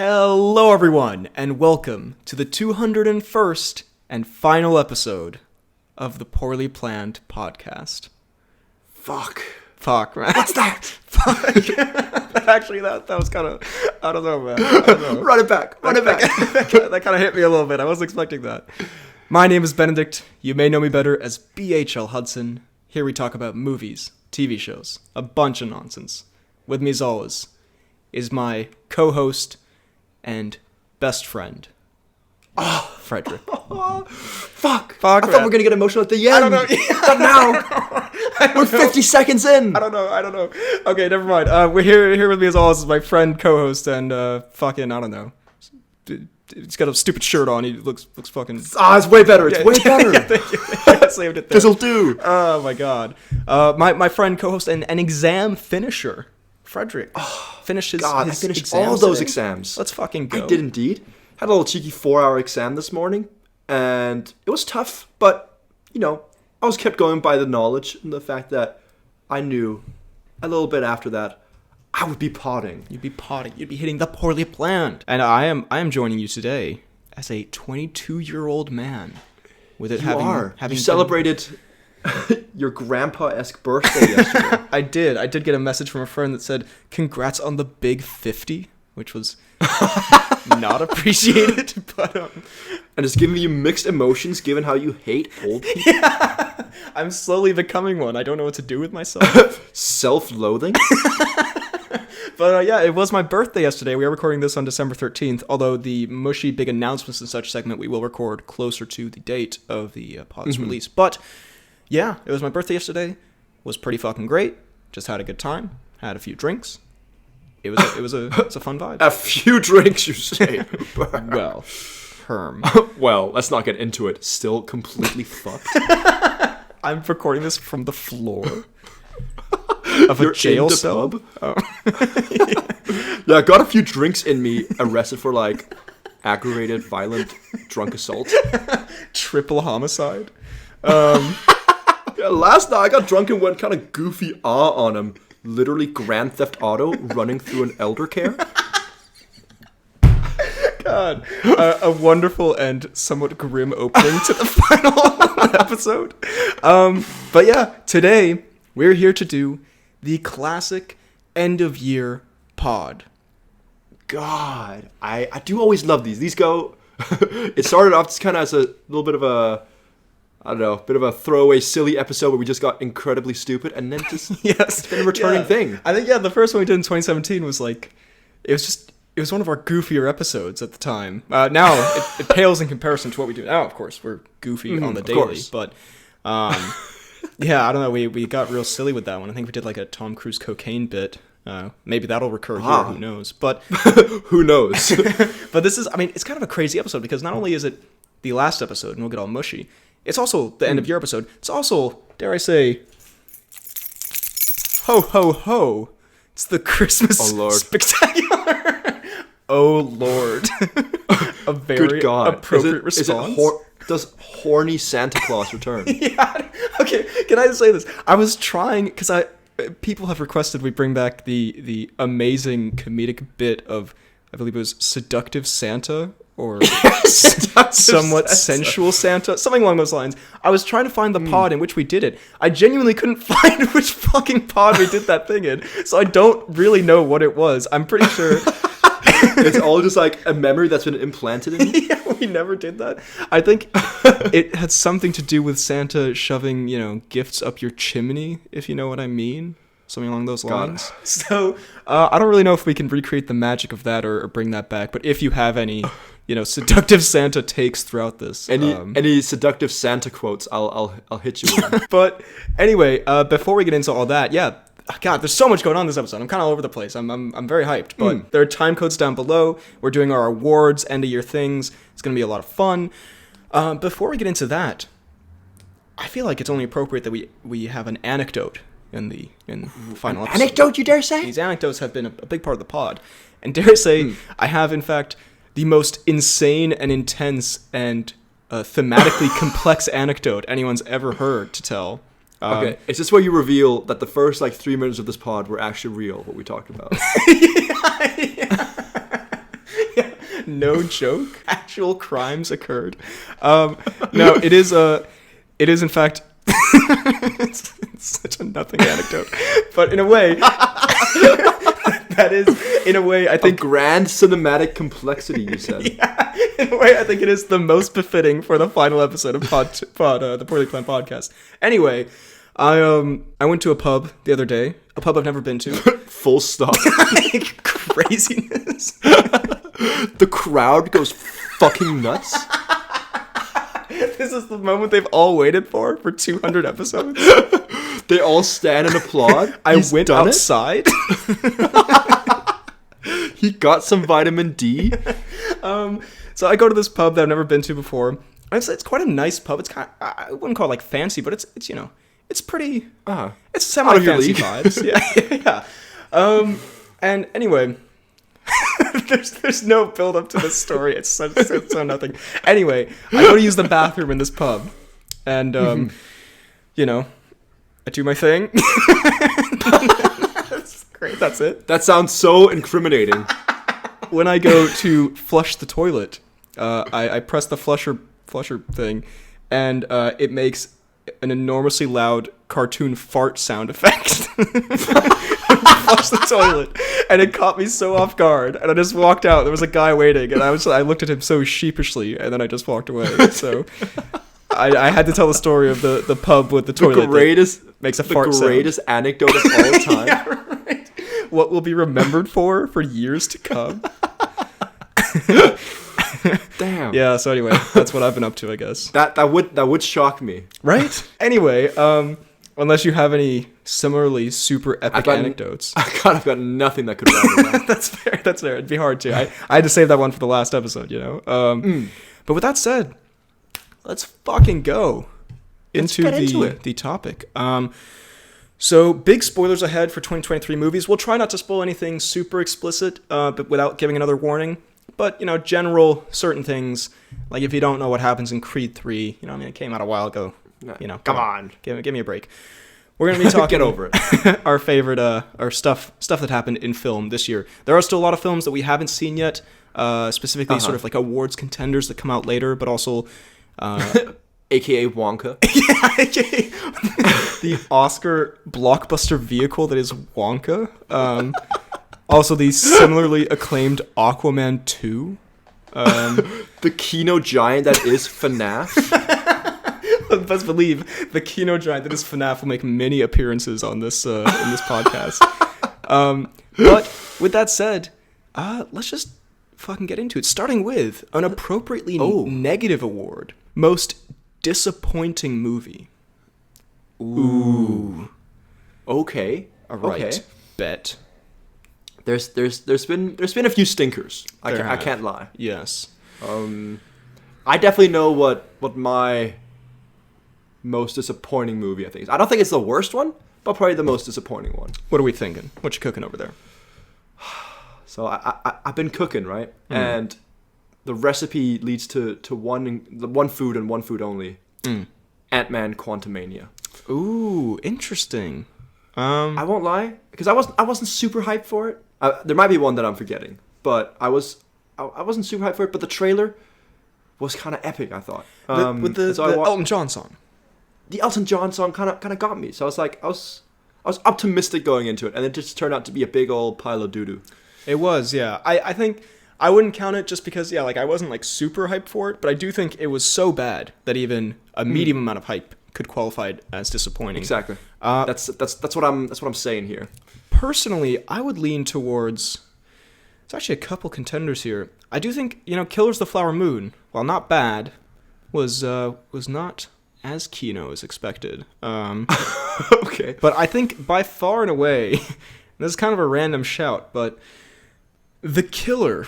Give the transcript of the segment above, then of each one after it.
Hello everyone, and welcome to the 201st and final episode of the Poorly Planned Podcast. Fuck, man. What's that? Fuck. Actually, that was kind of, I don't know, man. I don't know. Run it back. That kind of hit me a little bit. I wasn't expecting that. My name is Benedict. You may know me better as BHL Hudson. Here we talk about movies, TV shows, a bunch of nonsense. With me as always is my co-host and best friend, Frederick. Fuck. I thought we were going to get emotional at the end. I don't know. But now, we're 50 seconds in. I don't know. Okay, never mind. We're here with me as always is my friend, co-host, and fucking, I don't know. He's got a stupid shirt on. He looks fucking... It's way better. It's way better. Thank you. I saved it there. This'll do. Oh, my God. My friend, co-host, and an exam finisher, Frederick. Finished his I finished exams all those today. exams. Let's fucking go. I did indeed. Had a little cheeky 4-hour exam this morning, and it was tough, but, I was kept going by the knowledge and the fact that I knew a little bit after that I would be potting. You'd be potting. You'd be hitting the Poorly Planned. And I am joining you today as a 22-year-old man. With it having celebrated your grandpa-esque birthday yesterday. I did get a message from a friend that said, "Congrats on the big 50," which was not appreciated, but and it's giving you mixed emotions given how you hate old people. Yeah. I'm slowly becoming one. I don't know what to do with myself. Self-loathing? But yeah, it was my birthday yesterday. We are recording this on December 13th, although the mushy big announcements and such segment we will record closer to the date of the pod's release. But yeah, it was my birthday yesterday. Was pretty fucking great. Just had a good time. Had a few drinks. It's a fun vibe. A few drinks, you say? Well, Herm. Well, let's not get into it. Still completely fucked. I'm recording this from the floor of a jail in the cell. Pub? Oh. Yeah, I got a few drinks in me. Arrested for aggravated, violent, drunk assault. Triple homicide. Yeah, last night I got drunk and went kind of goofy on him. Literally Grand Theft Auto running through an elder care. God, a wonderful and somewhat grim opening to the final episode. But yeah, today we're here to do the classic end of year pod. God, I do always love these. These go. It started off just kind of as a little bit of a, I don't know, bit of a throwaway, silly episode where we just got incredibly stupid, and then just yes, it's been a returning thing. I think the first one we did in 2017 was it was one of our goofier episodes at the time. Now it pales in comparison to what we do now. Of course, we're goofy on the daily, but yeah, I don't know. We got real silly with that one. I think we did a Tom Cruise cocaine bit. Maybe that'll recur here. Who knows? But who knows? But this is, it's kind of a crazy episode because not only is it the last episode, and we'll get all mushy. It's also the end of year episode. It's also, dare I say, ho ho ho. It's the Christmas spectacular. Oh Lord. A very Good God. appropriate response. Does horny Santa Claus return? Yeah. Okay, can I just say this? I was trying, because people have requested we bring back the amazing comedic bit of, I believe it was Seductive Santa, or somewhat sensual Santa, something along those lines. I was trying to find the pod in which we did it. I genuinely couldn't find which fucking pod we did that thing in, so I don't really know what it was. I'm pretty sure... It's all just a memory that's been implanted in me. Yeah, we never did that. I think it had something to do with Santa shoving, gifts up your chimney, if you know what I mean. Something along those lines. So, I don't really know if we can recreate the magic of that or bring that back, but if you have any, seductive Santa takes throughout this. Any seductive Santa quotes, I'll hit you with. But anyway, before we get into all that, yeah, God, there's so much going on this episode. I'm kind of all over the place. I'm very hyped. But there are time codes down below. We're doing our awards, end of year things. It's going to be a lot of fun. Before we get into that, I feel like it's only appropriate that we have an anecdote in the final episode. Anecdote, you dare say? These anecdotes have been a big part of the pod. And dare I say, I have, in fact, the most insane and intense and thematically complex anecdote anyone's ever heard to tell. Okay, is this where you reveal that the first 3 minutes of this pod were actually real, what we talked about? No joke. Actual crimes occurred. No, it is in fact. It's such a nothing anecdote, but in a way, that is in a way I think grand cinematic complexity. You said. Yeah, in a way I think it is the most befitting for the final episode of the Poorly Planned Podcast. Anyway, I went to a pub the other day. A pub I've never been to. Full stop. Craziness. The crowd goes fucking nuts. This is the moment they've all waited for 200 episodes. They all stand and applaud. I went outside. He got some vitamin D. So I go to this pub that I've never been to before. It's quite a nice pub. It's kind of, I wouldn't call it like fancy, but it's it's pretty. It's semi-fancy vibes. Yeah. And anyway. There's no build up to this story. It's so nothing. Anyway, I go to use the bathroom in this pub, and I do my thing. That's great. That's it. That sounds so incriminating. When I go to flush the toilet, I press the flusher thing, and it makes an enormously loud cartoon fart sound effect. Flush the toilet, and it caught me so off guard, and I just walked out. There was a guy waiting, and I looked at him so sheepishly, and then I just walked away. So I had to tell the story of the pub with the toilet. Makes a fart sound. The greatest anecdote of all time. Yeah, right. What will be remembered for years to come. Damn. Yeah. So anyway, that's what I've been up to, I guess. That would shock me. Right. Anyway, unless you have any similarly super epic anecdotes. I've got nothing that could rival that. That's fair. That's fair. It'd be hard to. I had to save that one for the last episode, But with that said, let's fucking go into the topic. So big spoilers ahead for 2023 movies. We'll try not to spoil anything super explicit, but without giving another warning. But, general certain things, like if you don't know what happens in Creed 3, it came out a while ago. Come on. Give me a break. We're going to be talking Get over it. Our favorite our stuff that happened in film this year. There are still a lot of films that we haven't seen yet, specifically sort of like awards contenders that come out later, but also AKA Wonka. Yeah, AKA the Oscar blockbuster vehicle that is Wonka. Also the similarly acclaimed Aquaman 2. The Kino giant that is FNAF. Best believe the Kino giant that is FNAF will make many appearances on this in this podcast. But with that said, let's just fucking get into it. Starting with an appropriately negative award, most disappointing movie. Ooh. Okay. All right. Okay. Bet. There's been a few stinkers. I can't lie. Yes. I definitely know what my most disappointing movie I think is. I don't think it's the worst one, but probably the most disappointing one. What are we thinking? What you cooking over there? So I've been cooking, right? And the recipe leads to one food and one food only. Ant-Man Quantumania. Ooh, interesting. I won't lie, because I wasn't super hyped for it. There might be one that I'm forgetting, but I wasn't super hyped for it. But the trailer was kind of epic, I thought. With the Elton John song. The Elton John song kind of got me. So I was like, I was optimistic going into it, and it just turned out to be a big old pile of doo-doo. It was, yeah. I think I wouldn't count it just because, yeah, like I wasn't like super hyped for it, but I do think it was so bad that even a medium amount of hype could qualify it as disappointing. Exactly. That's what I'm saying here. Personally, I would lean towards. There's actually a couple contenders here. I do think Killers of the Flower Moon, while not bad, was not as Kino as expected. Okay. But I think by far and away, this is kind of a random shout, but The Killer.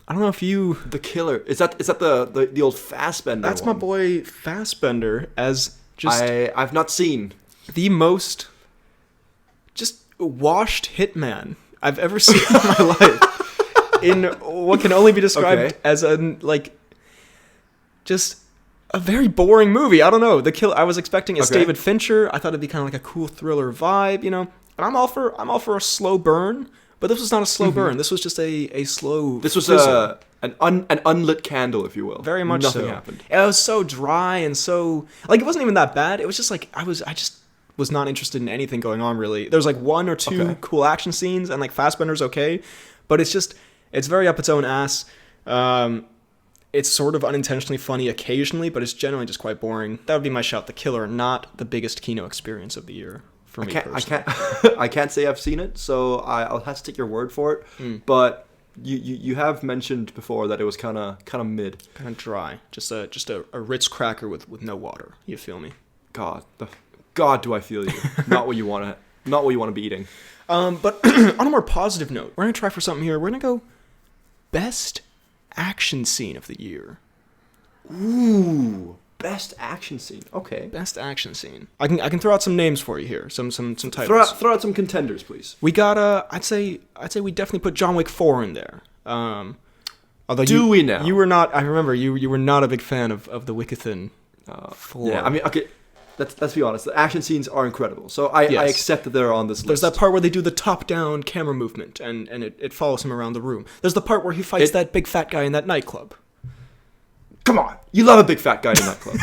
I don't know if you. The Killer is that the old Fassbender? That's one? my boy Fassbender as just. I've not seen the most just washed hitman I've ever seen in my life. In what can only be described as just a very boring movie. I don't know. The Killer. I was expecting it's David Fincher. I thought it'd be kind of like a cool thriller vibe, And I'm all for a slow burn, but this was not a slow burn. This was just a slow. This was fizzle. an unlit candle, if you will. Very much Nothing so. happened. It was so dry and so like it wasn't even that bad. It was just like I just was not interested in anything going on really. There was like one or two cool action scenes and like Fassbender's okay, but it's very up its own ass. It's sort of unintentionally funny occasionally, but it's generally just quite boring. That would be my shout. The Killer, not the biggest Kino experience of the year for me personally. I can't say I've seen it, so I'll have to take your word for it. But you have mentioned before that it was kind of mid, kind of dry, just a Ritz cracker with no water. You feel me? God, do I feel you? Not what you want to be eating. But on a more positive note, we're gonna try for something here. We're gonna go best action scene of the year. Ooh, best action scene. Okay. Best action scene. I can throw out some names for you here. Some titles. Throw out some contenders, please. We got I'd say we definitely put John Wick 4 in there. Although we now? You were not. I remember you were not a big fan of the Wickathan 4. Yeah, I mean, okay. Let's be honest. The action scenes are incredible, so I accept that they're on this list. There's that part where they do the top-down camera movement, and it follows him around the room. There's the part where he fights that big fat guy in that nightclub. Come on, you love a big fat guy in a nightclub.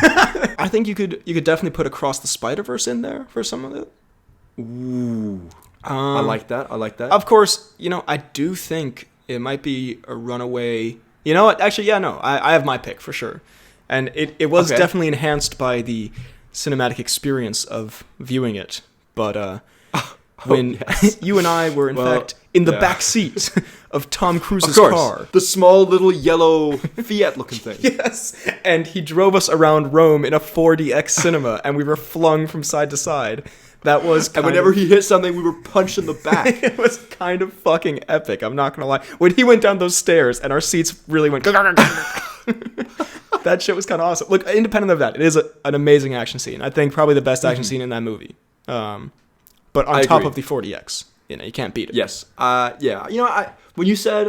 I think you could definitely put Across the Spider-Verse in there for some of it. Ooh, I like that. Of course, I do think it might be a runaway. You know what? Actually, yeah, no, I have my pick for sure, and it was definitely enhanced by the cinematic experience of viewing it, but when you and I were in fact in the back seat of Tom Cruise's car, the small little yellow Fiat looking thing. Yes, and he drove us around Rome in a 4DX cinema, and we were flung from side to side. That was and whenever he hit something, we were punched in the back. It was kind of fucking epic, I'm not gonna lie. When he went down those stairs and our seats really went that shit was kind of awesome. Look, independent of that, it is an amazing action scene. I think probably the best action scene in that movie. But on top of the 40X, you can't beat it. Yes. Yeah. When you said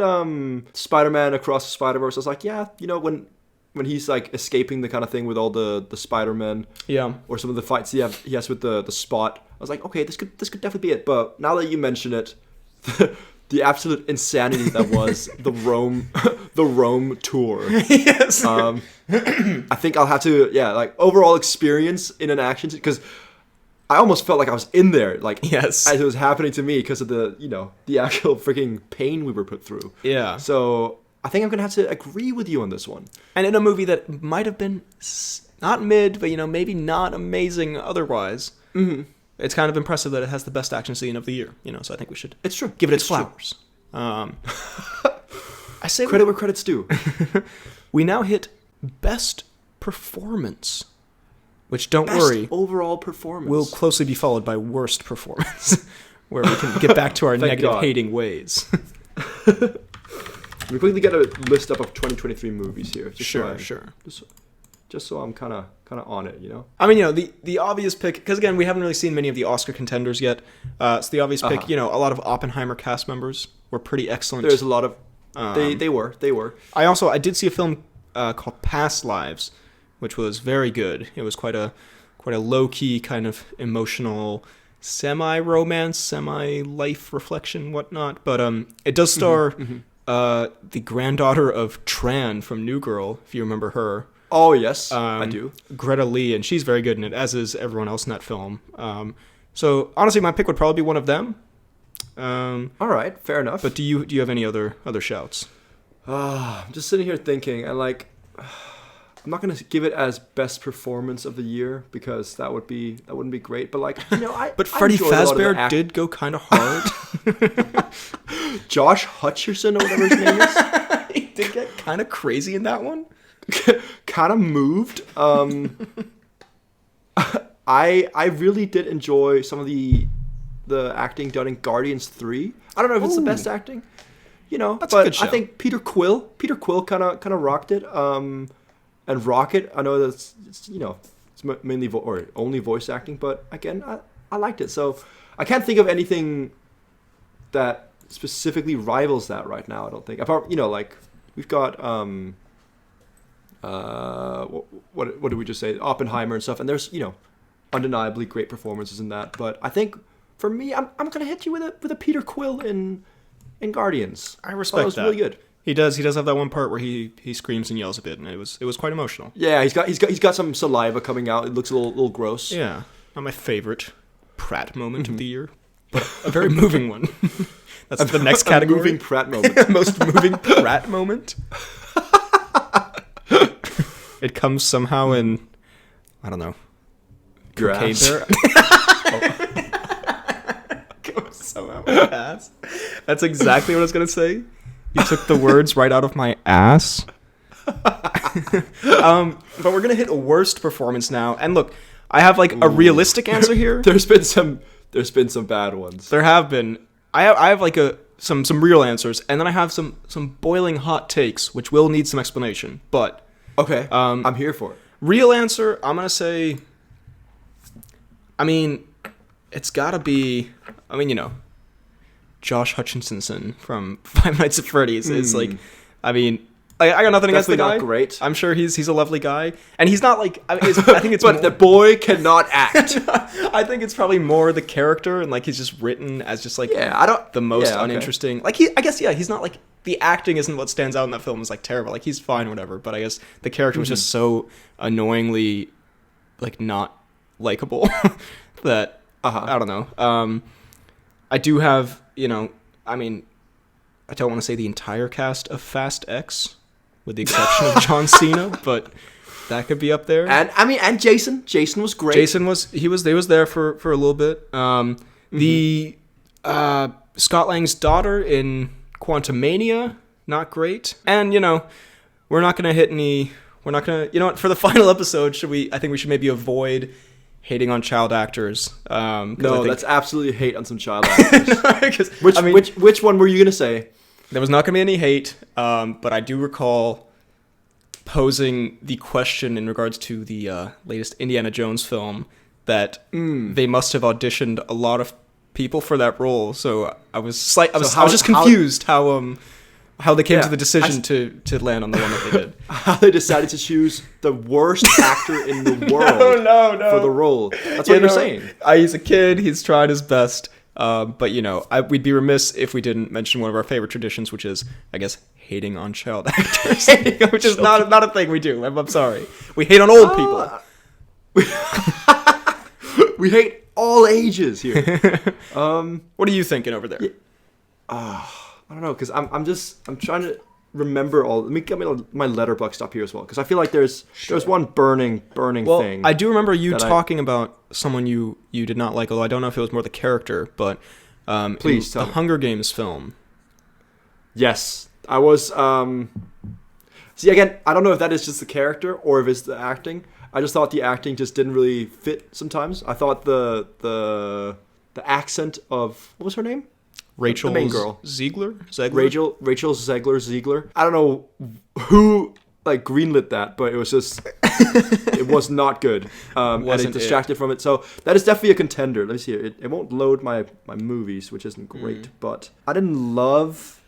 Spider-Man Across the Spider-Verse, I was like, yeah, when he's like escaping the kind of thing with all the Spider-Men, or some of the fights he has with the Spot, I was like, okay, this could definitely be it. But now that you mention it, the absolute insanity that was the Rome tour. Yes. I think I'll have to overall experience in an action, because I almost felt like I was in there, as it was happening to me, because of the actual freaking pain we were put through. Yeah. So I think I'm gonna have to agree with you on this one. And in a movie that might have been not mid, but maybe not amazing otherwise. Mm-hmm. It's kind of impressive that it has the best action scene of the year. So I think we should. It's true. Give it its flowers. I say credit where credit's due. We now hit best performance, which don't best worry, overall performance will closely be followed by worst performance, where we can get back to our negative hating ways. We quickly get a list up of 2023 movies here. Sure. Just so I'm kind of on it, I mean, the obvious pick, because again, we haven't really seen many of the Oscar contenders yet. So the obvious pick, a lot of Oppenheimer cast members were pretty excellent. There's a lot of they were. I did see a film called Past Lives, which was very good. It was quite a low key kind of emotional, semi-romance, semi-life reflection, whatnot. But it does star the granddaughter of Tran from New Girl, if you remember her. Oh, yes, I do. Greta Lee, and she's very good in it, as is everyone else in that film. So, honestly, my pick would probably be one of them. All right, fair enough. But do you have any other shouts? I'm just sitting here thinking, and I'm not going to give it as best performance of the year, because that wouldn't be great. But But Freddy Fazbear did go kind of hard. Josh Hutcherson, or whatever his name is, he did get kind of crazy in that one. Kind of moved. I really did enjoy some of the acting done in Guardians 3. I don't know if it's the best acting, That's but a good show. I think Peter Quill kind of rocked it. And Rocket, I know that's it's mainly or only voice acting, but again, I liked it. So I can't think of anything that specifically rivals that right now. I don't think. Apart, we've got what did we just say? Oppenheimer and stuff, and there's undeniably great performances in that. But I think for me, I'm gonna hit you with a Peter Quill in Guardians. I respect that. That was really good. He does have that one part where he screams and yells a bit, and it was quite emotional. Yeah, he's got some saliva coming out. It looks a little gross. Yeah, not my favorite Pratt moment of the year, but a very moving one. That's the next category. Moving Pratt moment. Most moving Pratt moment. It comes somehow in, I don't know, Your cocaine ass. there. Comes somehow in my ass. That's exactly what I was gonna say. You took the words right out of my ass. But we're gonna hit a worst performance now, and look, I have like a realistic answer here. There's been some bad ones. There have been. I have like some real answers, and then I have some boiling hot takes, which will need some explanation. But Okay, I'm here for it. real answer, I'm gonna say. I mean, it's gotta be. I mean, Josh Hutcherson from Five Nights at Freddy's is like. I mean, I got nothing against the guy. Definitely not great. I'm sure he's a lovely guy, and he's not like. I think it's. But more, the boy cannot act. I think it's probably more the character, and like he's just written as just like the most uninteresting. Like I guess he's not like the acting isn't what stands out in that film is like terrible. Like he's fine, or whatever. But I guess the character was just so annoyingly, like not likable that I don't know. I do have I mean, I don't want to say the entire cast of Fast X, with the exception of John Cena, but that could be up there. And Jason was great. Jason was there for a little bit. The Scott Lang's daughter in Quantumania, not great. And we're not gonna hit any. We're not gonna. You know what? For the final episode, I think we should maybe avoid hating on child actors. No, that's absolutely hate on some child actors. Which one were you gonna say? There was not gonna be any hate, but I do recall posing the question in regards to the latest Indiana Jones film that they must have auditioned a lot of people for that role. So I was just confused how they came to the decision to land on the one that they did. How they decided to choose the worst actor in the world no. for the role. That's what you're saying. He's a kid. He's tried his best. But we'd be remiss if we didn't mention one of our favorite traditions, which is, I guess, hating on child actors, which is not a thing we do. I'm sorry. We hate on old people. We hate all ages here. What are you thinking over there? I don't know, because I'm trying to remember all. Let me get my Letterboxd up here as well, because I feel like there's one burning thing. I do remember you talking about someone you did not like, although I don't know if it was more the character, but please tell the me. Hunger Games film. Yes, I was. See, again, I don't know if that is just the character or if it's the acting. I just thought the acting just didn't really fit sometimes. I thought the accent of, what was her name? Rachel, the main girl, Zegler. Rachel Zegler. I don't know who greenlit that, but it was just it was not good, and it distracted from it. So that is definitely a contender. Let's see here. It won't load my movies, which isn't great, but I didn't love.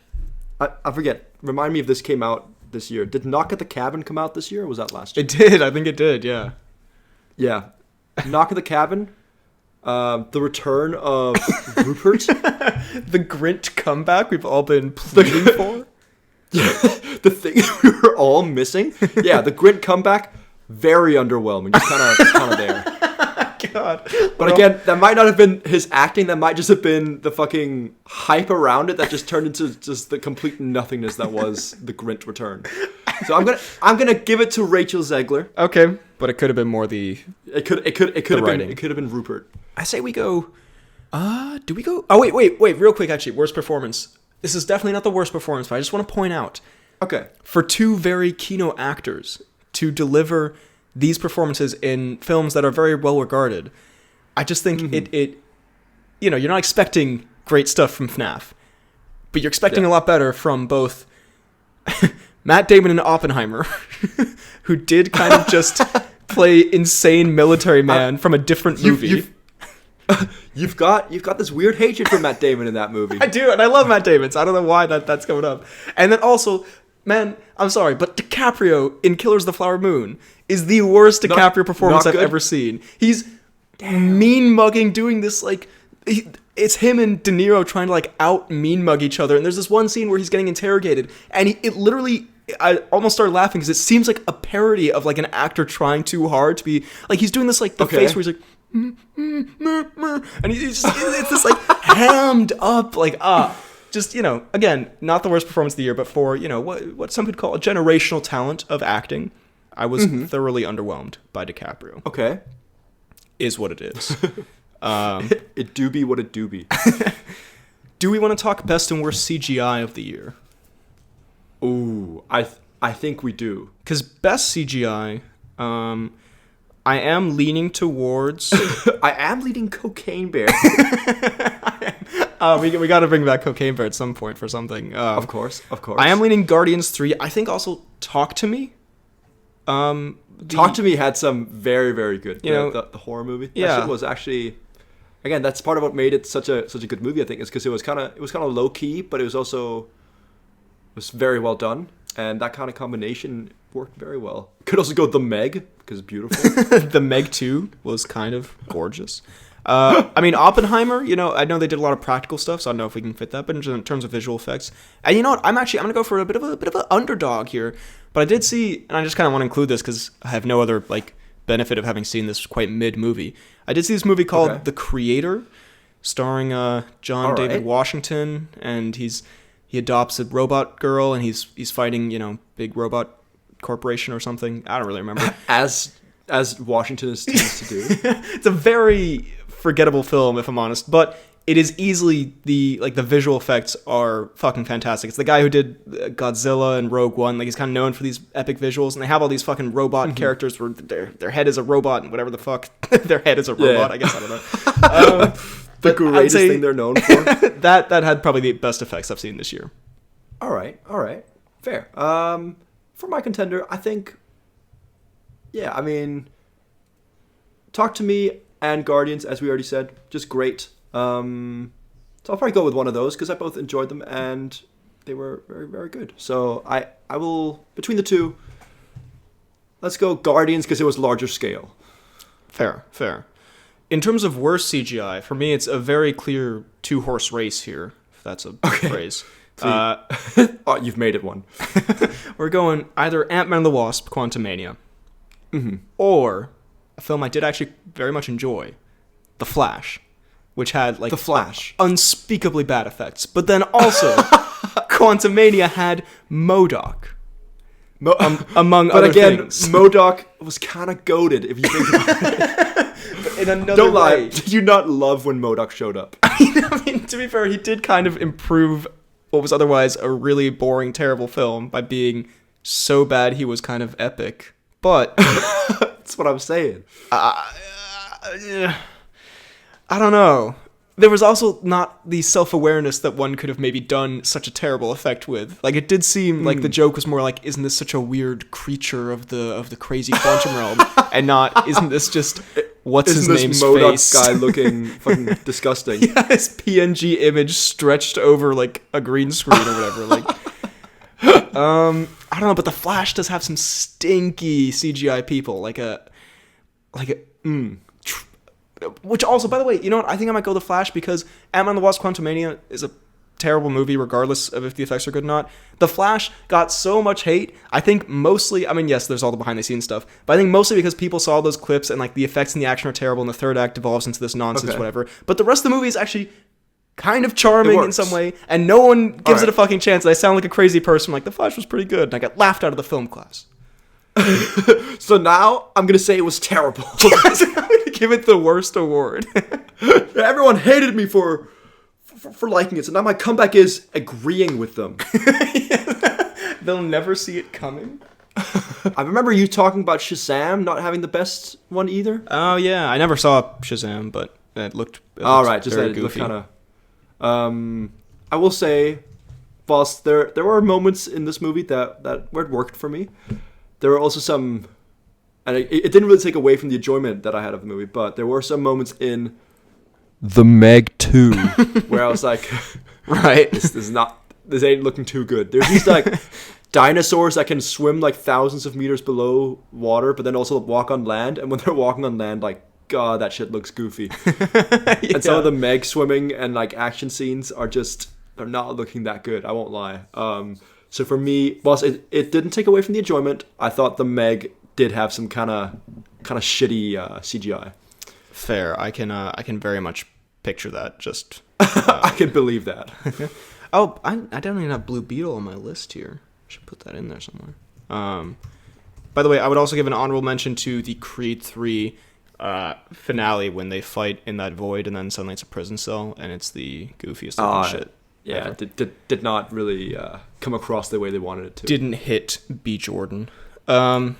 I forget. Remind me if this came out this year. Did Knock at the Cabin come out this year, or was that last year? It did. I think it did. Yeah. Yeah. Knock at the Cabin. The return of Rupert. The Grint comeback we've all been pleading for. The thing we were all missing. Yeah, the Grint comeback, very underwhelming. Just kind of there. God. But again, that might not have been his acting. That might just have been the fucking hype around it that just turned into just the complete nothingness that was the Grint return. So I'm gonna give it to Rachel Zegler. Okay, but it could have been more the. It could have been Rupert. I say we go. Do we go? Oh wait, real quick. Actually, worst performance. This is definitely not the worst performance, but I just want to point out. Okay. For two very keynote actors to deliver these performances in films that are very well regarded, I just think it. You're not expecting great stuff from FNAF, but you're expecting a lot better from both Matt Damon and Oppenheimer, who did kind of just play insane military man from a different movie. You've got this weird hatred for Matt Damon in that movie. I do, and I love Matt Damon, so I don't know why that's coming up. And then also, man, I'm sorry, but DiCaprio in Killers of the Flower Moon is the worst DiCaprio performance I've ever seen. He's mean mugging, doing this it's him and De Niro trying to like out mean mug each other, and there's this one scene where he's getting interrogated, and it literally, I almost started laughing because it seems like a parody of like an actor trying too hard to be like, he's doing this like the face where he's like and he's just, it's this like hammed up like just, you know, again, not the worst performance of the year, but for, you know, what some could call a generational talent of acting, I was thoroughly underwhelmed by DiCaprio. Okay. Is what it is. It do be what it do be. Do we want to talk best and worst CGI of the year? Ooh, I think we do. Because best CGI, I am leaning towards... I am leading Cocaine Bear. We got to bring back Cocaine Bear at some point for something. Of course. I am leaning Guardians 3. I think also Talk to Me. Talk to Me had some very, very good. You know, the horror movie. Yeah, that shit was actually, again, that's part of what made it such a good movie. I think is because it was kind of low key, but it was very well done, and that kind of combination worked very well. Could also go The Meg because it's beautiful. The Meg 2 was kind of gorgeous. I mean, Oppenheimer, you know, I know they did a lot of practical stuff, so I don't know if we can fit that, but in terms of visual effects, and you know what, I'm gonna go for a bit of an underdog here, but I did see, and I just kind of want to include this because I have no other like benefit of having seen this quite mid movie. I did see this movie called The Creator, starring John David Washington, and he adopts a robot girl, and he's fighting, you know, big robot corporation or something. I don't really remember. As Washington is used to do. It's a very forgettable film, if I'm honest, but it is easily the visual effects are fucking fantastic. It's the guy who did Godzilla and Rogue One. Like, he's kind of known for these epic visuals, and they have all these fucking robot characters where their head is a robot and whatever the fuck their head is a robot. I guess I don't know. The greatest thing they're known for. that had probably the best effects I've seen this year. All right, fair. For my contender, I think. Yeah, I mean, Talk to Me and Guardians, as we already said, just great. So I'll probably go with one of those because I both enjoyed them and they were very, very good. So I will, between the two, let's go Guardians because it was larger scale. Fair. In terms of worst CGI, for me, it's a very clear two-horse race here, if that's a phrase. Oh, you've made it one. We're going either Ant-Man and the Wasp, Quantumania, or a film I did actually very much enjoy, The Flash, which had like unspeakably bad effects. But then also, Quantumania had MODOK. Among other things. MODOK was kind of goated if you think about it. But in another Don't lie. way. Did you not love when MODOK showed up? I mean, to be fair, he did kind of improve what was otherwise a really boring, terrible film by being so bad he was kind of epic. But that's what I'm saying. I don't know. There was also not the self-awareness that one could have maybe done such a terrible effect with. Like, it did seem like the joke was more like, isn't this such a weird creature of the crazy quantum realm? And not, isn't this just what's his name's MODOK face? guy looking fucking disgusting. Yeah, his PNG image stretched over like a green screen or whatever. Like, I don't know, but The Flash does have some stinky CGI people, which also, by the way, you know what? I think I might go The Flash because Ant-Man and the Wasp: Quantumania is a terrible movie, regardless of if the effects are good or not. The Flash got so much hate. I think mostly, I mean, yes, there's all the behind-the-scenes stuff, but I think mostly because people saw those clips and like the effects and the action are terrible, and the third act devolves into this nonsense, whatever. But the rest of the movie is actually kind of charming in some way, and no one gives it a fucking chance. I sound like a crazy person, like, The Flash was pretty good, and I got laughed out of the film class. So now I'm gonna say it was terrible. Yes, I'm gonna give it the worst award. Everyone hated me for liking it, so now my comeback is agreeing with them. They'll never see it coming. I remember you talking about Shazam not having the best one either. Oh yeah, I never saw Shazam, but it looked all right. Just very that it looked goofy. kind of. I will say, whilst there were moments in this movie that where it worked for me, there were also some, and it didn't really take away from the enjoyment that I had of the movie, but there were some moments in The Meg 2 where I was like, right, this ain't looking too good. There's these like dinosaurs that can swim like thousands of meters below water, but then also walk on land, and when they're walking on land, like God, that shit looks goofy. Yeah. And some of the Meg swimming and like action scenes are they're not looking that good. I won't lie. So for me, whilst it didn't take away from the enjoyment, I thought the Meg did have some kind of shitty CGI. Fair. I can very much picture that. Just I can believe that. oh, I don't even have Blue Beetle on my list here. I should put that in there somewhere. By the way, I would also give an honorable mention to the Creed 3 finale when they fight in that void and then suddenly it's a prison cell and it's the goofiest looking shit. Yeah, did not really come across the way they wanted it to. Didn't hit B. Jordan. I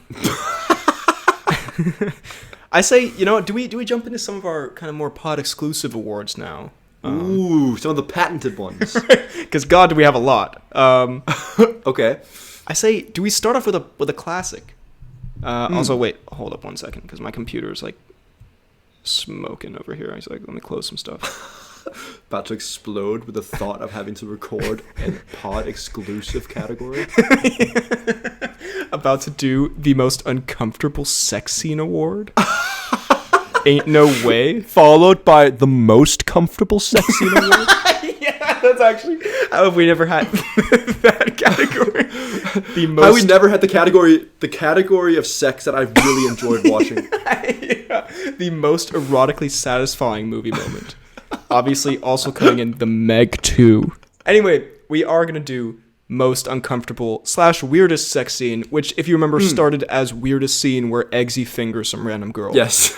say, you know what, do we jump into some of our kind of more pod exclusive awards now? Ooh, some of the patented ones. Because God, do we have a lot. Okay. I say, do we start off with a classic? Also, wait, hold up one second, because my computer's like smoking over here. I was like, let me close some stuff. About to explode with the thought of having to record a pod exclusive category. About to do the most uncomfortable sex scene award. Ain't no way. Followed by the most comfortable sex scene award. Yeah, that's actually. How have we never had that category? How we never had the category of sex that I've really enjoyed watching. Yeah, the most erotically satisfying movie moment. Obviously, also coming in the Meg 2. Anyway, we are gonna do most uncomfortable / weirdest sex scene, which, if you remember, started as weirdest scene where Eggsy fingers some random girl. Yes.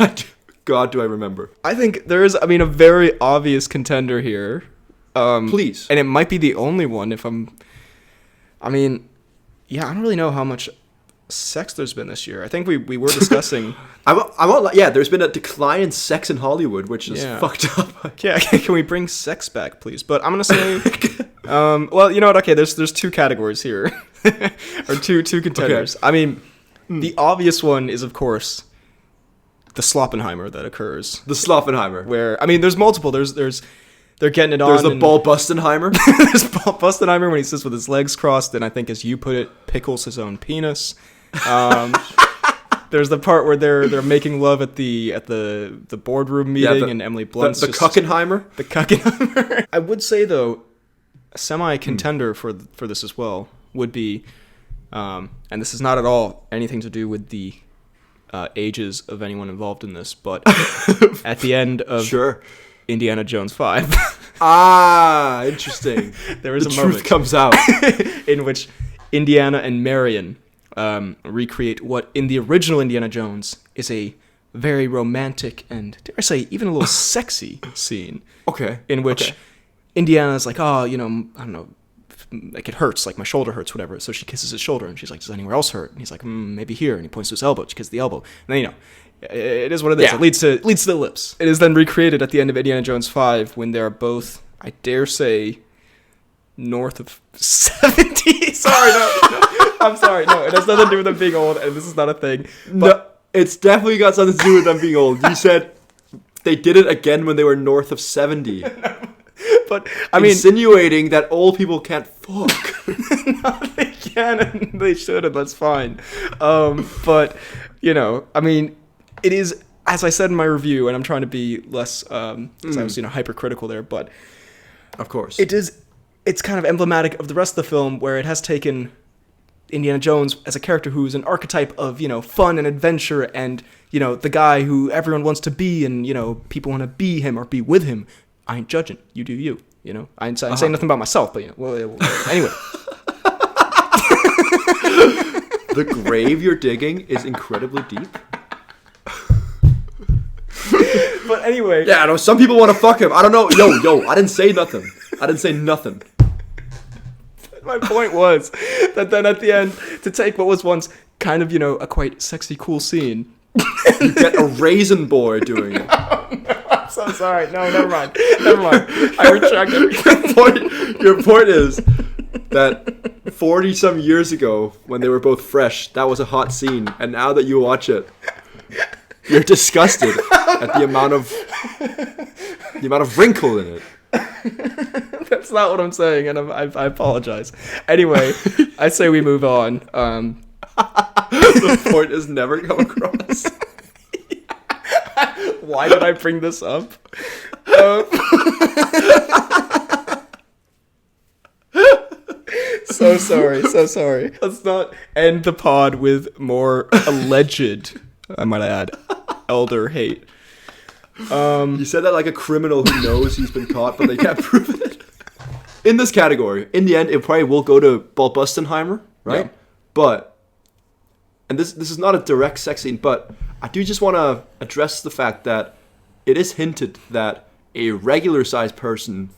God, do I remember. I think there is, a very obvious contender here. Please. And it might be the only one I don't really know how much sex there's been this year. I think we were discussing... there's been a decline in sex in Hollywood, which is fucked up. Yeah, can we bring sex back, please? But I'm going to say... well, you know what? Okay, there's two categories here. Or two contenders. Okay. The obvious one is, of course... the Sloppenheimer that occurs. The Sloppenheimer. Where, there's multiple. They're getting it on. There's the Ball Bustenheimer. There's Ball Bustenheimer when he sits with his legs crossed and I think, as you put it, pickles his own penis. There's the part where they're making love at the boardroom meeting and Emily Blunt's the Kuckenheimer. The Kuckenheimer. I would say, though, a semi-contender for this as well would be, and this is not at all anything to do with the ages of anyone involved in this, but at the end of Indiana Jones 5. Interesting. There is the a moment truth comes out in which Indiana and Marion recreate what in the original Indiana Jones is a very romantic and, dare I say, even a little sexy scene. Okay. In which Indiana's like, I don't know, like it hurts, like my shoulder hurts, whatever. So she kisses his shoulder and she's like, does anywhere else hurt? And he's like, maybe here. And he points to his elbow. She kisses the elbow. And then, it is what it is. Yeah. It leads to the lips. It is then recreated at the end of Indiana Jones 5 when they're both, I dare say, north of 70. Sorry, no. I'm sorry. No, it has nothing to do with them being old, and this is not a thing. But no, it's definitely got something to do with them being old. You said they did it again when they were north of 70. But insinuating that old people can't fuck. No, they can and they should, and that's fine. But it is, as I said in my review, and I'm trying to be less, because I was hypercritical there, but of course it's kind of emblematic of the rest of the film, where it has taken Indiana Jones as a character who's an archetype of fun and adventure, and the guy who everyone wants to be, and people want to be him or be with him. I ain't judging. You do you. I ain't saying nothing about myself, but anyway. The grave you're digging is incredibly deep. But anyway. Yeah, I know some people want to fuck him. I don't know. Yo, I didn't say nothing. My point was that then at the end, to take what was once kind of, a quite sexy, cool scene. You get a raisin boy doing it. Oh, no, I'm so sorry. No, never mind. I retract it. Your point is that 40-some years ago, when they were both fresh, that was a hot scene. And now that you watch it, you're disgusted at the amount of wrinkle in it. That's not what I'm saying, and I apologize. Anyway, I say we move on. The point is never come across. Why did I bring this up? Um, so sorry. Let's not end the pod with more alleged, I might add, elder hate. You said that like a criminal who knows he's been caught, but they can't prove it. In this category, in the end, it probably will go to Bustenheimer, right? Yeah. But, and this is not a direct sex scene, but I do just want to address the fact that it is hinted that a regular-sized person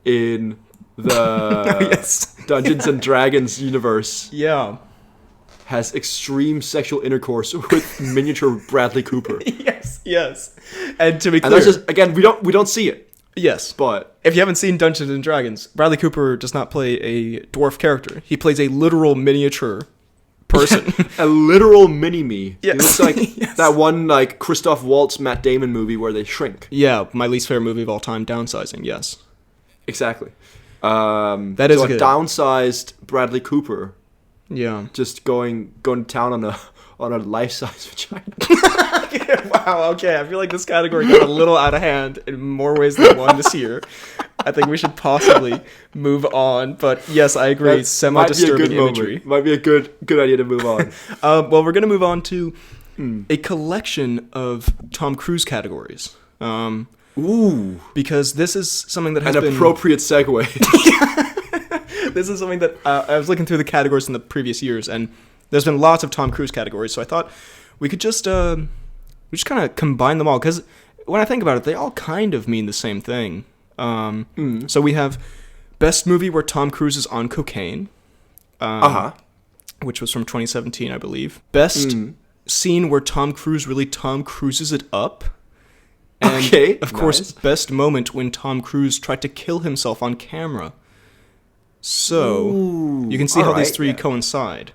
in the Dungeons and Dragons universe has extreme sexual intercourse with miniature Bradley Cooper. Yes. And to be clear, and that's just, again, we don't see it. Yes, but if you haven't seen Dungeons and Dragons, Bradley Cooper does not play a dwarf character. He plays a literal miniature person. A literal mini-me. Yes. He looks like that one like Christoph Waltz, Matt Damon movie where they shrink. Yeah, my least favorite movie of all time, Downsizing, yes. Exactly. That is a downsized Bradley Cooper. Yeah. Just going to town on a life-size vagina. Wow, okay. I feel like this category got a little out of hand in more ways than one this year. I think we should possibly move on. But yes, I agree. That Semi-disturbing imagery. Might be a good idea to move on. Well, we're going to move on to a collection of Tom Cruise categories. Ooh. Because this is something that has been... An appropriate segue. This is something that I was looking through the categories in the previous years, and there's been lots of Tom Cruise categories, so I thought we could just kind of combine them all, because when I think about it, they all kind of mean the same thing. So we have Best Movie Where Tom Cruise is on Cocaine, which was from 2017, I believe. Best Scene Where Tom Cruise really Tom Cruises it up. And, of course, Best Moment When Tom Cruise Tried to Kill Himself on Camera. So, you can see how these three coincide.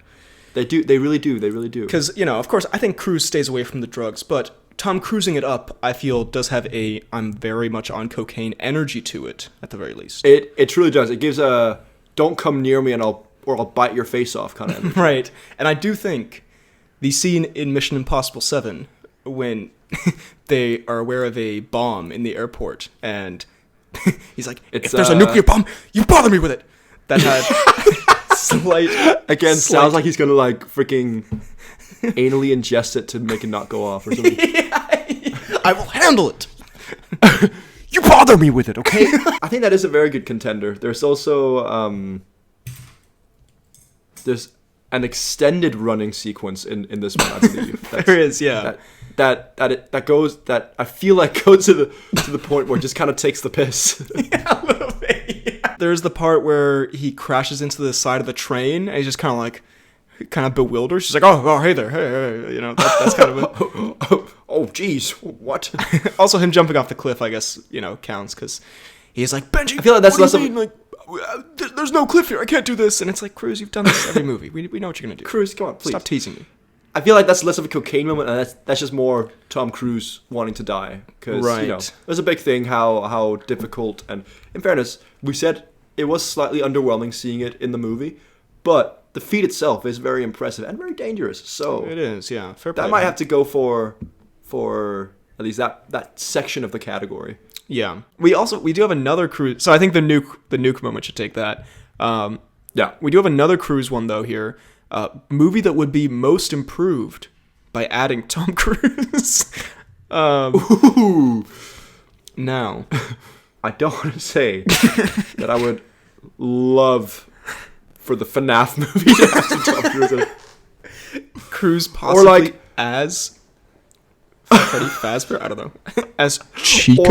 They do. They really do. Because, of course, I think Cruise stays away from the drugs, but Tom cruising it up, I feel, does have a I'm very much on cocaine energy to it, at the very least. It truly does. It gives a don't come near me or I'll bite your face off kind of energy. Right. And I do think the scene in Mission Impossible 7 when they are aware of a bomb in the airport and he's like, if there's a nuclear bomb, you bother me with it. That had sounds like he's gonna like freaking anally ingest it to make it not go off or something. I will handle it. You bother me with it, okay? I think that is a very good contender. There's also there's an extended running sequence in this one, I believe. There is, yeah. That I feel like goes to the point where it just kind of takes the piss. Yeah, a little bit. Yeah. There's the part where he crashes into the side of the train and he's just kind of bewildered. She's like, oh, hey there, hey. That's kind of oh, geez, what? Also, him jumping off the cliff, I guess, counts because he's like, Benji, I feel like that's less of like, there's no cliff here. I can't do this. And it's like, Cruise, you've done this every movie. We know what you're gonna do. Cruise, come on, please. Stop teasing me. I feel like that's less of a cocaine moment, and that's just more Tom Cruise wanting to die. Because, there's a big thing how difficult, and in fairness, we said it was slightly underwhelming seeing it in the movie, but the feat itself is very impressive and very dangerous. So it is, yeah. Fair play. That might have to go for at least that section of the category. Yeah. We do have another Cruise, so I think the nuke moment should take that. Yeah. We do have another Cruise one, though, here. Movie that would be most improved by adding Tom Cruise. Ooh. Now, I don't want to say that I would love for the FNAF movie to have some Tom Cruise in it. Cruise possibly as Freddy Fazbear? I don't know. As Chica?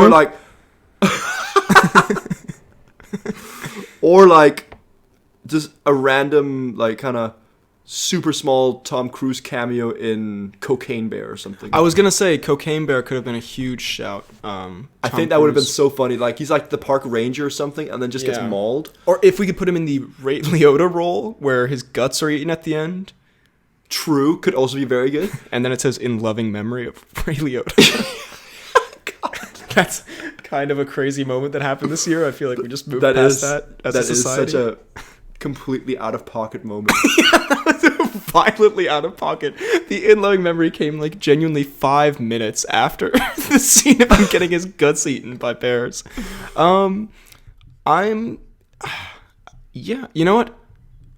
Or just a random kind of super small Tom Cruise cameo in Cocaine Bear or something. I was gonna say Cocaine Bear could have been a huge shout. I think that would have been so funny. He's like the park ranger or something, and then just gets mauled. Or if we could put him in the Ray Liotta role, where his guts are eaten at the end. True, could also be very good. And then it says in loving memory of Ray Liotta. God. That's kind of a crazy moment that happened this year. I feel like we just moved past that as a society. That is such a completely out of pocket moment. Yeah, that was a violently out of pocket. The in-loving memory came like genuinely 5 minutes after the scene of him getting his guts eaten by bears. Yeah, you know what?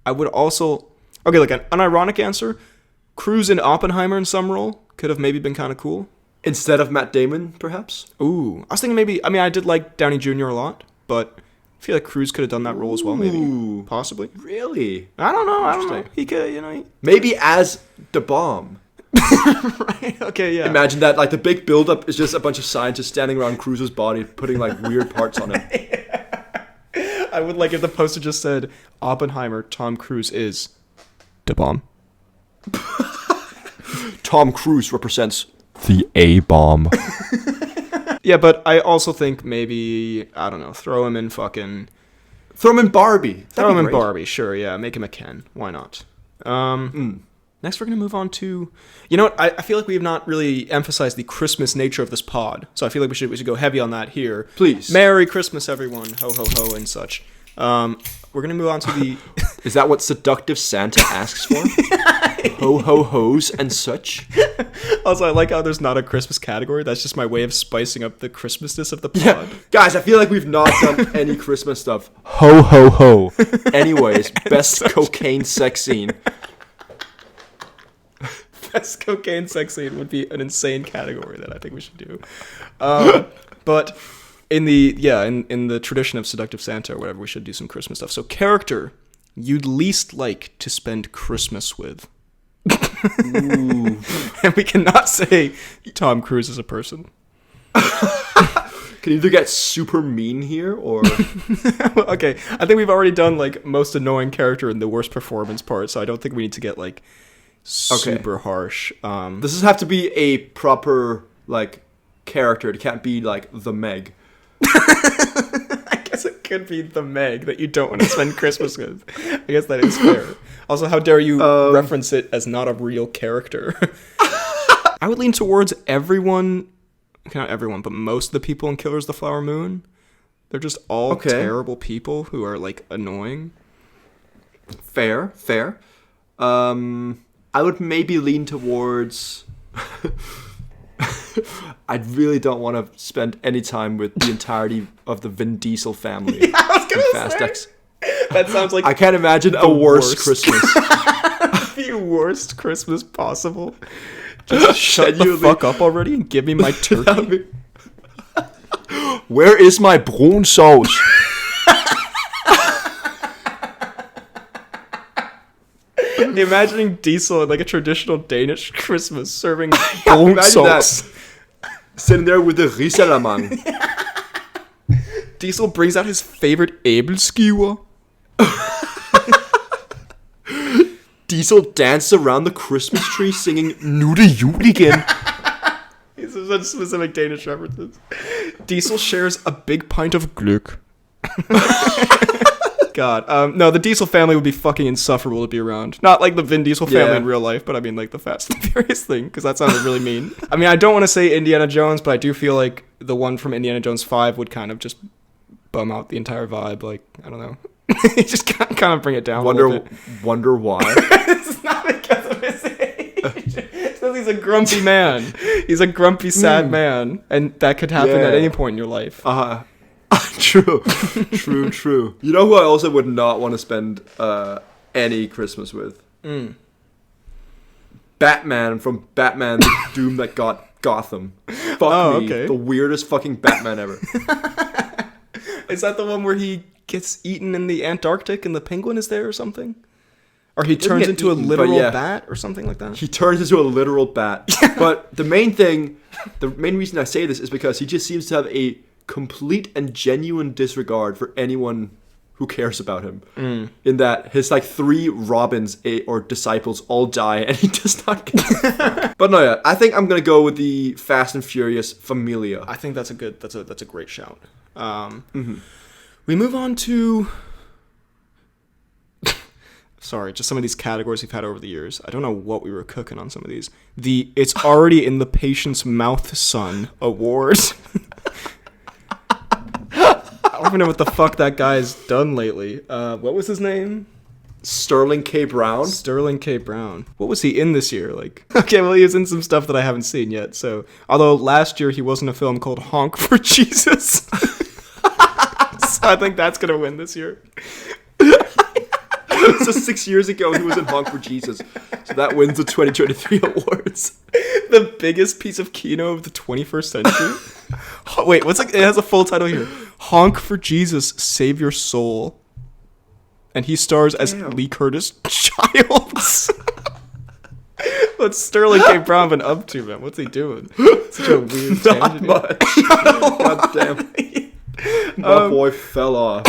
I would also... Okay, like an ironic answer. Cruise and Oppenheimer in some role could have maybe been kind of cool. Instead of Matt Damon, perhaps? Ooh. I was thinking maybe... I mean, I did like Downey Jr. a lot, but I feel like Cruise could have done that role as well, maybe. Ooh. Possibly. Really? I don't know. He could, you know... Maybe as the bomb. Right, okay, yeah. Imagine that, like, the big build-up is just a bunch of scientists standing around Cruise's body, putting, like, weird parts on him. I would like if the poster just said, Oppenheimer, Tom Cruise is the bomb. Tom Cruise represents the A-bomb. Yeah, but I also think maybe, I don't know, throw him in Barbie. Throw him in Barbie, sure, yeah. Make him a Ken. Why not? Next, we're going to move on to... You know what? I feel like we have not really emphasized the Christmas nature of this pod. So I feel like we should go heavy on that here. Please. Merry Christmas, everyone. Ho, ho, ho, and such. We're going to move on to the... Is that what seductive Santa asks for? Ho, ho, ho's and such? Also, I like how there's not a Christmas category. That's just my way of spicing up the Christmasness of the pod. Yeah. Guys, I feel like we've not done any Christmas stuff. Ho, ho, ho. Anyways, best cocaine sex scene. Best cocaine sex scene would be an insane category that I think we should do. But in the tradition of seductive Santa or whatever, we should do some Christmas stuff. So character you'd least like to spend Christmas with. Ooh. And we cannot say Tom Cruise is a person. Can either get super mean here or... Okay, I think we've already done like most annoying character and the worst performance part, so I don't think we need to get like super harsh. This has have to be a proper like character. It can't be like the Meg. I guess it could be the Meg that you don't want to spend Christmas with. I guess that is fair. Also, how dare you reference it as not a real character? I would lean towards everyone, not everyone, but most of the people in Killers of the Flower Moon. They're just all terrible people who are like annoying. Fair. I would maybe lean towards... I really don't want to spend any time with the entirety of the Vin Diesel family. Yeah, I was going to say. That sounds like... I can't imagine a worse Christmas. The worst Christmas possible. Just shut the fuck up already and give me my turkey. Where is my brun sauce? Imagining Diesel in like a traditional Danish Christmas serving brun sauce. Sitting there with the risalamang. Diesel brings out his favorite æbleskiver. Diesel dances around the Christmas tree singing Nu er det jul igen. These are such specific Danish references. Diesel shares a big pint of gløgg. God. No, the Diesel family would be fucking insufferable to be around. Not like the Vin Diesel family in real life, but I mean like the Fast and Furious thing, because that sounded really mean. I mean, I don't want to say Indiana Jones, but I do feel like the one from Indiana Jones 5 would kind of just bum out the entire vibe. Like, I don't know. Just kind of bring it down a little bit. Wonder why? It's not because of his age. It's because he's a grumpy man. He's a grumpy, sad man. And that could happen at any point in your life. True. You know who I also would not want to spend any Christmas with? Batman from Batman the Doom That Got Gotham. Fuck me. The weirdest fucking Batman ever. Is that the one where he gets eaten in the Antarctic and the penguin is there or something? Or he turns into a literal bat or something like that? He turns into a literal bat. But the main reason I say this is because he just seems to have a complete and genuine disregard for anyone who cares about him. In that his like 3 Robins or disciples all die and he does not care. But no, yeah, I think I'm gonna go with the Fast and Furious Familia. I think that's a great shout. We move on to sorry, just some of these categories we've had over the years. I don't know what we were cooking on some of these. The It's Already in the Patient's Mouth Son Awards. I don't even know what the fuck that guy's done lately. What was his name? Sterling K. Brown. Sterling K. Brown. What was he in this year? Like, okay, well, he was in some stuff that I haven't seen yet. So, although last year he was in a film called Honk for Jesus. So I think that's gonna win this year. So 6 years ago he was in Honk for Jesus. So that wins the 2023 awards. The biggest piece of kino of the 21st century. Wait, it has a full title here. Honk for Jesus, Save Your Soul. And he stars as Lee Curtis Childs. What's Sterling K. Brown been up to, man? What's he doing? Such a weird Not much. God damn. My boy fell off.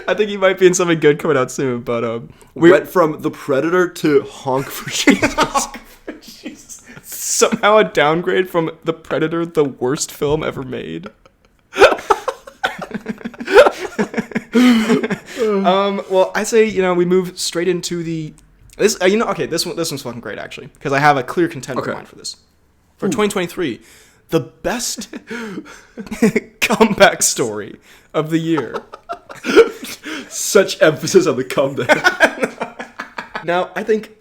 I think he might be in something good coming out soon, but we went from The Predator to Honk for Jesus. Somehow a downgrade from The Predator, the worst film ever made. Well, I say, we move straight into this one's fucking great, actually, because I have a clear contender in mind for this. For 2023, the best comeback story of the year. Such emphasis on the comeback. Now, I think,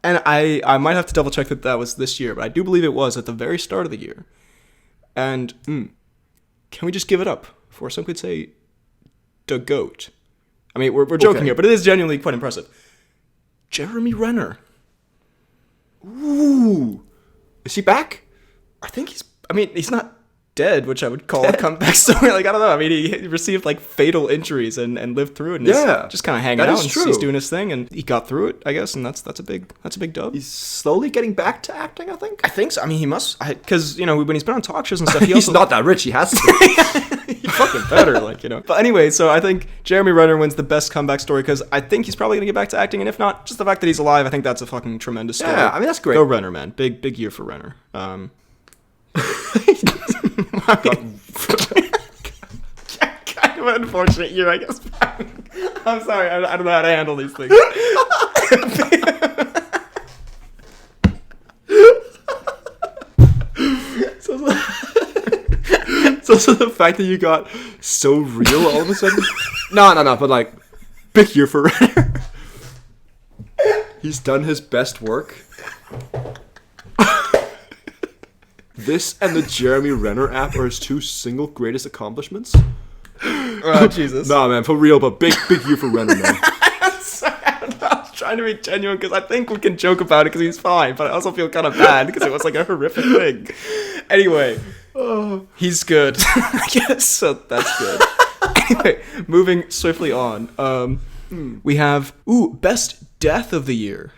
and I might have to double check that was this year, but I do believe it was at the very start of the year. And can we just give it up for, some could say, the GOAT? I mean, we're joking here, but it is genuinely quite impressive. Jeremy Renner. Ooh. Is he back? I think he's not dead, which I would call a comeback story. Like, I don't know. I mean, he received like fatal injuries and lived through it. And is just kind of hanging out. And he's doing his thing, and he got through it, I guess. And that's a big dub. He's slowly getting back to acting, I think. I think so. I mean, he must, because when he's been on talk shows and stuff, he's not that rich. He has to. He fucking better, But anyway, so I think Jeremy Renner wins the best comeback story because I think he's probably gonna get back to acting, and if not, just the fact that he's alive, I think that's a fucking tremendous story. Yeah, I mean that's great. Go Renner, man. Big year for Renner. Kind of an unfortunate year, I guess. I'm sorry, I don't know how to handle these things. So the fact that you got so real all of a sudden. No, but like, big year for Renner. He's done his best work. This and the Jeremy Renner app are his two single greatest accomplishments. Oh, Jesus. Nah, man, for real, but big year for Renner, man. Sorry, I was trying to be genuine because I think we can joke about it because he's fine, but I also feel kind of bad because it was like a horrific thing. Anyway, he's good. I guess, so that's good. Anyway, moving swiftly on. We have, best death of the year.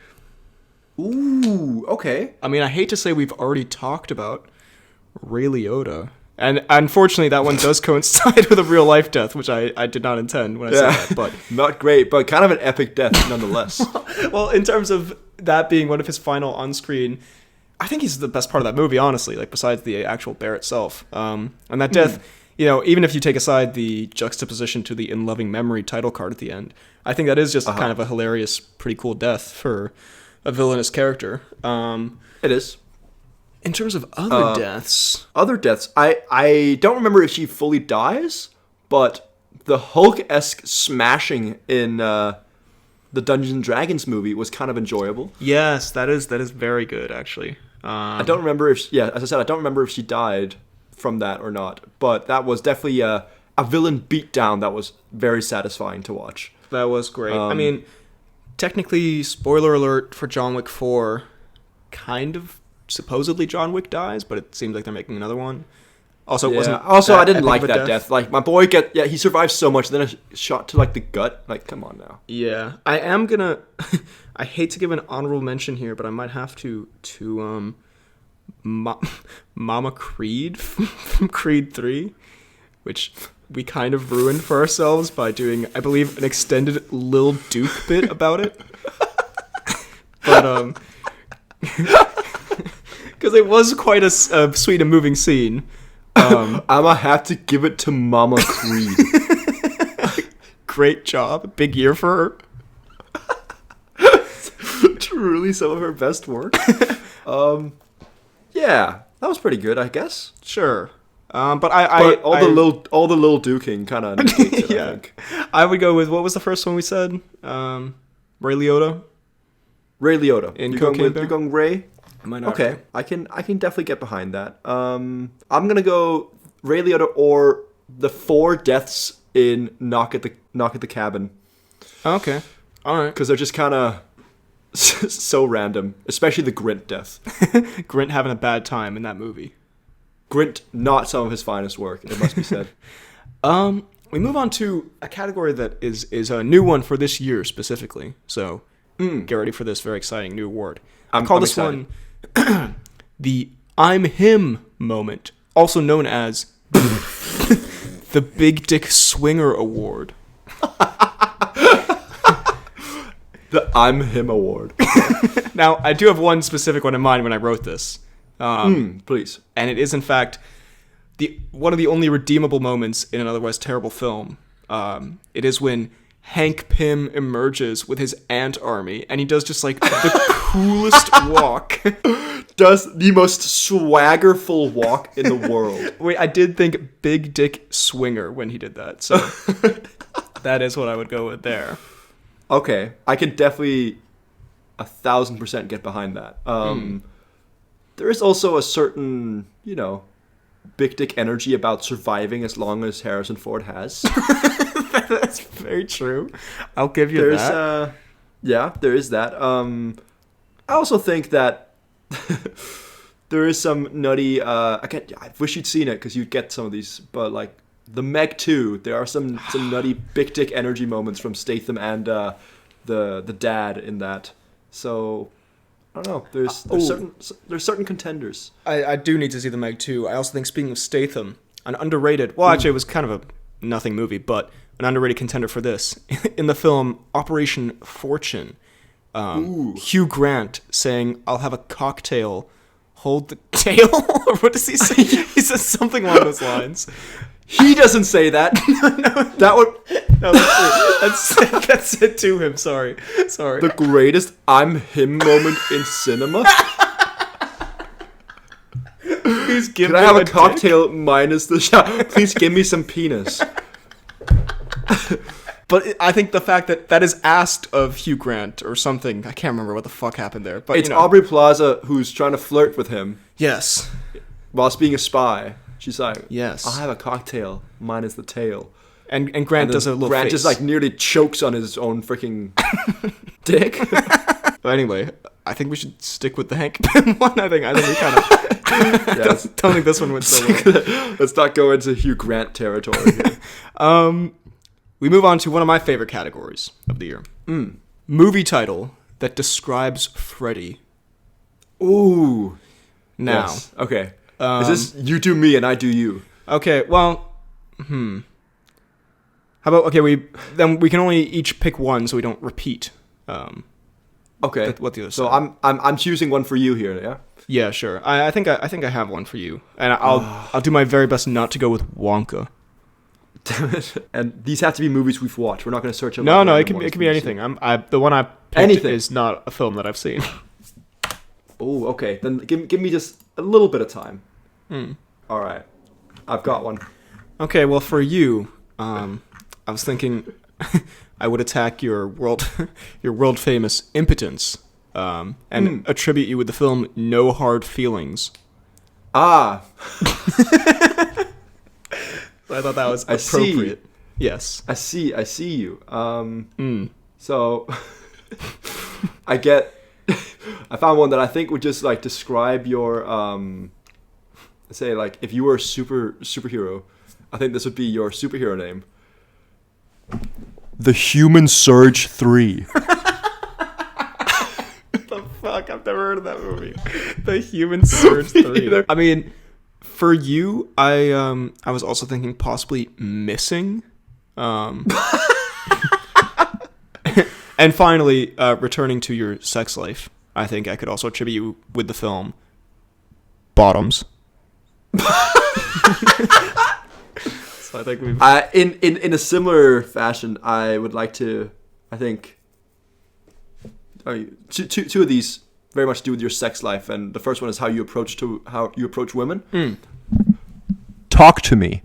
Ooh, okay. I mean, I hate to say we've already talked about Ray Liotta. And unfortunately, that one does coincide with a real-life death, which I did not intend when I said that. But not great, but kind of an epic death nonetheless. Well, in terms of that being one of his final on-screen, I think he's the best part of that movie, honestly, like besides the actual bear itself. And that death, even if you take aside the juxtaposition to the In Loving Memory title card at the end, I think that is just kind of a hilarious, pretty cool death for a villainous character. It is. In terms of other deaths, I don't remember if she fully dies, but the Hulk-esque smashing in the Dungeons and Dragons movie was kind of enjoyable. Yes, that is very good, actually. I don't remember as I said, I don't remember if she died from that or not, but that was definitely a villain beatdown that was very satisfying to watch. That was great. I mean, technically, spoiler alert for John Wick 4, kind of supposedly John Wick dies, but it seems like they're making another one. Also, it wasn't. Also, I didn't like that death. Like, my boy he survived so much, then a shot to like the gut. Like, come on now. Yeah, I am gonna. I hate to give an honorable mention here, but I might have to Mama Creed from Creed 3, which we kind of ruined for ourselves by doing, I believe, an extended Lil Duke bit about it. But because it was quite a sweet and moving scene. I'ma have to give it to Mama Creed. Great job. Big year for her. Truly some of her best work. Yeah, that was pretty good, I guess. Sure. But all the little duking kind of negates it, yeah. I think. I would go with, what was the first one we said? Ray Liotta Ray Liotta. in Cocaine Bear? You're going Ray? Okay, I can definitely get behind that. I'm gonna go Ray Liotta or the 4 deaths in Knock at the Cabin. Okay, all right. Because they're just kind of so random, especially the Grint death. Grint having a bad time in that movie. Grint, not some of his finest work, it must be said. We move on to a category that is a new one for this year specifically. So get ready for this very exciting new award. I call this excited. one the I'm Him moment, also known as the Big Dick Swinger Award. The I'm Him award. Now, I do have one specific one in mind when I wrote this. Please. And it is, in fact, one of the only redeemable moments in an otherwise terrible film. It is when Hank Pym emerges with his ant army, and he does just, like, the coolest walk. Does the most swaggerful walk in the world. Wait, I did think Big Dick Swinger when he did that, so that is what I would go with there. Okay, I can definitely 1,000% get behind that. There is also a certain, big dick energy about surviving as long as Harrison Ford has. That's very true. I'll give you that. Yeah, there is that. I also think that there is some nutty. I wish you'd seen it because you'd get some of these. But like the Meg 2, there are some nutty big dick energy moments from Statham and the dad in that. So I don't know. There's certain contenders. I do need to see the Meg 2. I also think, speaking of Statham, an underrated. Well, actually, it was kind of a nothing movie, but an underrated contender for this in the film Operation Fortune. Hugh Grant saying, "I'll have a cocktail, hold the tail," or what does he say? He says something along those lines. He doesn't say that. That would. No, that's it to him. Sorry. The greatest I'm Him moment in cinema. Please give Can me I have a dick? cocktail minus the shot? Please give me some penis. But I think the fact that is asked of Hugh Grant or something, I can't remember what the fuck happened there. But It's Aubrey Plaza who's trying to flirt with him Yes. whilst being a spy. She's like, Yes. I'll have a cocktail minus the tail. And Grant And does a little Grant face. just like nearly chokes on his own freaking dick. But anyway, I think we should stick with the Hank Pym one. I think we kind of don't think this one went so well. Let's not go into Hugh Grant territory here. We move on to one of my favorite categories of the year. Movie title that describes Freddy. Ooh. Now. Yes. Okay. Is this you do me and I do you? Okay, well, How about, okay, we can only each pick one so we don't repeat. Okay. What the other So side. I'm choosing one for you here, yeah? Yeah, sure. I think I have one for you. And I'll do my very best not to go with Wonka. Damn it. And these have to be movies we've watched. We're not going to search up. No, it can be anything. The one I picked Anything. is not a film that I've seen. Oh, okay. Then give me just a little bit of time. All right. I've got one. Okay, well, for you, I was thinking I would attack your world famous impotence, and attribute you with the film No Hard Feelings. Ah. So I thought that was I see. appropriate. Yes. I see you. So I found one that I think would just like describe your say like if you were a superhero, I think this would be your superhero name. The Human Surge 3. The fuck? I've never heard of that movie. The Human Surge 3. I mean, for you, I was also thinking possibly Missing. And finally, returning to your sex life, I think I could also attribute you with the film Bottoms. So I think we've... in a similar fashion, I would like to, I think, two of these very much to do with your sex life, and the first one is how you approach women. talk to me.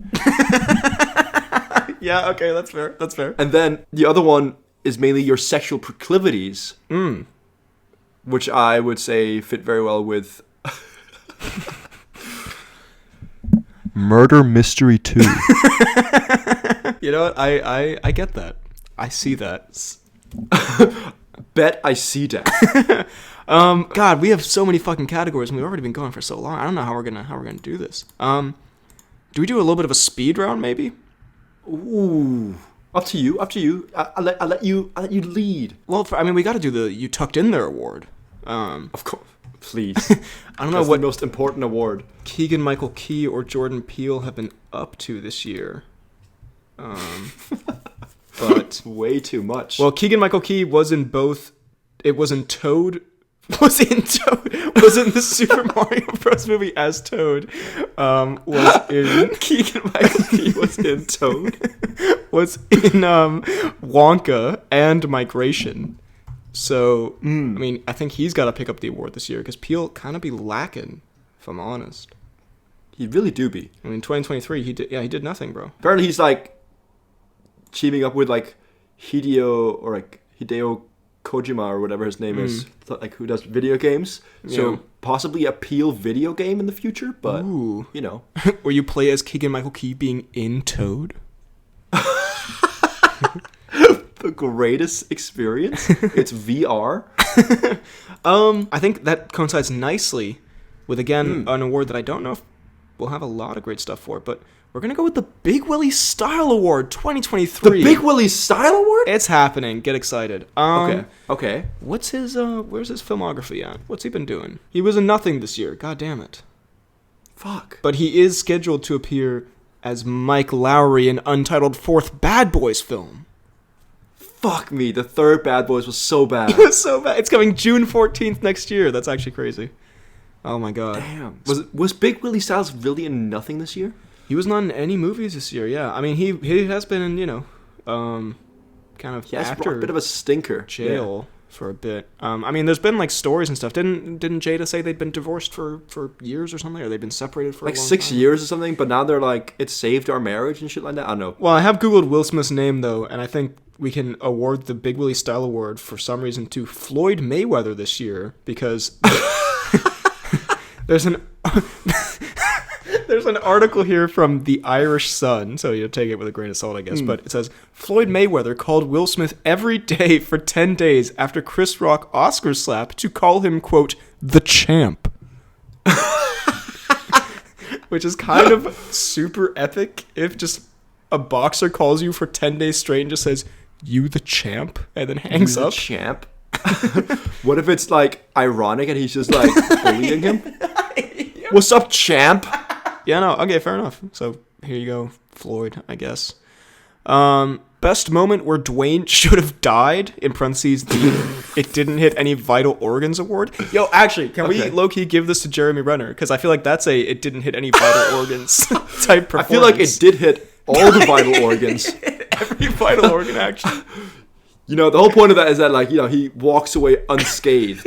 Yeah, okay, that's fair. That's fair. And then the other one is mainly your sexual proclivities, which I would say fit very well with Murder Mystery 2. You know what? I get that. I see that. Bet I see that. God, we have so many fucking categories, and we've already been going for so long. I don't know how we're gonna do this. Do we do a little bit of a speed round, maybe? Ooh, up to you. I'll let you lead. Well, we got to do the You Tucked In There award. Of course, please. I don't know That's what the most important award. Keegan-Michael Key or Jordan Peele have been up to this year. But way too much. well, Keegan-Michael Key was in both. It was in Toad. Was in the Super Mario Bros. Movie as Toad. Was in Keegan-Michael Key was in Toad. Was in Wonka and Migration. So I think he's got to pick up the award this year because Peele kind of be lacking, if I'm honest. He really do be. 2023 he did nothing, bro. Apparently he's like teaming up with like Hideo Kojima or whatever his name is, like who does video games. Yeah. So possibly a Peele video game in the future, but Ooh. you know. Where you play as Keegan-Michael Key being in Toad. The greatest experience. It's VR. I think that coincides nicely with, again, an award that I don't know if we'll have a lot of great stuff for, but we're going to go with the Big Willie Style Award 2023. The Big Willie Style Award? It's happening. Get excited. Okay. What's his, where's his filmography at? What's he been doing? He was in nothing this year. God damn it. Fuck. But he is scheduled to appear as Mike Lowry in Untitled fourth Bad Boys film. Fuck me. The third Bad Boys was so bad. It was so bad. It's coming June 14th next year. That's actually crazy. Oh my god. Damn. Was Big Willie Styles really in nothing this year? He was not in any movies this year, yeah. I mean, he has been in, kind of He has after a bit of a stinker. jail for a bit. There's been, like, stories and stuff. Didn't Jada say they'd been divorced for years or something? Or they'd been separated for like a long 6 time? years or something, but now they're like, it saved our marriage and shit like that. I don't know. Well, I have Googled Will Smith's name, though, and I think we can award the Big Willie Style Award for some reason to Floyd Mayweather this year, because there's an article here from the Irish Sun, so you'll take it with a grain of salt, I guess, but it says, Floyd Mayweather called Will Smith every day for 10 days after Chris Rock Oscar slap to call him, quote, the champ. Which is kind of super epic if just a boxer calls you for 10 days straight and just says, you the champ, and then hangs up. Champ. What if it's like ironic and he's just like bullying him? What's up, champ? Yeah, no, okay, fair enough. So here you go, Floyd, I guess. Best moment where Dwayne should have died, in parentheses, the it didn't hit any vital organs award. Yo, actually, can we low-key give this to Jeremy Renner? Because I feel like that's a it didn't hit any vital organs type performance. I feel like it did hit all the vital organs. Every vital organ, actually. You know, the whole point of that is that, like, you know, he walks away unscathed.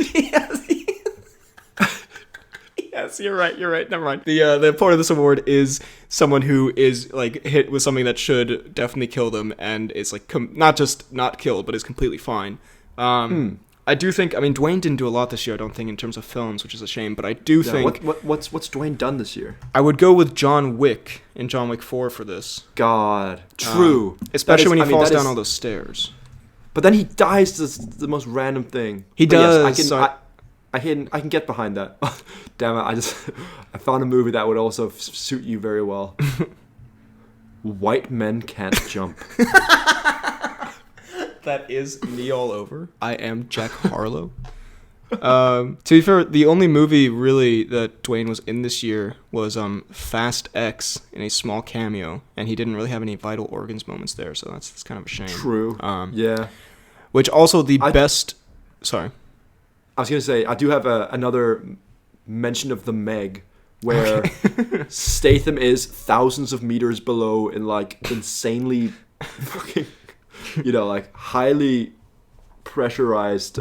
Yes, you're right. Never mind. The point of this award is someone who is, like, hit with something that should definitely kill them and is, like, not just not killed, but is completely fine. I do think, Dwayne didn't do a lot this year, I don't think, in terms of films, which is a shame, but I do think... What's Dwayne done this year? I would go with John Wick in John Wick 4 for this. God. True. Especially when he falls down all those stairs. But then he dies to the most random thing. He does. Yes, I can get behind that. Damn it! I found a movie that would also suit you very well. White Men Can't Jump. That is me all over. I am Jack Harlow. To be fair, the only movie really that Dwayne was in this year was Fast X in a small cameo, and he didn't really have any vital organs moments there, so that's kind of a shame. True. Yeah. Which also best. Sorry. I was gonna say I do have another mention of the Meg, where Statham is thousands of meters below in like insanely fucking, like highly pressurized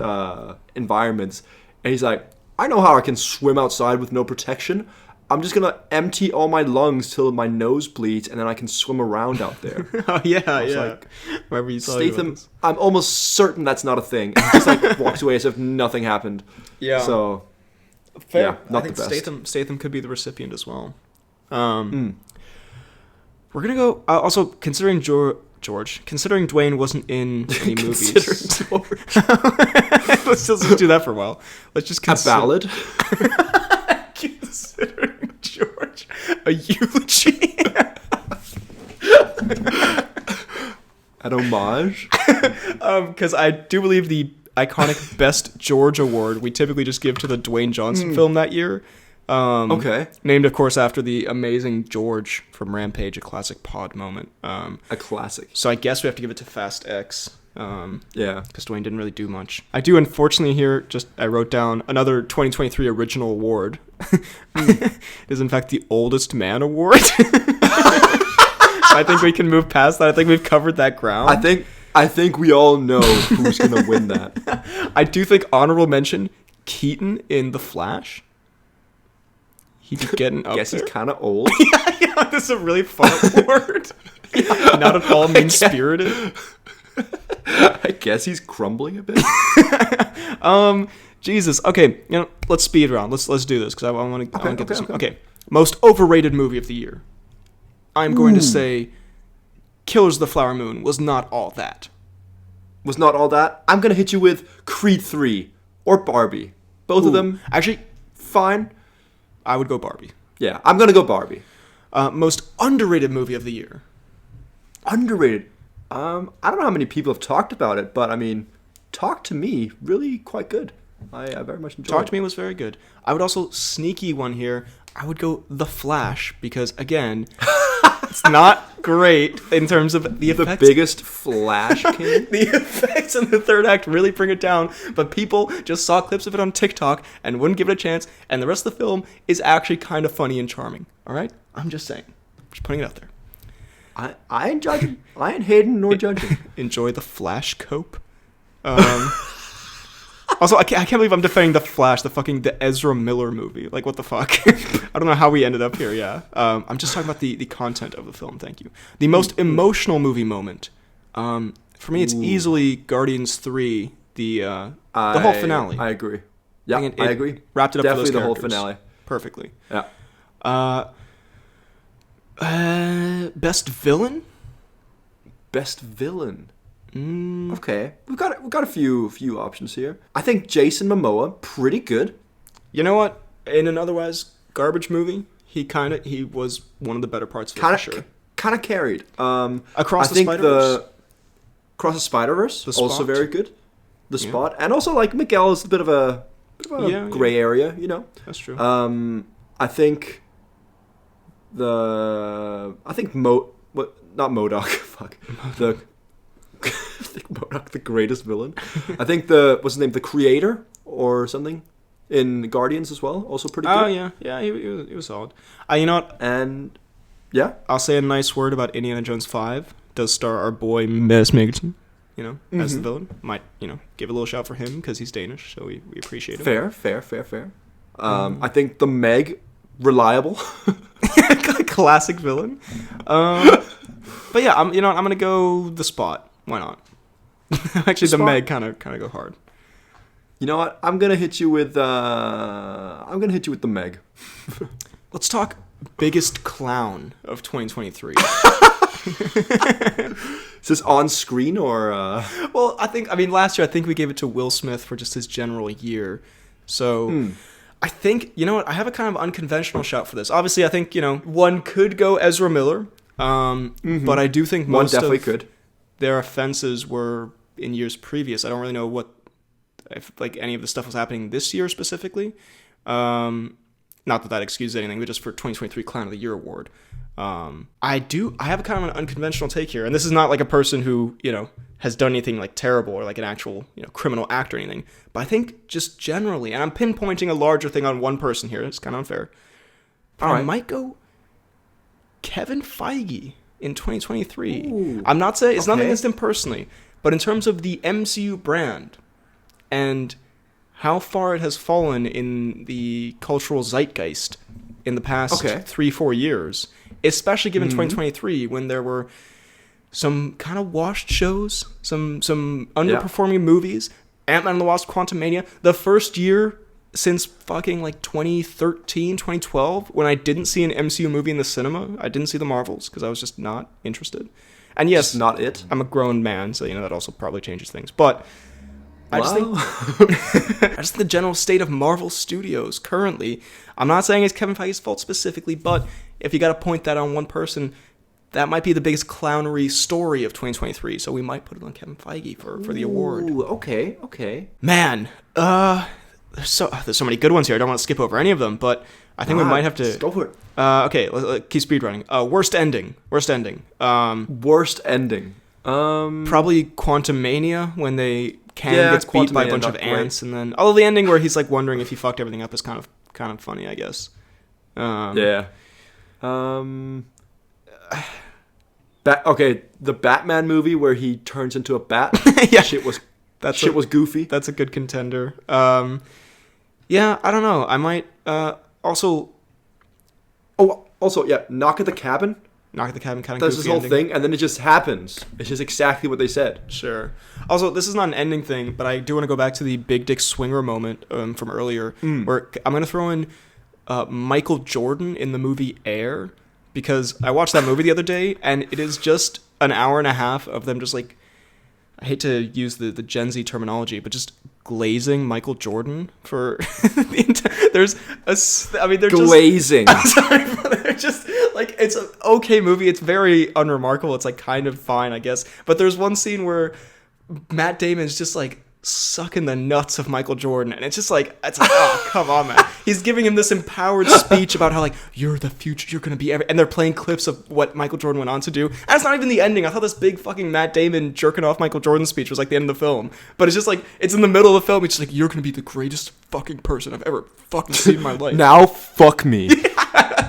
environments, and he's like, I know how I can swim outside with no protection. I'm just gonna empty all my lungs till my nose bleeds, and then I can swim around out there. Oh yeah, Like, Wherever you saw Statham, I'm almost certain that's not a thing. He just like walks away as if nothing happened. Yeah. So fair. yeah, not I think the best. Statham could be the recipient as well. We're gonna go. Also, considering George, considering Dwayne wasn't in any movies. Let's just do that for a while. Let's just consider A ballad. Considering George a eulogy. An homage. Because I do believe the iconic Best George Award we typically just give to the Dwayne Johnson film that year. Okay. Named, of course, after the amazing George from Rampage, a classic pod moment. A classic. So I guess we have to give it to Fast X. Yeah. Because Dwayne didn't really do much. I do, unfortunately, here, I wrote down another 2023 original award. It is, in fact, the Oldest Man Award. I think we can move past that. I think we've covered that ground. I think we all know who's going to win that. I do think honorable mention, Keaton in The Flash. He's getting up Guess there. he's kind of old. Yeah, this is a really fun word. Not at all mean-spirited. I guess he's crumbling a bit. Jesus. Okay, let's speed around. Let's do this because I want to get this. Okay. Okay, most overrated movie of the year. I'm going to say, Killers of the Flower Moon was not all that. Was not all that. I'm going to hit you with Creed 3 or Barbie. Both of them, Actually, fine. I would go Barbie. Yeah, I'm going to go Barbie. Most underrated movie of the year. Underrated. I don't know how many people have talked about it, but I mean, Talk to Me, really quite good. I very much enjoyed it. Talk to Me was very good. I would also sneaky one here. I would go The Flash because, again, it's not great in terms of the effects. The biggest Flash king. The effects in the third act really bring it down, but people just saw clips of it on TikTok and wouldn't give it a chance, and the rest of the film is actually kind of funny and charming. All right? I'm just saying. Just putting it out there. I ain't judging. I ain't hating nor judging. Enjoy The Flash cope. Also, I can't believe I'm defending The Flash, the Ezra Miller movie. Like, what the fuck? I don't know how we ended up here, yeah. I'm just talking about the content of the film, thank you. The most emotional movie moment. For me, it's easily Guardians 3, the whole finale. I agree. Yeah, It I agree. Wrapped it up Definitely for those the whole characters finale. perfectly. Yeah. Best villain? Best villain. Okay, we've got a few options here. I think Jason Momoa, pretty good. You know what? In an otherwise garbage movie, he was one of the better parts of it, for sure. Kind of carried. Across the Spider-Verse? Across the Spider-Verse, The also Spot. very good. The Spot, and also like Miguel is a bit of a gray area, you know. That's true. I think not MODOK. Fuck. I think MODOK, the greatest villain. I think what's his name? The Creator or something in Guardians as well. Also pretty good. Oh yeah, he was solid. You know what? And yeah, I'll say a nice word about Indiana Jones 5. Does star our boy Mads Mikkelsen, as the villain. Might give a little shout for him because he's Danish, so we appreciate him. Fair. I think the Meg, reliable. Classic villain. But yeah, I'm gonna go The Spot. Why not? Actually, the Meg kind of go hard. You know what? I'm gonna hit you with the Meg. Let's talk biggest clown of 2023. Is this on screen or? Well, last year I think we gave it to Will Smith for just his general year. So I think I have a kind of unconventional shout for this. Obviously, I think one could go Ezra Miller, but I do think most one definitely of could. Their offenses were in years previous. I don't really know if any of the stuff was happening this year specifically. Not that excuses anything, but just for 2023 Clown of the Year award. I have a kind of an unconventional take here, and this is not like a person who has done anything like terrible or like an actual criminal act or anything. But I think just generally, and I'm pinpointing a larger thing on one person here. It's kind of unfair. I might go Kevin Feige in 2023. Ooh, I'm not saying it's nothing against him personally, but in terms of the MCU brand and how far it has fallen in the cultural zeitgeist in the past Okay. 3-4 years, especially given 2023 when there were some kind of washed shows, some underperforming movies. Ant-Man and the Wasp: Quantumania, the first year since fucking like 2013, 2012, when I didn't see an MCU movie in the cinema. I didn't see the Marvels because I was just not interested. And yes, Just not it. I'm a grown man, so that also probably changes things. But I just think the general state of Marvel Studios currently, I'm not saying it's Kevin Feige's fault specifically, but if you got to point that on one person, that might be the biggest clownery story of 2023. So we might put it on Kevin Feige for the award. Ooh, okay. Man, there's so many good ones here. I don't want to skip over any of them, but I think we might have to. Let's go for it. Okay, let's keep speedrunning. Worst ending. Worst ending. Probably Quantumania, when they gets beat by a bunch of ants, and then although the ending where he's like wondering if he fucked everything up is kind of funny, I guess. The Batman movie where he turns into a bat. Yeah, shit was goofy. That's a good contender. Yeah, I don't know. I might also. Knock at the Cabin. Knock at the Cabin kind of does goofy this whole ending. thing, and then it just happens. It's just exactly what they said. Sure. Also, this is not an ending thing, but I do want to go back to the big dick swinger moment from earlier, where I'm going to throw in Michael Jordan in the movie Air, because I watched that movie the other day, and it is just an hour and a half of them just like, I hate to use the Gen Z terminology, but just glazing Michael Jordan for they're glazing. I'm sorry, but they're just like, it's an okay movie. It's very unremarkable. It's like kind of fine, I guess. But there's one scene where Matt Damon's just like sucking the nuts of Michael Jordan, and it's like oh, come on, man. He's giving him this empowered speech about how like, you're the future, you're gonna be and they're playing clips of what Michael Jordan went on to do, and it's not even the ending. I thought this big fucking Matt Damon jerking off Michael Jordan speech was like the end of the film, but it's just like, it's in the middle of the film. It's just like, you're gonna be the greatest fucking person I've ever fucking seen in my life. Now fuck me.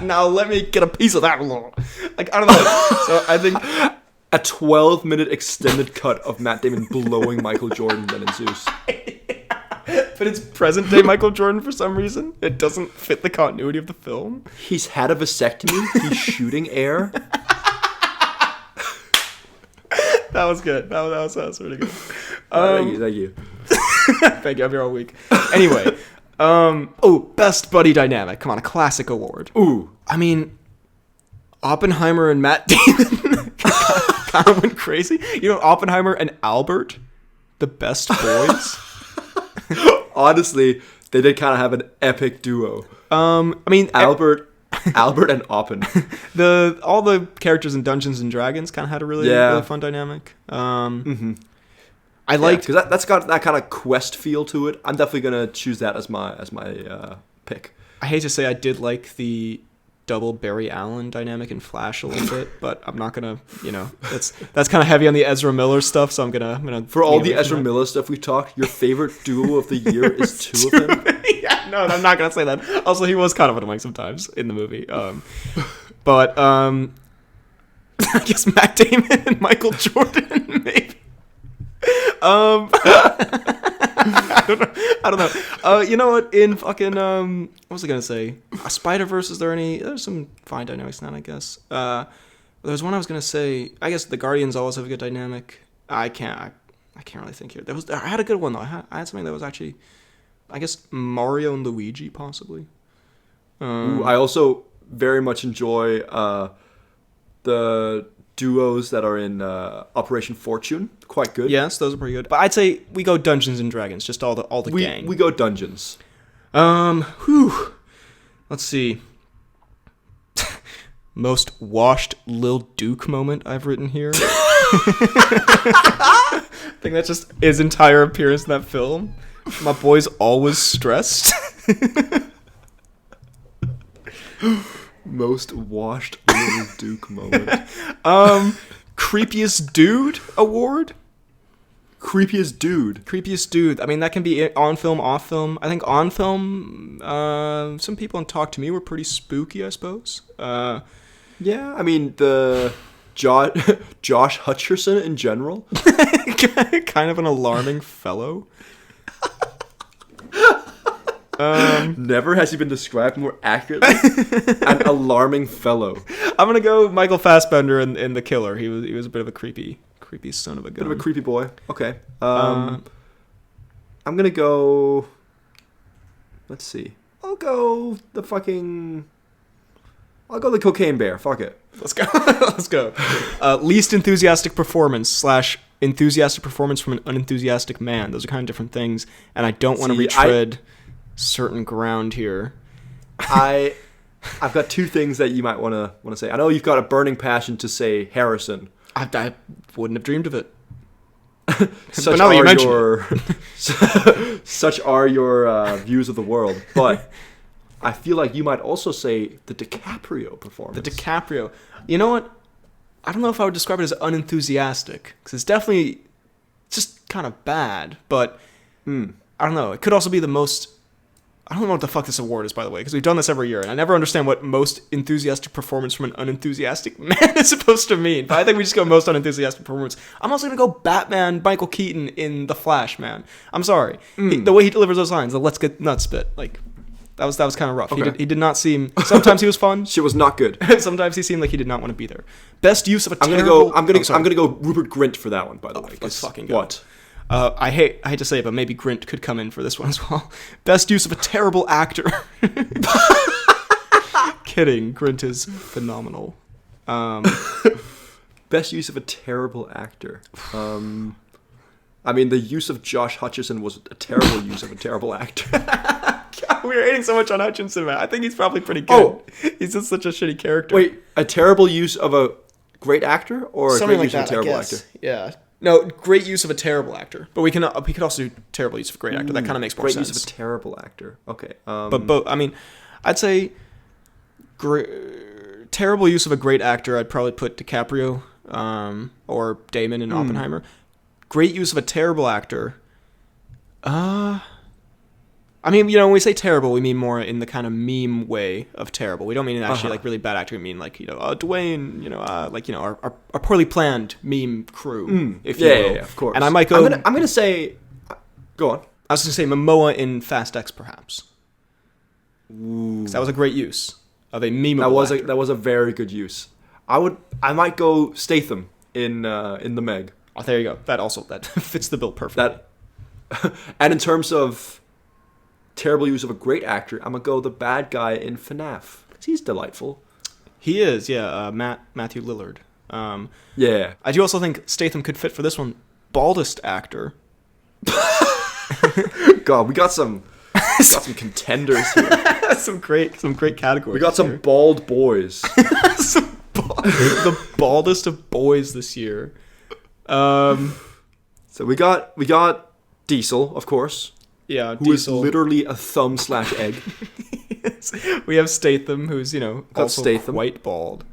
Now let me get a piece of that. Like, I don't know. So I think a 12-minute extended cut of Matt Damon blowing Michael Jordan then ensues. But it's present day Michael Jordan for some reason. It doesn't fit the continuity of the film. He's had a vasectomy. He's shooting air. That was good. That was really good. Thank you. Thank you. I'm here all week. Anyway, best buddy dynamic. Come on, a classic award. Ooh, I mean, Oppenheimer and Matt Damon kind of went crazy. You know, Oppenheimer and Albert, the best boys. Honestly, they did kind of have an epic duo. I mean, Albert and Oppen. All the characters in Dungeons and Dragons kind of had a really fun dynamic. I liked because that's got that kind of quest feel to it. I'm definitely gonna choose that as my pick. I hate to say I did like the double Barry Allen dynamic in Flash a little bit, but I'm not gonna, that's kind of heavy on the Ezra Miller stuff, so I'm gonna for all the Ezra Miller stuff we talked, your favorite duo of the year is two of them. Yeah, no, I'm not gonna say that. Also, he was kind of annoying sometimes in the movie, but I guess Matt Damon and Michael Jordan maybe. I don't know. You know what? In fucking what was I gonna say? Spider-Verse. There's some fine dynamics in that, I guess. There's one I was gonna say. I guess the Guardians always have a good dynamic. I can't really think here. I had a good one though. I had something that was actually, I guess, Mario and Luigi possibly. Ooh, I also very much enjoy the duos that are in Operation Fortune. Quite good. Yes, those are pretty good. But I'd say we go Dungeons and Dragons, just all the gang. We go Dungeons. Let's see. Most washed Lil Duke moment I've written here. I think that's just his entire appearance in that film. My boy's always stressed. Most washed Lil Duke moment. Creepiest dude award. Creepiest dude. I mean, that can be on film, off film. I think on film, some people in Talk to Me were pretty spooky, I suppose. Yeah, I mean, the Josh Hutcherson in general. Kind of an alarming fellow. Never has he been described more accurately. An alarming fellow. I'm gonna go Michael Fassbender in The Killer. He was a bit of a creepy son of a gun. Bit of a creepy boy. Okay. I'm gonna go. Let's see. I'll go the cocaine bear. Fuck it. Let's go. Let's go. Least enthusiastic performance / enthusiastic performance from an unenthusiastic man. Those are kind of different things, and I don't want to retread certain ground here. I've got two things that you might want to say. I know you've got a burning passion to say Harrison. I wouldn't have dreamed of it. Such are your views of the world. But I feel like you might also say the DiCaprio performance. The DiCaprio. You know what? I don't know if I would describe it as unenthusiastic, because it's definitely just kind of bad. But I don't know. It could also be the most. I don't know what the fuck this award is, by the way, because we've done this every year, and I never understand what most enthusiastic performance from an unenthusiastic man is supposed to mean. But I think we just go most unenthusiastic performance. I'm also gonna go Batman, Michael Keaton in The Flash, man. I'm sorry, the way he delivers those lines, the "let's get nuts" bit, like that was kind of rough. Okay. He did not seem. Sometimes he was fun. Shit was not good. Sometimes he seemed like he did not want to be there. Best use of a I'm terrible. I'm gonna go Rupert Grint for that one, by the way. Let's fucking go. What? I hate to say it, but maybe Grint could come in for this one as well. Best use of a terrible actor. Kidding. Grint is phenomenal. Best use of a terrible actor. I mean, the use of Josh Hutcherson was a terrible use of a terrible actor. God, we were hating so much on Hutchinson, man. I think he's probably pretty good. Oh. He's just such a shitty character. Wait, a terrible use of a great actor or Something a great like use of a that, terrible I guess. actor? Yeah. No, great use of a terrible actor. But we could also do terrible use of a great actor. That kind of makes more great sense. Great use of a terrible actor. Okay. But I mean, I'd say terrible use of a great actor. I'd probably put DiCaprio or Damon in Oppenheimer. Great use of a terrible actor. I mean, when we say terrible, we mean more in the kind of meme way of terrible. We don't mean actually like really bad actor. We mean like Dwayne, our poorly planned meme crew, if you will. Yeah, of course. And I might go. I'm gonna say, go on. I was gonna say Momoa in Fast X, perhaps. Because that was a great use of a meme. That was a very good use. I might go Statham in the Meg. Oh, there you go. That fits the bill perfectly. And in terms of terrible use of a great actor, I'm gonna go the bad guy in FNAF because he's delightful. He is, yeah. Matthew Lillard. Yeah. I do also think Statham could fit for this one. Baldest actor. God, we got some contenders here. some great categories. We got some bald boys. The baldest of boys this year. So we got Diesel, of course. Yeah, who is literally a thumb/egg. Yes. We have Statham, who's also Statham. quite bald.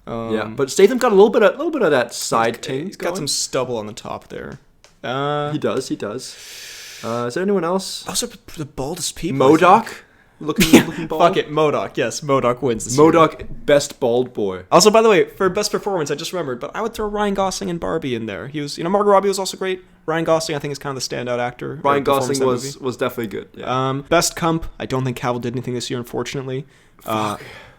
Yeah, but Statham got a little bit of that side thing. He's got some stubble on the top there. He does. Is there anyone else? Those are the baldest people. MODOK, looking bald. Fuck it, MODOK. Yes, MODOK wins this year. MODOK, best bald boy. Also, by the way, for best performance, I just remembered, but I would throw Ryan Gosling and Barbie in there. He was, Margot Robbie was also great. Ryan Gosling, I think, is kind of the standout actor. Ryan Gosling was definitely good. Yeah. Best comp, I don't think Cavill did anything this year, unfortunately.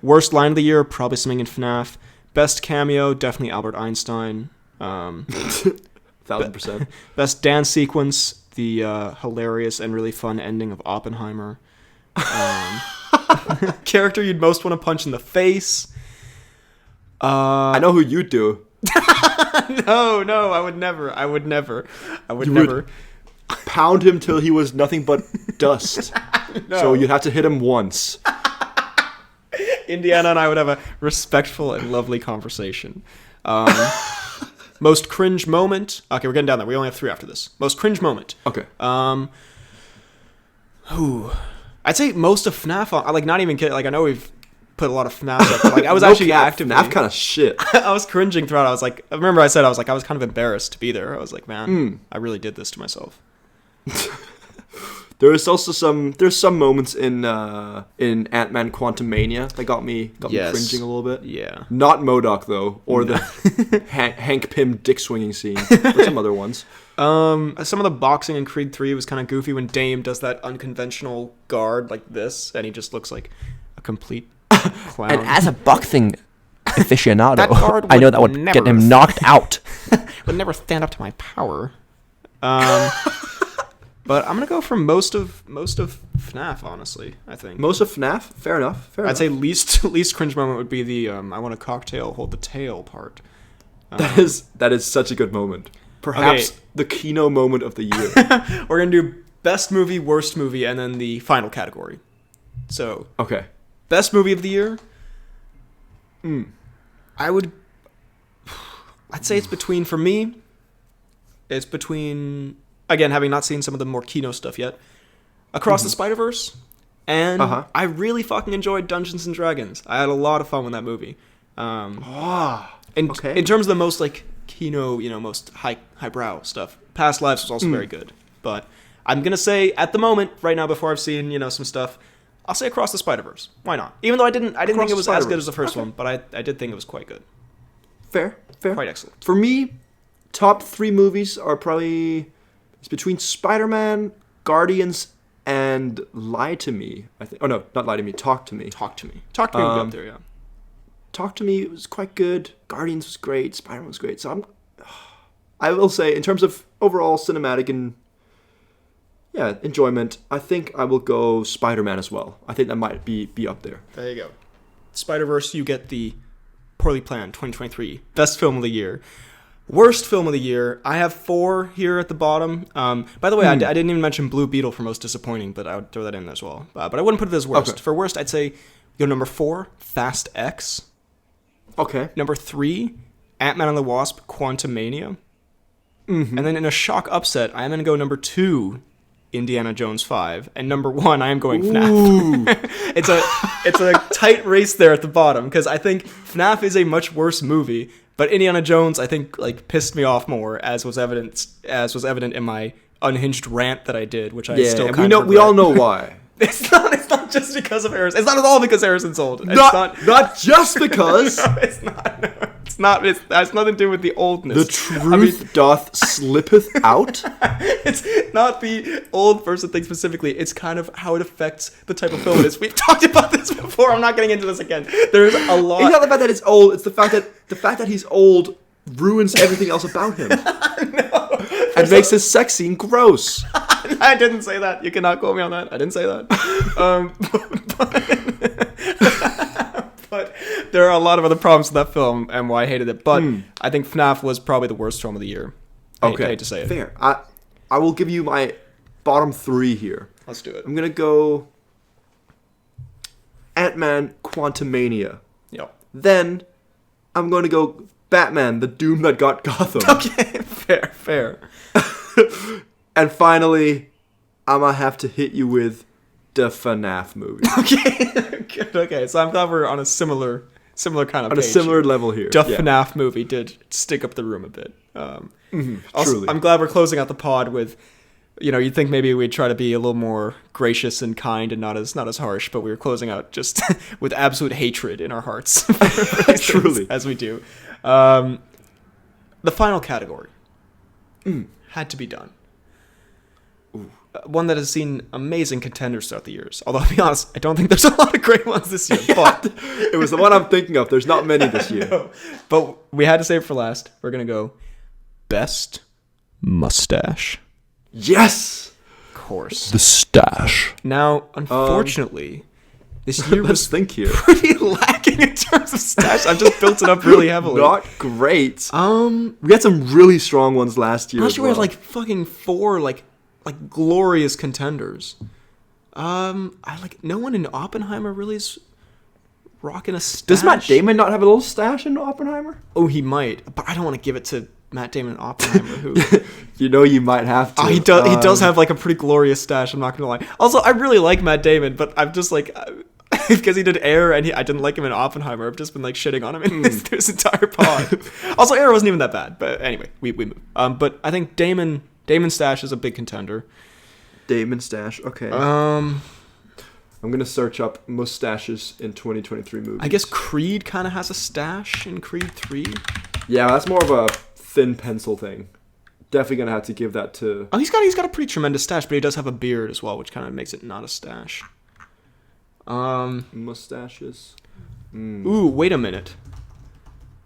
Worst line of the year, probably something in FNAF. Best cameo, definitely Albert Einstein. 1000%. Best dance sequence, the hilarious and really fun ending of Oppenheimer. Character you'd most want to punch in the face. I know who you'd do. No, I would never. You would pound him till he was nothing but dust. No. So you'd have to hit him once. Indiana and I would have a respectful and lovely conversation. Most cringe moment. Okay, we're getting down there. We only have 3 after this. Most cringe moment. Okay. I'd say most of FNAF. Not even kidding. I know we've put a lot of FNAF stuff. But I was actually active. FNAF kind of shit. I was cringing throughout. I was like, I remember I was kind of embarrassed to be there. I was like, man, I really did this to myself. There's some moments in Ant-Man Quantumania that got me cringing a little bit. Yeah. Not MODOK though, or the Hank Pym dick swinging scene, or some other ones. Some of the boxing in Creed 3 was kind of goofy when Dame does that unconventional guard like this, and he just looks like a complete clown. And as a boxing aficionado, That guard I know would that would never- get him knocked out. Would never stand up to my power. But I'm gonna go for most of FNAF, honestly. I think Most of FNAF, fair enough. I'd say least cringe moment would be the I want a cocktail, hold the tail part. that is such a good moment. Perhaps the Kino moment of the year. We're gonna do best movie, worst movie, and then the final category. So Okay. best movie of the year. I'd say it's between, for me, it's between, again, having not seen some of the more Kino stuff yet, Across the Spider-Verse, and I really fucking enjoyed Dungeons and Dragons. I had a lot of fun with that movie. In terms of the most like Kino, most highbrow stuff, Past Lives was also very good. But I'm gonna say at the moment, right now, before I've seen some stuff, I'll say Across the Spider-Verse. Why not? Even though I didn't think it was as good as the first one, but I did think it was quite good. Fair. Quite excellent. For me, top 3 movies are probably it's between Spider-Man, Guardians, and Lie to Me. I think. Oh no, not Lie to Me. Talk to Me. Talk to me would be up there, yeah. Talk to Me was quite good. Guardians was great. Spider-Man was great. So I will say, in terms of overall cinematic and enjoyment, I think I will go Spider-Man as well. I think that might be up there. There you go. Spider-Verse, you get the poorly planned 2023 best film of the year. Worst film of the year, I have 4 here at the bottom. By the way, I didn't even mention Blue Beetle for most disappointing, but I would throw that in as well. But I wouldn't put it as worst. Okay. For worst, I'd say number 4, Fast X. Okay. Number 3, Ant-Man and the Wasp, Quantumania. And then in a shock upset, I am going to go number 2, Indiana Jones 5, and number 1, I am going FNAF. It's a tight race there at the bottom, because I think FNAF is a much worse movie, but Indiana Jones, I think, pissed me off more, as was evident in my unhinged rant that I did, which I still kind of regret. We all know why. It's not just because of Harrison. It's not at all because Harrison's old. Not just because. No, it's not. No, it's not. It has nothing to do with the oldness. The truth doth slippeth out. It's not the old person thing specifically. It's kind of how it affects the type of film it is. We've talked about this before. I'm not getting into this again. There's a lot. It's not the fact that it's old. It's the fact that he's old ruins everything else about him. No. And makes his sex scene gross. I didn't say that. You cannot quote me on that. I didn't say that. But there are a lot of other problems with that film and why I hated it. But I think FNAF was probably the worst film of the year. I hate to say it. Fair. I will give you my bottom 3 here. Let's do it. I'm going to go Ant-Man Quantumania. Yep. Then I'm going to go Batman, The Doom That Got Gotham. Okay, fair. And finally, I'm going to have to hit you with the FNAF movie. Okay, good. Okay, so I'm glad we're on a similar kind of On page. a similar level here. The FNAF movie did stick up the room a bit. Also, truly. I'm glad we're closing out the pod with, you'd think maybe we'd try to be a little more gracious and kind and not as harsh, but we were closing out just with absolute hatred in our hearts. For these Truly. things, as we do. The final category had to be done. One that has seen amazing contenders throughout the years. Although, to be honest, I don't think there's a lot of great ones this year. But It was the one I'm thinking of. There's not many this year. no. But we had to save it for last. We're going to go Best Mustache. Yes! Of course. The stash. Now, unfortunately, this year Let's was think here. pretty lacking in terms of stash. I've just built it up really heavily. Not great. We We had some really strong ones last year. last year we had well. fucking 4 glorious contenders. No one in Oppenheimer really is rocking a stash. Does Matt Damon not have a little stash in Oppenheimer? Oh, he might, but I don't want to give it to Matt Damon in Oppenheimer. Who You might have to. he does. He does have a pretty glorious stash. I'm not gonna lie. Also, I really like Matt Damon, but I'm just because he did Air and I didn't like him in Oppenheimer. I've just been shitting on him in this entire pod. Also, Air wasn't even that bad. But anyway, we move. But I think Damon's stash is a big contender. Damon stash. Okay. Um, I'm gonna search up mustaches in 2023 movies. I guess Creed kind of has a stash in Creed 3. Yeah, that's more of a thin pencil thing. Definitely gonna have to give that to. Oh, he's got a pretty tremendous stash, but he does have a beard as well, which kind of makes it not a stash. Mustaches. Ooh, wait a minute.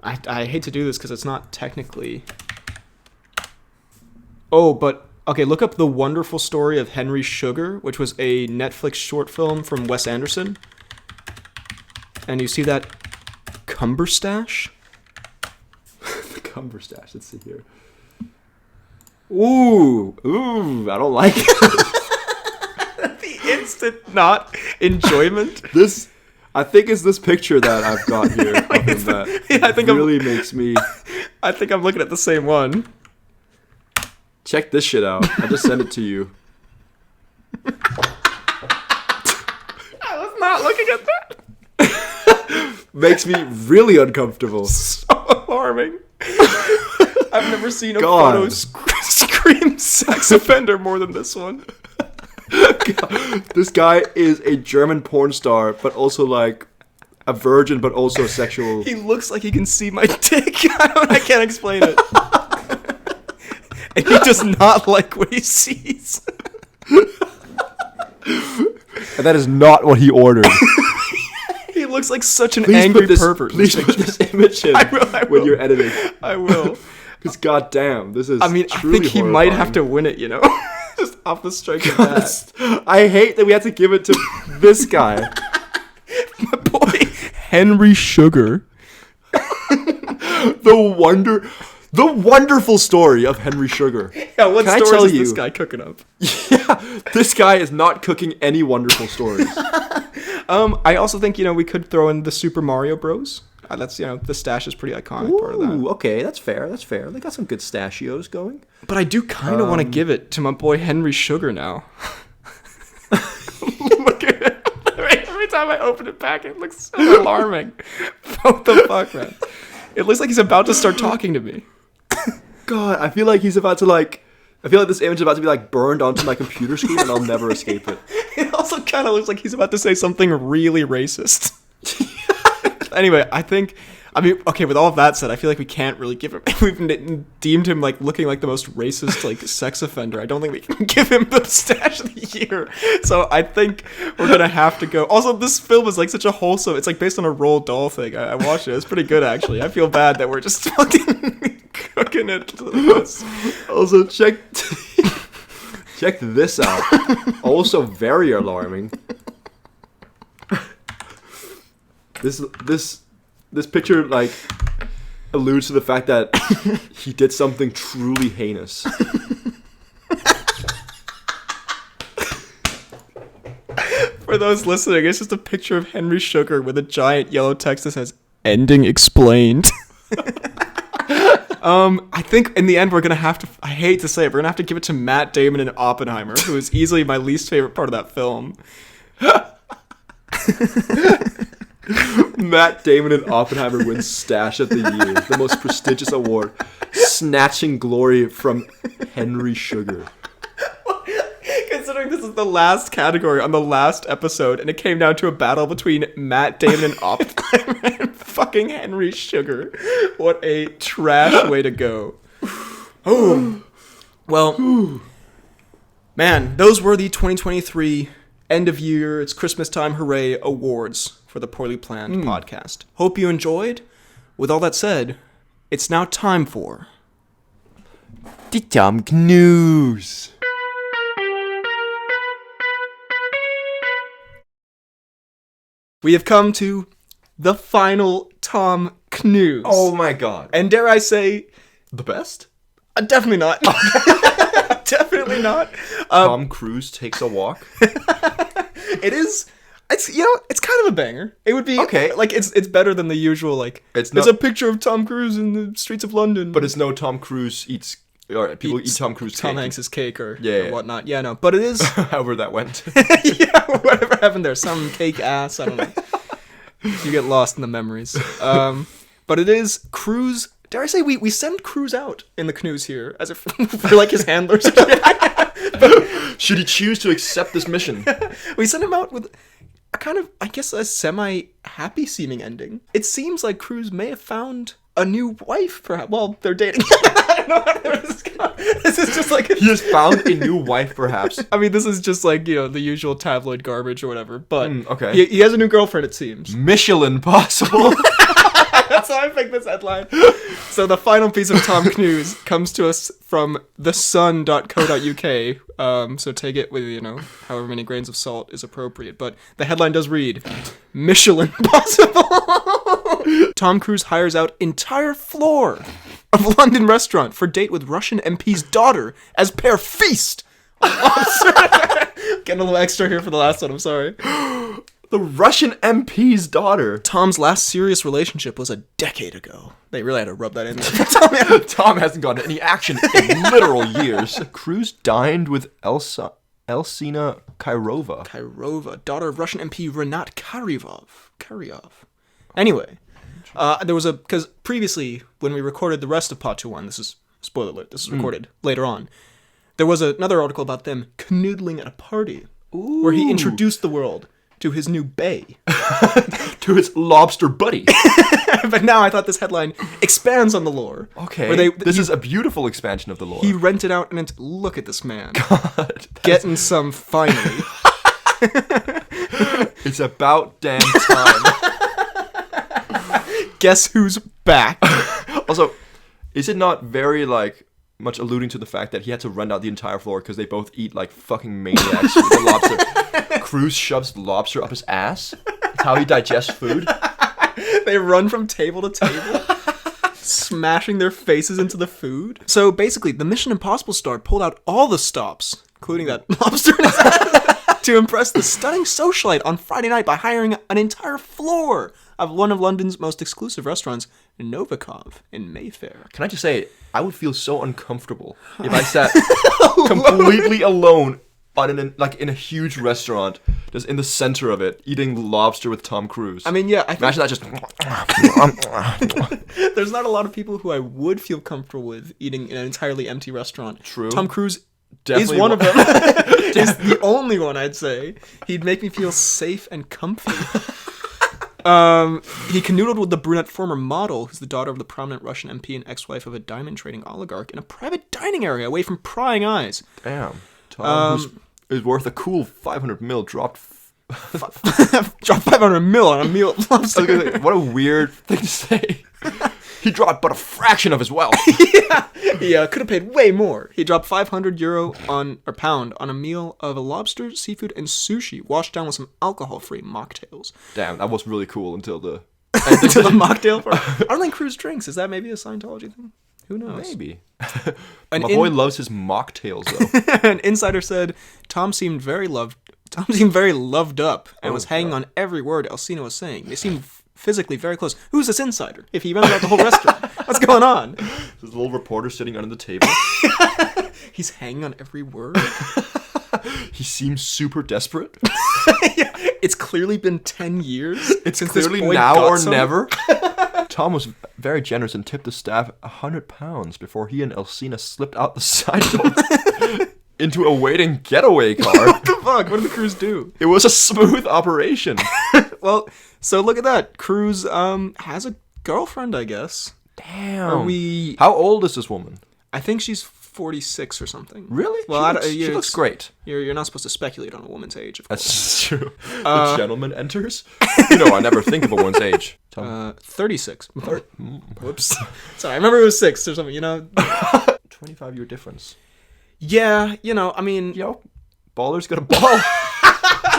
I hate to do this because it's not technically. Oh, but okay, look up The Wonderful Story of Henry Sugar, which was a Netflix short film from Wes Anderson. And you see that Cumberstash? The Cumberstash. Let's see here. Ooh, I don't like it. The instant not enjoyment. This, I think, is this picture that I've got here of him that I think really makes me. I think I'm looking at the same one. Check this shit out. I just sent it to you. I was not looking at that. Makes me really uncomfortable. So alarming. I've never seen a photo scream sex offender more than this one. God, this guy is a German porn star, but also like a virgin, but also sexual. He looks like he can see my dick. I can't explain it. And he does not like what he sees. And that is not what he ordered. He looks like such an angry pervert. Please put this image in I will. when you're editing. I will. Because goddamn, this is. I mean, I think he might have to win it, you know? Just off the strike of that. I hate that we had to give it to this guy. My boy, Henry Sugar. The wonderful story of Henry Sugar. Yeah, what Can stories is this guy cooking up? Yeah, this guy is not cooking any wonderful stories. I also think, we could throw in the Super Mario Bros. That's, the stash is pretty iconic part of that. Ooh, okay, that's fair. They got some good stachios going. But I do kind of want to give it to my boy Henry Sugar now. Look at it. Every time I open it back, it looks so alarming. What the fuck, man? It looks like he's about to start talking to me. God, I feel like he's about to I feel like this image is about to be burned onto my computer screen and I'll never escape it. It also kind of looks like he's about to say something really racist. Anyway, okay, with all of that said, I feel like we can't really give him, we've deemed him looking like the most racist sex offender. I don't think we can give him the stash of the year. So I think we're going to have to go. Also, this film is such a wholesome, it's based on a Roald Dahl thing. I watched it. It's pretty good, actually. I feel bad that we're just fucking cooking it to this. Also, check this out. Also very alarming. This picture alludes to the fact that he did something truly heinous. For those listening, it's just a picture of Henry Sugar with a giant yellow text that says "Ending explained." I think in the end we're gonna have to. I hate to say it, we're gonna have to give it to Matt Damon and Oppenheimer, who is easily my least favorite part of that film. Matt Damon and Oppenheimer win Stash of the Year, the most prestigious award, snatching glory from Henry Sugar. Considering this is the last category on the last episode, and it came down to a battle between Matt Damon and Oppenheimer and fucking Henry Sugar. What a trash way to go. Oh. Well, man, those were the 2023 end of year, it's Christmas time, hooray, awards for the Poorly Planned podcast. Hope you enjoyed. With all that said, it's now time for the Cnews. We have come to the final Tom Cnews. Oh my god. And dare I say, the best? Definitely not. Definitely not. Tom Cruise takes a walk. It is. It's kind of a banger. It would be okay. It's better than the usual It's a picture of Tom Cruise in the streets of London. But it's no Tom Cruise eats. Or people eat Tom Cruise. Tom cake. Hanks' cake or yeah. whatnot. Yeah, no. But it is. However that went. Yeah, whatever happened there. Some cake ass. I don't know. You get lost in the memories. But it is Cruise. Dare I say we send Cruise out in the Cnews here as if we're his handlers. Should he choose to accept this mission? We sent him out with a kind of, I guess, a semi-happy seeming ending. It seems like Cnews may have found a new wife, perhaps. Well, they're dating. I don't know where this is going. This is just like... He has found a new wife, perhaps. I mean, this is just like, the usual tabloid garbage or whatever. But okay. He has a new girlfriend, it seems. Mission possible. That's how I picked this headline. So the final piece of Tom Cnews comes to us from thesun.co.uk. So take it with, however many grains of salt is appropriate. But the headline does read, Michelin possible. Tom Cruise hires out entire floor of London restaurant for date with Russian MP's daughter as pair feast. Getting a little extra here for the last one, I'm sorry. The Russian MP's daughter. Tom's last serious relationship was a decade ago. They really had to rub that in there. Tom hasn't gotten any action in literal years. Cruise dined with Elsina Kairova. Kairova, daughter of Russian MP Renat Karyov. Anyway, there was because previously, when we recorded the rest of Part 2-1, this is, spoiler alert, this is recorded later on, there was another article about them canoodling at a party where he introduced the world to his new bae. To his lobster buddy. But now I thought this headline expands on the lore. Okay. This is a beautiful expansion of the lore. He rented out and look at this man. God. Getting some finally. It's about damn time. Guess who's back? Also, is it not very, much alluding to the fact that he had to rent out the entire floor because they both eat like fucking maniacs with the lobster? Cruise shoves lobster up his ass. That's how he digests food. They run from table to table, smashing their faces into the food. So basically, the Mission Impossible star pulled out all the stops, including that lobster in his ass, to impress the stunning socialite on Friday night by hiring an entire floor of one of London's most exclusive restaurants, Novikov in Mayfair. Can I just say, I would feel so uncomfortable if I sat completely alone in a huge restaurant, just in the center of it, eating lobster with Tom Cruise. I mean, yeah, imagine that just... There's not a lot of people who I would feel comfortable with eating in an entirely empty restaurant. True. Tom Cruise Definitely is one of them. Is the only one, I'd say. He'd make me feel safe and comfy. He canoodled with the brunette former model, who's the daughter of the prominent Russian MP and ex-wife of a diamond trading oligarch, in a private dining area away from prying eyes. Damn. Tom is worth a cool 500 mil dropped. Dropped 500 mil on a meal of lobster. What a weird thing to say. He dropped but a fraction of his wealth. Yeah, could have paid way more. He dropped £500 pound on a meal of a lobster, seafood, and sushi, washed down with some alcohol-free mocktails. Damn, that was really cool until the mocktail part. I don't think Cruise drinks. Is that maybe a Scientology thing? Who knows? Maybe. My boy loves his mocktails, though. An insider said Tom seemed very loved up and was hanging on every word Elsina was saying. They seemed physically very close. Who's this insider? If he rented out the whole restaurant, what's going on? There's a little reporter sitting under the table. He's hanging on every word. He seems super desperate. Yeah, it's clearly been 10 years. It's clearly now or never. Tom was very generous and tipped the staff £100 before he and Elsina slipped out the side door into a waiting getaway car. What the fuck? What did the Cruise do? It was a smooth operation. Well, so look at that. Cruise has a girlfriend, I guess. Damn. How old is this woman? I think she's 46 or something. Really? Well, she looks great. You're not supposed to speculate on a woman's age, of course. That's true. The gentleman enters. I never think of a woman's age. 36. Whoops. Sorry, I remember it was 6 or something, 25-year difference. Yeah, I mean... Baller's got a ball.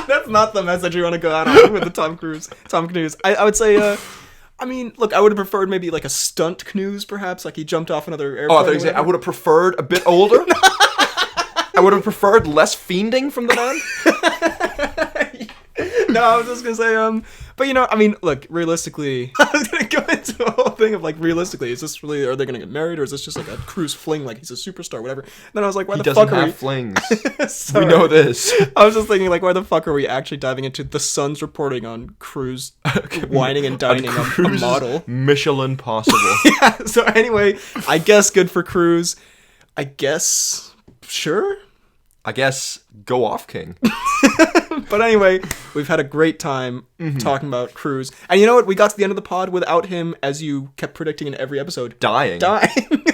That's not the message you want to go out on with the Tom Cnews. I would say, look, I would have preferred maybe like a stunt Cnews, perhaps. Like he jumped off another airplane. Oh, I thought you said I would have preferred a bit older. I would have preferred less fiending from the man. No, I was just going to say, but look, realistically, I was going to go into a whole thing of like, realistically, is this really, are they going to get married, or is this just like a Cruise fling, like he's a superstar, whatever? Then I was like, why the fuck are we... flings. We know this. I was just thinking, like, why the fuck are we actually diving into the Sun's reporting on Cruise whining and dining a model? Michelin possible. Yeah, so anyway, I guess good for Cruise. I guess, sure. I guess go off, King. But anyway, we've had a great time talking about Cruz. And you know what? We got to the end of the pod without him, as you kept predicting in every episode. Dying.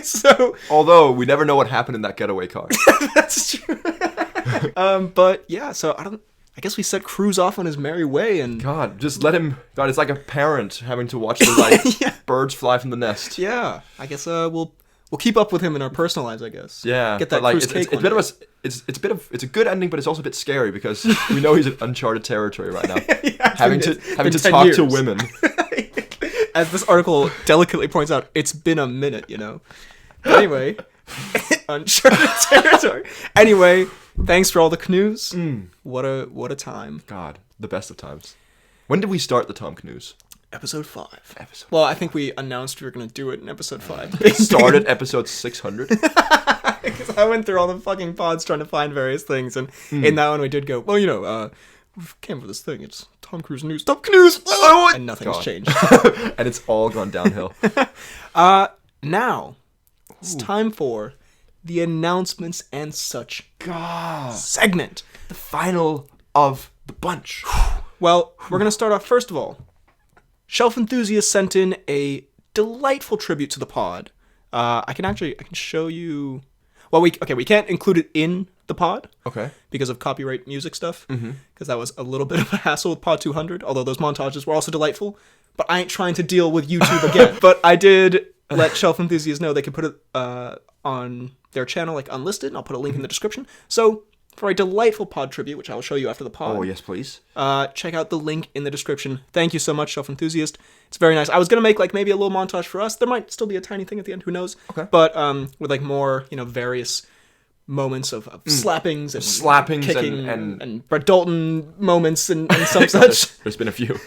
So Although, we never know what happened in that getaway car. that's true. But yeah, so I guess we set Cruz off on his merry way, and God, just let him... God, it's like a parent having to watch the, Yeah. birds fly from the nest. yeah, I guess we'll keep up with him in our personal lives, I guess. Yeah, Get that but, Cruz it's cake a bit of a... It's a good ending, but it's also a bit scary because we know he's in uncharted territory right now. having to 10 talk years. to women. As this article delicately points out, it's been a minute, you know. Anyway, uncharted territory. Anyway, thanks for all the Cnews. What a time. God, the best of times. When did we start the Cnews? Episode 5. Well, I think we announced we were going to do it in episode 5. Started episode 600. Because I went through all the fucking pods trying to find various things, and in that one we did go, well, you know, we came for this thing. It's Tom Cruise News. Top Cnews! And nothing's God. changed. And it's all gone downhill. Now, it's time for the announcements and such God. segment. The final of the bunch. Well, we're going to start off, first of all, Shelf Enthusiast sent in a delightful tribute to the pod. I can show you... Well, we can't include it in the pod. Okay. Because of copyright music stuff. Because that was a little bit of a hassle with Pod 200, although those montages were also delightful. But I ain't trying to deal with YouTube again. But I did let Shelf Enthusiasts know they could put it on their channel, like unlisted, and I'll put a link in the description. So, for a delightful pod tribute, which I will show you after the pod. Oh, yes, please. Check out the link in the description. Thank you so much, Shelf Enthusiast. It's very nice. I was going to make, like, maybe a little montage for us. There might still be a tiny thing at the end, who knows. Okay. But with, like, more, various moments of slappings and kicking and Brett Dalton moments and some such. There's been a few.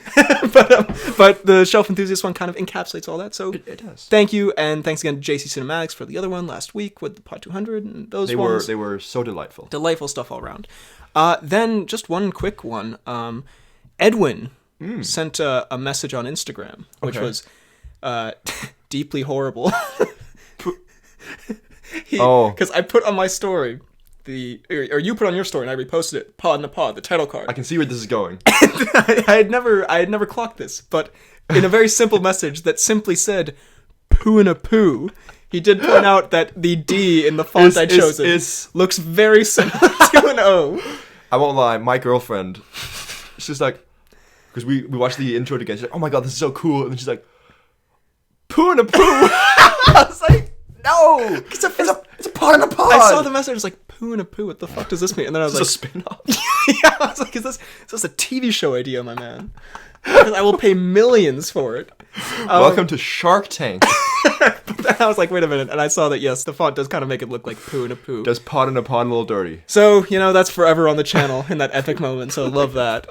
but the Shelf Enthusiast one kind of encapsulates all that. So It does. Thank you, and thanks again to JC Cinematics for the other one last week with the Pod 200 and those ones. They were so delightful. Delightful stuff all around. Then just one quick one. Edwin sent a message on Instagram, which was deeply horrible. Because I put on my story or you put on your story and I reposted it. Pod in the pod, the title card. I can see where this is going. I had never clocked this, but in a very simple message that simply said "poo in a poo," he did point out that the D in the font I'd chosen looks very similar to an O. I won't lie, my girlfriend, she's like, because we watched the intro together. She's like, "Oh my god, this is so cool," and then she's like, "Poo in a poo." I was like, "No, it's a pod in a pod." I saw the message. It's like "poo in a poo." What the fuck does this mean? And then I was It's like, a spin-off. "Yeah." I was like, "Is this a TV show idea, my man?" Because I will pay millions for it. Welcome to Shark Tank. But then I was like, wait a minute, and I saw that yes, the font does kind of make it look like "poo in a poo." Does pod in a pod a little dirty? So that's forever on the channel in that epic moment. So love that,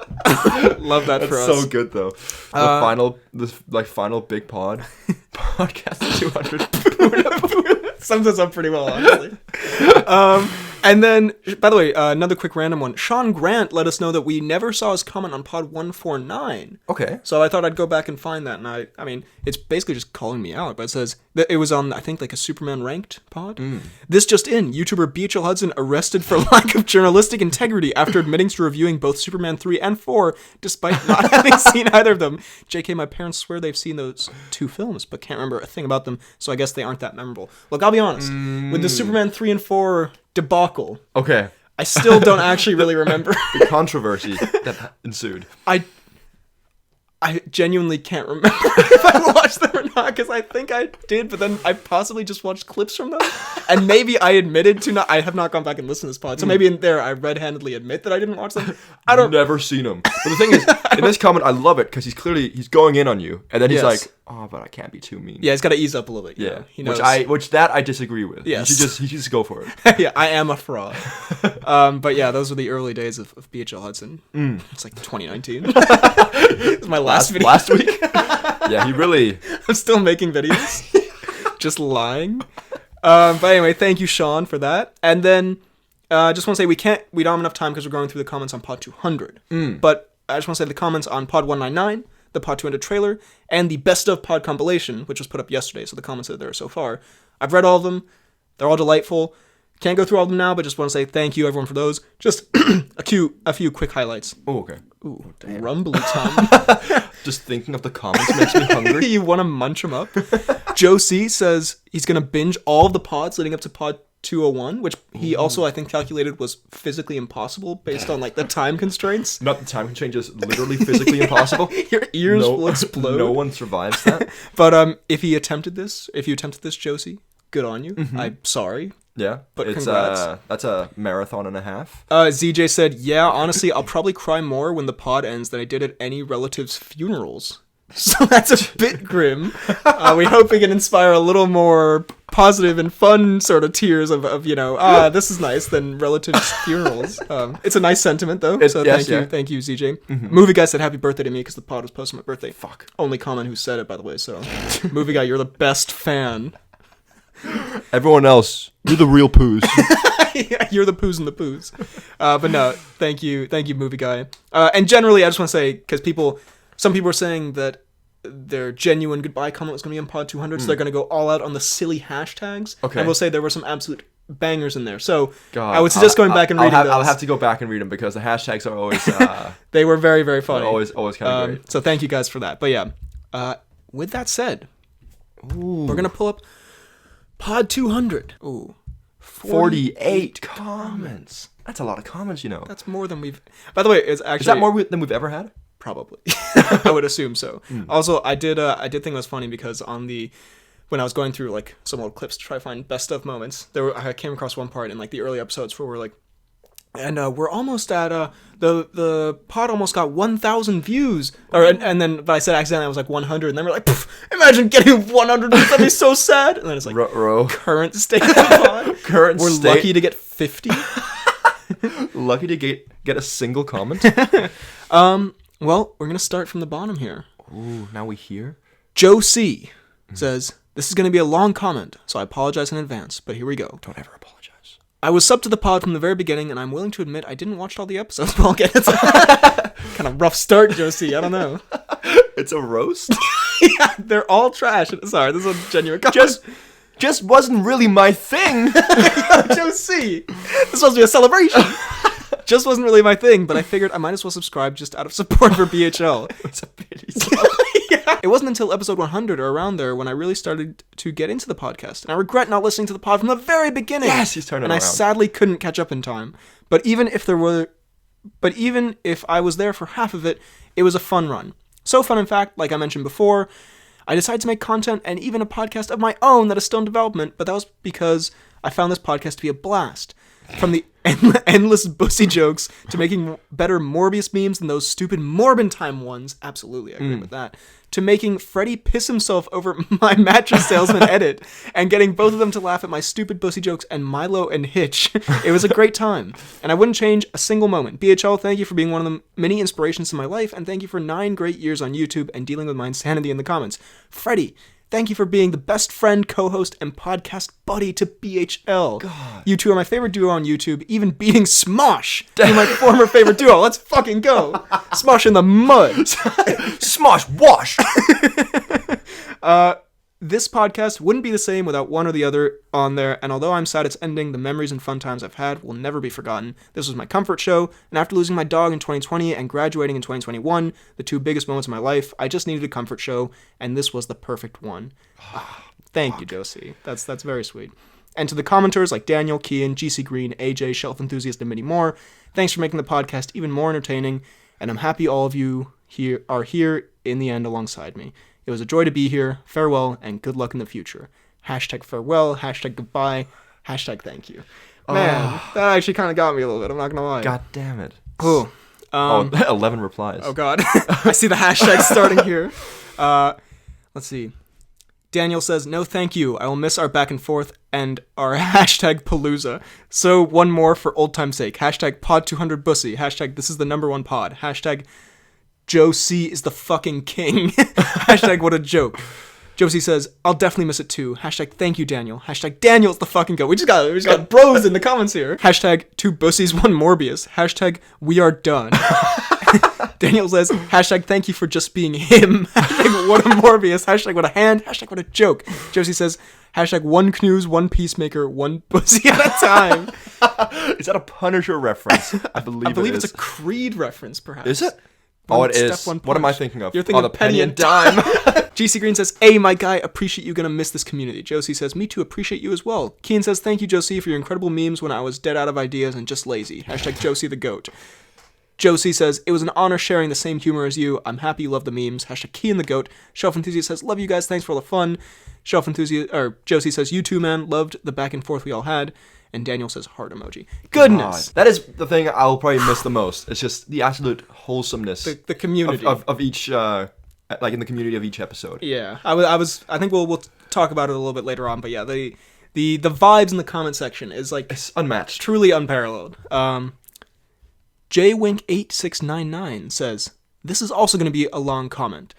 love that for us. That's so good though. The final big pod podcast 200. Sums us up pretty well, honestly. And then, by the way, another quick random one. Sean Grant let us know that we never saw his comment on pod 149. Okay. So I thought I'd go back and find that, and I mean, it's basically just calling me out, but it says that it was on, I think, like a Superman ranked pod. This just in, YouTuber B.H.L. Hudson arrested for lack of journalistic integrity after admitting to reviewing both Superman 3 and 4, despite not having seen either of them. JK, my parents swear they've seen those two films, but can't remember a thing about them, so I guess they aren't that memorable. Look, I'll be honest, with the Superman 3 and 4 debacle, Okay. I still don't actually really remember. The controversy that ensued. I genuinely can't remember if I watched them or not, because I think I did, but then I possibly just watched clips from them, and maybe I admitted to not. I have not gone back and listened to this pod, so maybe in there I red-handedly admit that I didn't watch them. I don't. Never seen him. But the thing is, in this comment, I love it because he's going in on you, and then he's Yes. like, "Oh, but I can't be too mean." Yeah, he's got to ease up a little bit. Yeah. He knows. Which I disagree with. Yes. He should just go for it. Yeah, I am a fraud. But yeah, those were the early days of B.H.L. Hudson. It's like 2019. It's my last video. Last week? Yeah, he really... I'm still making videos. Just lying. But anyway, thank you, Sean, for that. And then, just want to say we don't have enough time because we're going through the comments on Pod 200. But I just want to say the comments on Pod 199, the Pod 200 trailer, and the Best of Pod compilation, which was put up yesterday, so the comments that are there so far. I've read all of them. They're all delightful. Can't go through all of them now, but just want to say thank you, everyone, for those. Just a few quick highlights. Oh, okay. Ooh, rumbly tongue. Just thinking of the comments makes me hungry. You want to munch them up? Joe C says he's going to binge all of the pods leading up to pod 201, which he also, I think, calculated was physically impossible based on, like, the time constraints. Not the time constraint, just literally physically impossible. Your ears will explode. No one survives that. But if you attempted this, Josie, good on you. I'm sorry. Yeah, But it's congrats. that's a marathon and a half. ZJ said, yeah, honestly, I'll probably cry more when the pod ends than I did at any relatives' funerals. So that's a bit grim. We hope we can inspire a little more positive and fun sort of tears of this is nice than relatives' funerals. It's a nice sentiment, though. So thank you, ZJ. Movie guy said happy birthday to me because the pod was posted on my birthday. Fuck. Only comment who said it, by the way. So, movie guy, you're the best fan. Everyone else, you're the real poos. Yeah, you're the poos and the poos. But no, thank you, movie guy. And generally, I just want to say, because some people are saying that their genuine goodbye comment was going to be on pod 200, so they're going to go all out on the silly hashtags. Okay. And we'll say there were some absolute bangers in there. So God, I would suggest going back and reading those. I'll have to go back and read them because the hashtags are always they were very, very funny. always kind of great. So thank you guys for that. But yeah, with that said, we're going to pull up pod 200. Ooh. 48 comments. That's a lot of comments, you know. That's more than we've... By the way, it's actually... Is that more than we've ever had? Probably. I would assume so. Also, I did think it was funny because when I was going through like some old clips to try to find best of moments, I came across one part in like the early episodes where we're like, and we're almost at the pod almost got 1,000 views, but I said accidentally I was like 100, and then we're like, imagine getting 100, that'd be so sad. And then it's like current state of the pod. We're lucky to get 50. Lucky to get a single comment. Well, we're gonna start from the bottom here. Ooh, now we hear Joe C says, this is going to be a long comment, so I apologize in advance, but here we go. Don't ever apologize. I was subbed to the pod from the very beginning, and I'm willing to admit I didn't watch all the episodes, but I'll get it. Kind of rough start, Joe C. I don't know. It's a roast? Yeah, they're all trash. Sorry, this is a genuine comment. Just wasn't really my thing. Joe C. This is supposed to be a celebration. Just wasn't really my thing, but I figured I might as well subscribe just out of support for BHL. It's a pity. Yeah. It wasn't until episode 100 or around there when I really started to get into the podcast, and I regret not listening to the pod from the very beginning. Yes, he's turning and around. I sadly couldn't catch up in time. But even if I was there for half of it, it was a fun run. So fun, in fact, like I mentioned before, I decided to make content and even a podcast of my own that is still in development, but that was because I found this podcast to be a blast. From the endless bussy jokes to making better Morbius memes than those stupid Morbin Time ones, absolutely, I agree with that, to making Freddy piss himself over my mattress salesman edit, and getting both of them to laugh at my stupid bussy jokes and Milo and Hitch. It was a great time, and I wouldn't change a single moment. BHL, thank you for being one of the many inspirations in my life, and thank you for 9 great years on YouTube and dealing with my insanity in the comments. Freddy, thank you for being the best friend, co-host, and podcast buddy to BHL. God. You two are my favorite duo on YouTube, even beating Smosh. You're my former favorite duo. Let's fucking go. Smosh in the mud. Smosh wash. This podcast wouldn't be the same without one or the other on there, and although I'm sad it's ending, the memories and fun times I've had will never be forgotten. This was my comfort show, and after losing my dog in 2020 and graduating in 2021, the 2 biggest moments of my life, I just needed a comfort show, and this was the perfect one. Thank you, Josie. That's very sweet. And to the commenters like Daniel, Kian, GC Green, AJ, Shelf Enthusiast, and many more, thanks for making the podcast even more entertaining, and I'm happy all of you are here in the end alongside me. It was a joy to be here. Farewell, and good luck in the future. #farewell, #goodbye, #thank you. Man, that actually kind of got me a little bit, I'm not going to lie. God damn it. Ooh. 11 replies. Oh, God. I see the hashtag starting here. Let's see. Daniel says, no thank you. I will miss our back and forth and our #Palooza. So one more for old time's sake. #pod200bussy. #this is the #1 pod. Joe C is the fucking king. #what a joke. Josie says, I'll definitely miss it too. #thank you, Daniel. #Daniel's the fucking goat. We just got bros in the comments here. #2 bussies, 1 Morbius. #we are done. Daniel says, #thank you for just being him. #what a Morbius. #what a hand. #what a joke. Josie says, Hashtag one Cnews, one Peacemaker, one pussy at a time. Is that a Punisher reference? I believe it's a Creed reference, perhaps. Is it? One it step, is. one What am I punch. thinking of? You're thinking the of Penny and Dime. GC Green says, hey, my guy, appreciate you, gonna miss this community. Josie says, me too, appreciate you as well. Keen says, thank you, Josie, for your incredible memes when I was dead out of ideas and just lazy. Hashtag Josie the GOAT. Josie says, it was an honor sharing the same humor as you. I'm happy you love the memes. Hashtag Keen the GOAT. Shelf Enthusiast says, love you guys, thanks for all the fun. Josie says, you too, man, loved the back and forth we all had. And Daniel says, heart emoji. Goodness! God. That is the thing I'll probably miss the most. It's just the absolute wholesomeness The community. of each, like in the community of each episode. Yeah, I think we'll talk about it a little bit later on, but yeah, the vibes in the comment section is like It's unmatched. truly unparalleled. JWink8699 says, this is also going to be a long comment.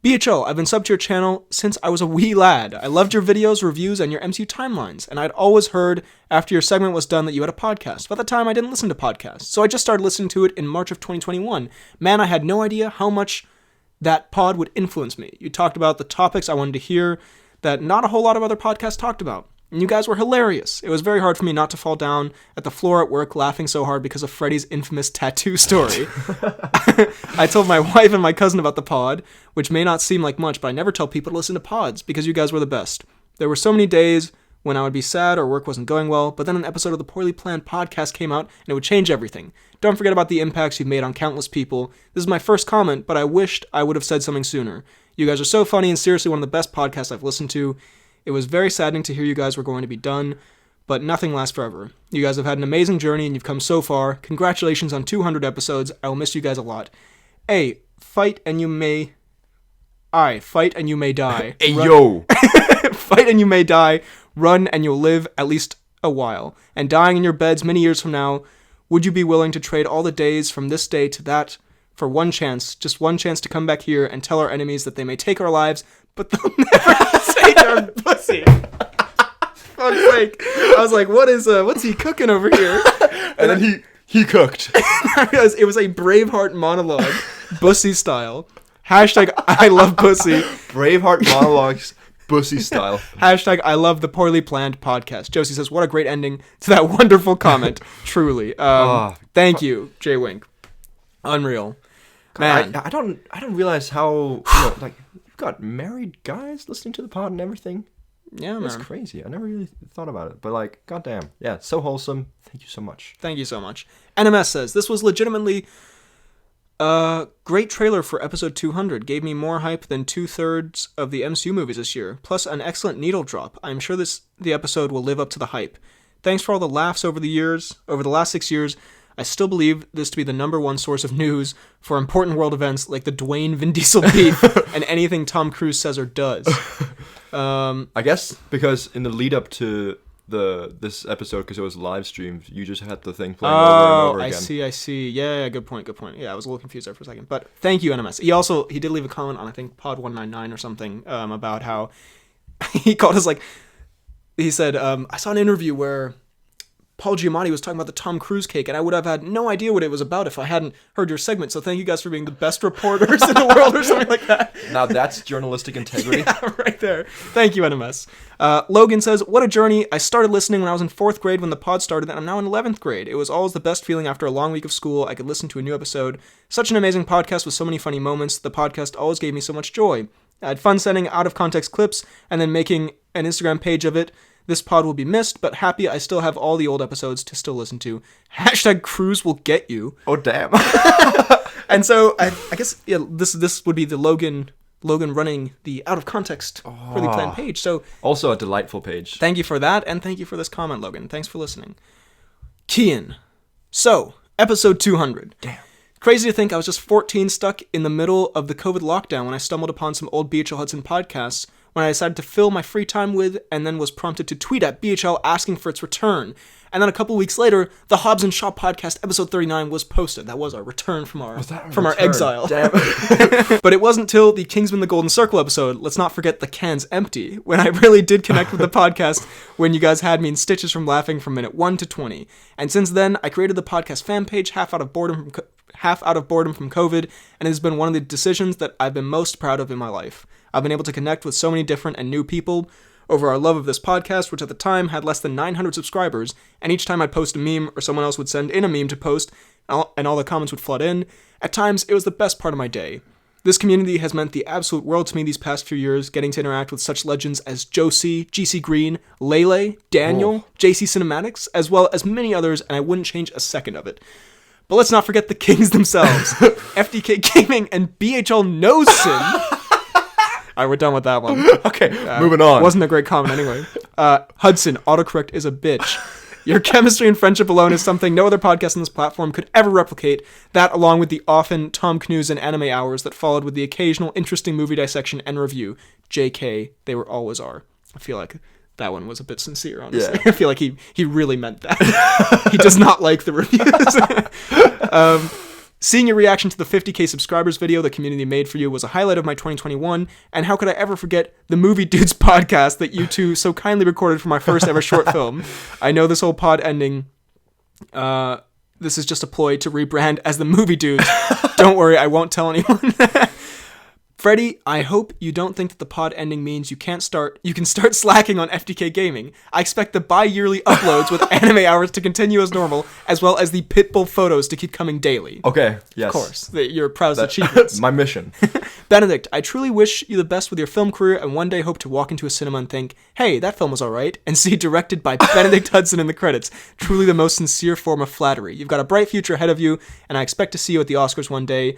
BHL, I've been subbed to your channel since I was a wee lad. I loved your videos, reviews, and your MCU timelines, and I'd always heard after your segment was done that you had a podcast. But at the time, I didn't listen to podcasts, so I just started listening to it in March of 2021. Man, I had no idea how much that pod would influence me. You talked about the topics I wanted to hear that not a whole lot of other podcasts talked about. And you guys were hilarious. It was very hard for me not to fall down at the floor at work laughing so hard because of Freddy's infamous tattoo story. I told my wife and my cousin about the pod, which may not seem like much, but I never tell people to listen to pods because you guys were the best. There were so many days when I would be sad or work wasn't going well, but then an episode of the Poorly Planned podcast came out and it would change everything. Don't forget about the impacts you've made on countless people. This is my first comment, but I wished I would have said something sooner. You guys are so funny and seriously one of the best podcasts I've listened to. It was very saddening to hear you guys were going to be done, but nothing lasts forever. You guys have had an amazing journey and you've come so far. Congratulations on 200 episodes. I will miss you guys a lot. A, fight and you may die. Hey, yo! Fight and you may die. Run and you'll live at least a while. And dying in your beds many years from now, would you be willing to trade all the days from this day to that for one chance, just one chance to come back here and tell our enemies that they may take our lives, but they'll never take our pussy? Fuck's sake. I was like, what's he cooking over here? And then he cooked. It was a Braveheart monologue, bussy style. Hashtag I love pussy. Braveheart monologues, bussy style. Hashtag I love the Poorly Planned podcast. Josie says, what a great ending to that wonderful comment. Truly. Thank you, J Wink. Unreal. Man. I don't realize how like you've got married guys listening to the pod and everything. Yeah, man. That's crazy. I never really thought about it, but like, goddamn, yeah, so wholesome. Thank you so much. Thank you so much. NMS says, this was legitimately a great trailer for episode 200. Gave me more hype than 2/3 of the MCU movies this year. Plus an excellent needle drop. I'm sure the episode will live up to the hype. Thanks for all the laughs over the last 6 years. I still believe this to be the number one source of news for important world events like the Dwayne Vin Diesel beef and anything Tom Cruise says or does. I guess because in the lead up to this episode, because it was live streamed, you just had the thing playing over and over again. I see. Yeah, good point. Yeah, I was a little confused there for a second. But thank you, NMS. He did leave a comment on, I think, Pod 199 or something, about how he called us, like, he said, I saw an interview where Paul Giamatti was talking about the Tom Cruise cake, and I would have had no idea what it was about if I hadn't heard your segment. So thank you guys for being the best reporters in the world, or something like that. Now that's journalistic integrity. Yeah, right there. Thank you, NMS. Logan says, what a journey. I started listening when I was in 4th grade when the pod started, and I'm now in 11th grade. It was always the best feeling after a long week of school. I could listen to a new episode. Such an amazing podcast with so many funny moments. The podcast always gave me so much joy. I had fun sending out-of-context clips and then making an Instagram page of it. This pod will be missed, but happy I still have all the old episodes to still listen to. Hashtag Cruise will get you. Oh, damn. And so I guess this would be the Logan running the out of context Poorly Planned page. So also a delightful page. Thank you for that, and thank you for this comment, Logan. Thanks for listening. Kian. So, episode 200. Damn. Crazy to think I was just 14 stuck in the middle of the COVID lockdown when I stumbled upon some old BHL Hudson podcasts when I decided to fill my free time with, and then was prompted to tweet at BHL asking for its return. And then a couple weeks later, the Hobbs and Shaw podcast, episode 39, was posted. That was our return from our exile. Damn. But it wasn't till the Kingsman the Golden Circle episode, let's not forget the can's empty, when I really did connect with the podcast when you guys had me in stitches from laughing from minute 1 to 20. And since then, I created the podcast fan page half out of boredom from COVID, and it has been one of the decisions that I've been most proud of in my life. I've been able to connect with so many different and new people, over our love of this podcast, which at the time had less than 900 subscribers, and each time I'd post a meme or someone else would send in a meme to post, and all the comments would flood in, at times it was the best part of my day. This community has meant the absolute world to me these past few years, getting to interact with such legends as Josie, GC Green, Lele, Daniel, JC Cinematics, as well as many others, and I wouldn't change a second of it. But let's not forget the kings themselves, FDK Gaming and BHL Nosin. Alright, we're done with that one. Okay, moving on. Wasn't a great comment anyway. Hudson, autocorrect is a bitch. Your chemistry and friendship alone is something no other podcast on this platform could ever replicate. That, along with the often Tom Cnews and anime hours that followed with the occasional interesting movie dissection and review. JK, they were always are. I feel like that one was a bit sincere, honestly. Yeah. I feel like he really meant that. He does not like the reviews. Seeing your reaction to the 50k subscribers video the community made for you was a highlight of my 2021, and how could I ever forget the Movie Dudes podcast that you two so kindly recorded for my first ever short film. I know this whole pod ending, this is just a ploy to rebrand as the Movie Dudes. Don't worry, I won't tell anyone. Freddy, I hope you don't think that the pod ending means you can start slacking on FDK Gaming. I expect the bi-yearly uploads with anime hours to continue as normal, as well as the Pitbull photos to keep coming daily. Okay, yes. Of course, your proudest achievements. My mission. Benedict, I truly wish you the best with your film career and one day hope to walk into a cinema and think, hey, that film was alright, and see directed by Benedict Hudson in the credits. Truly the most sincere form of flattery. You've got a bright future ahead of you, and I expect to see you at the Oscars one day.